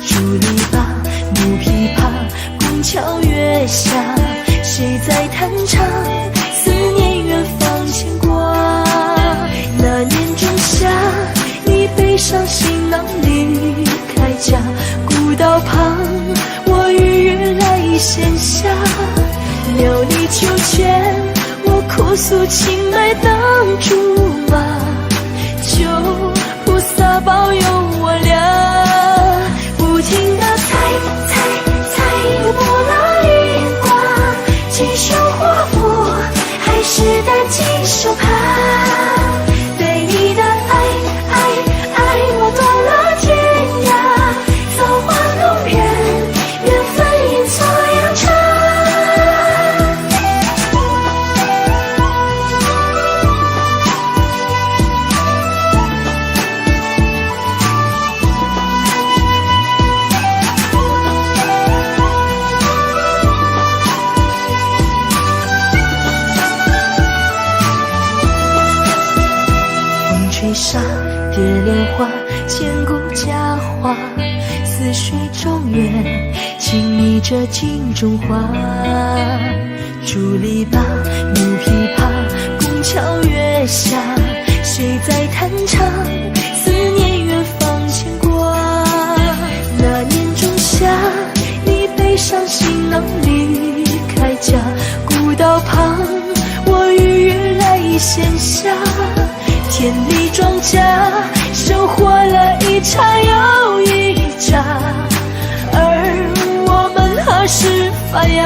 竹篱笆，木琵琶，拱桥月下，谁在弹唱思念远家，古道旁我与月来闲暇，料理秋千，我哭诉青梅当竹马，求菩萨保佑我俩，不停地猜不拉一卦，几手火符还是单几手帕，对你的爱我断了天涯，造化弄人，缘分阴错阳差。沙蝶莲花，千古佳话，似水中月，轻昵着镜中花。竹篱笆，木琵琶，拱桥月下，谁在弹唱？思念远方牵挂。那年仲夏，你背上行囊离开家，古道旁，我与月来闲暇。田里庄稼收获了一茬又一茬，而我们何时发芽？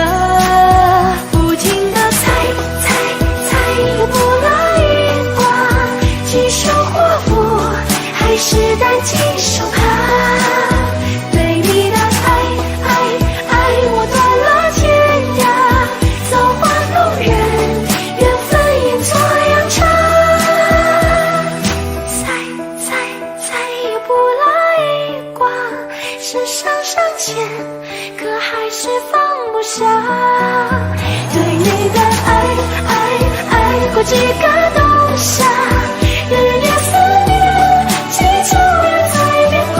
不停地猜不拉一卦，几手火符还是单几手帕，对你的爱我断了天涯，造化弄人，缘分阴错阳差。上前，可还是放不下。对你的爱过几个冬夏，日夜思念，祈求人在变化。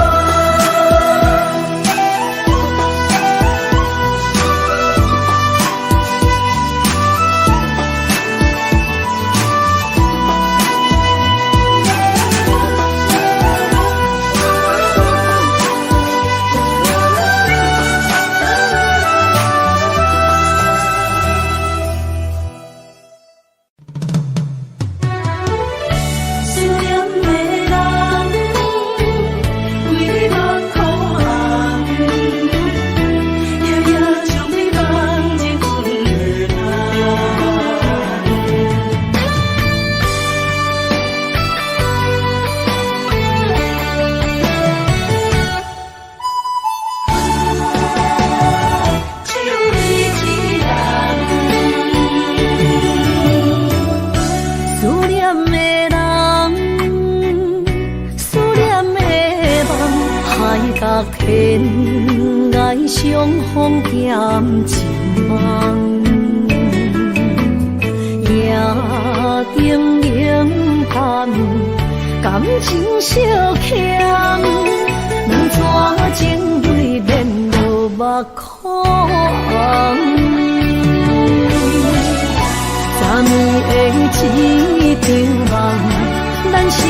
天涯相逢兼情梦，夜灯冷淡，感情小欠，两撮情泪面落目眶。昨暝的一场梦，咱双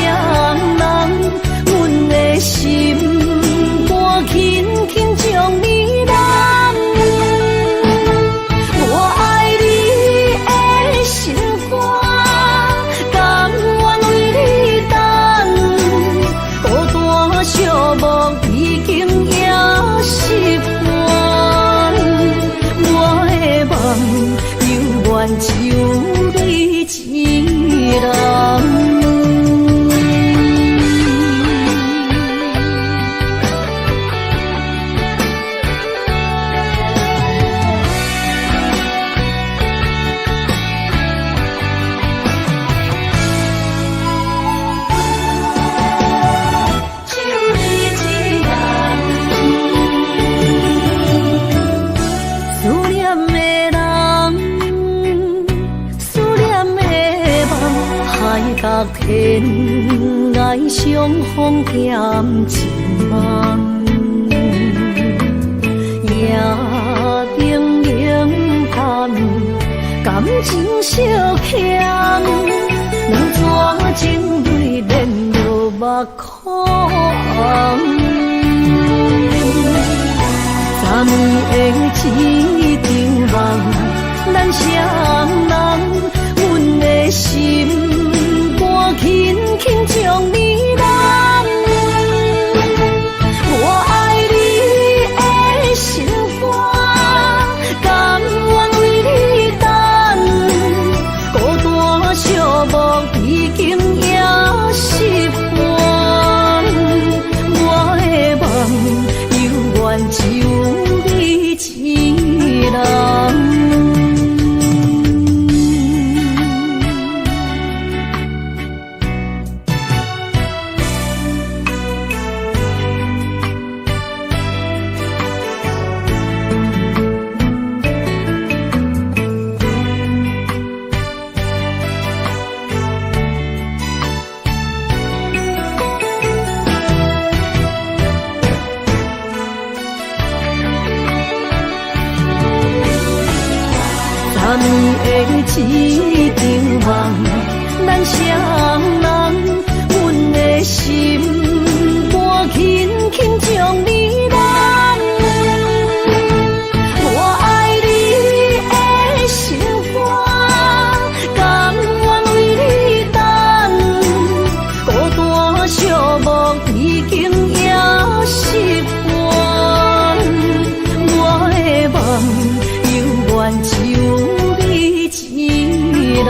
人，阮的心。轻轻将你揽，我爱你的心肝，甘愿为你等，孤单寂寞已经也习惯，我的梦永远只有你一人。天涯相逢兼情梦，夜灯冷淡，感情小欠，两撮情泪面落目眶。3年的一场梦，咱双人，阮的心肝轻轻将你揽。我爱你的心肝，甘愿为你等。孤单寂寞已经也习惯，我的梦犹原只有你一人。3年的一场梦，咱双人，阮的心肝轻轻将你揽。我爱你的心肝，甘愿为你等。孤单寂寞已经也习惯，我的梦犹原只有一人。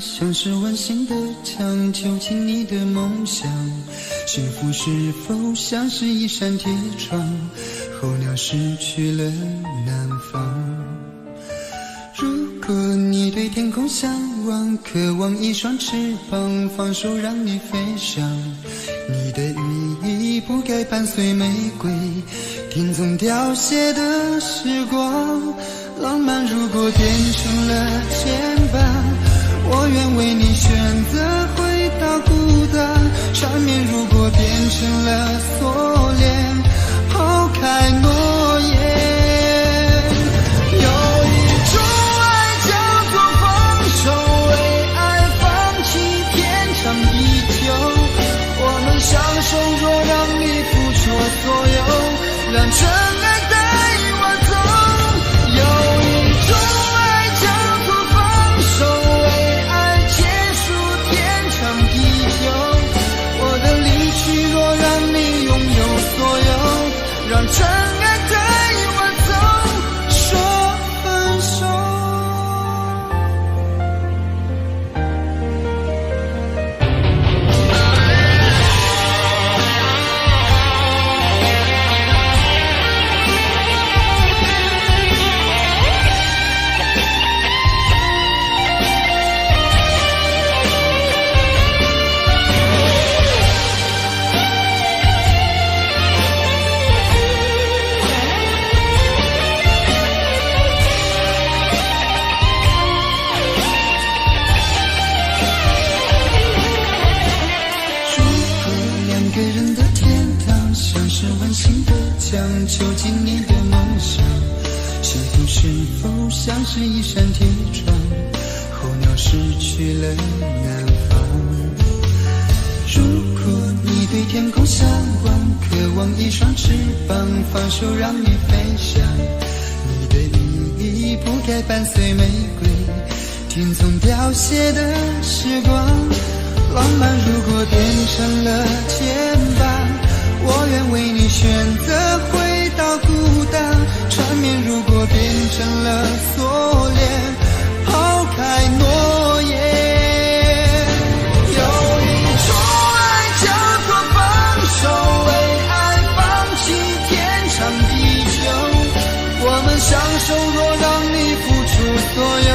像是温馨的墙，囚禁你的梦想。幸福是否像是一扇铁窗，候鸟失去了南方。如果你对天空向往，渴望一双翅膀，放手让你飞翔。你的羽翼不该伴随玫瑰，听从凋谢的时光。浪漫如果变成了牵绊，我愿为你选择回到孤单。缠绵如果变成了锁链，抛开诺言。有一种爱叫做放手，为爱放弃天长地久。我们相守，若让你付出所有，让真爱带我走。有一种爱叫做放手，为爱结束天长地久。我的离去若让你拥有所有，让真爱带我走，说分手。囚禁你的梦想，幸福是否像是一扇铁窗，候鸟失去了南方。如果你对天空向往，渴望一双翅膀，放手让你飞翔。你的羽翼不该伴随玫瑰，听从凋谢的时光。浪漫如果变成了牵绊，我愿为你选择回到孤单。缠绵如果变成了锁链，抛开诺言。有一种爱叫做放手，为爱放弃天长地久。我们相守，若让你付出所有，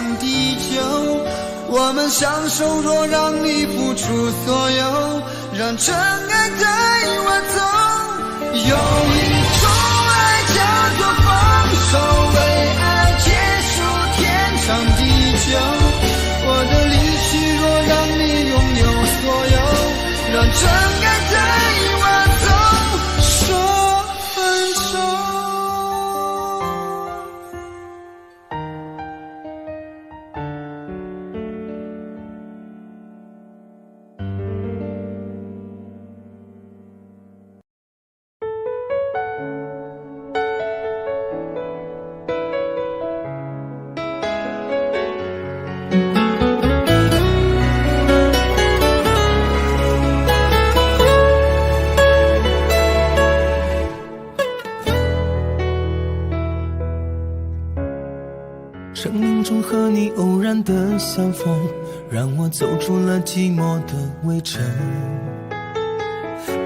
向地久。我们相守，若让你付出所有，让真爱带我走。有一种爱叫做放手，为爱结束天长地久。我的离去，若让你拥有所有，让真爱带我走，说分手。生命中和你偶然的相逢，让我走出了寂寞的围城。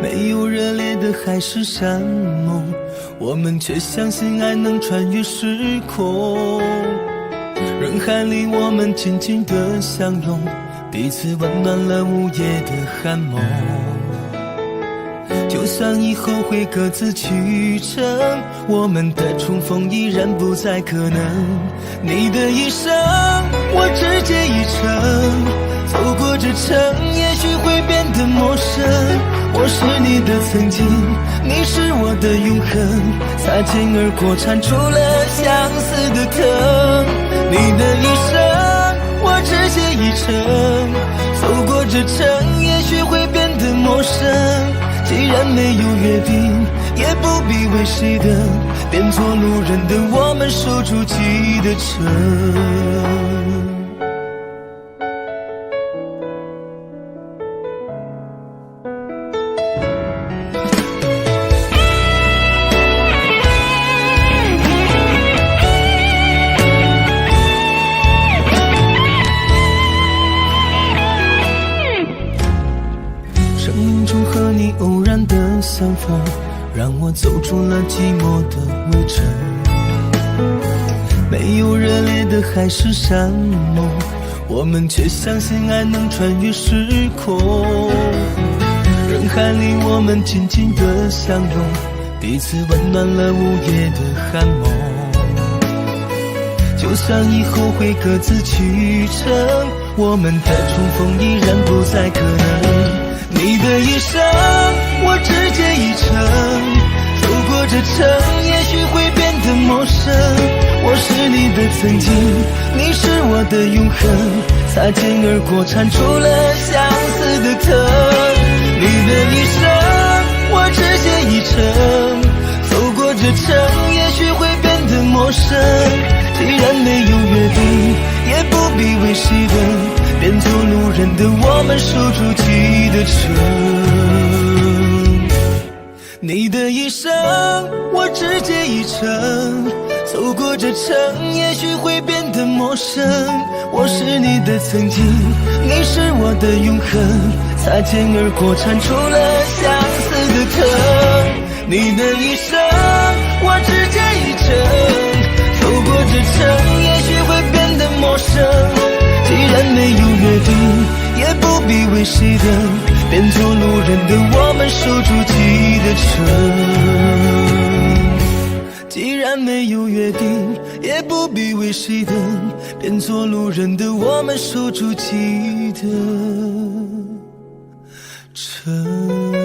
没有热烈的海誓山盟，我们却相信爱能穿越时空。人海里我们紧紧的相拥，彼此温暖了午夜的寒梦。就算以后会各自去程，我们的重逢依然不再可能。你的一生，我只借一程，走过这程，也许会变得陌生。我是你的曾经，你是我的永恒，擦肩而过，缠出了相思的疼。你的一生，我只借一程，走过这程，也许会变得陌生。既然没有约定，也不必为谁等，变作路人的我们守住记忆的城。偶然的相逢，让我走出了寂寞的围城。没有热烈的海誓山盟，我们却相信爱能穿越时空。人海里我们紧紧的相拥，彼此温暖了午夜的寒梦。就算以后会各自去程，我们的重逢依然不再可能。你的一生，我只借一程，走过这程，也许会变得陌生。我是你的曾经，你是我的永恒，擦肩而过，缠出了相思的疼。你的一生，我只借一程，走过这程，也许会变得陌生。既然没有约定，也不必为谁等，变作路人的我们守住记忆的城。你的一生，我只借一程，走过这程，也许会变得陌生。我是你的曾经，你是我的永恒，擦肩而过，缠出了相思的疼。你的一生，我只借一程，走过这程，也许会变得陌生。既然没有约定，也不必为谁等，变作路人的我们守住记忆的城。既然没有约定，也不必为谁等，变作路人的我们守住记忆的城。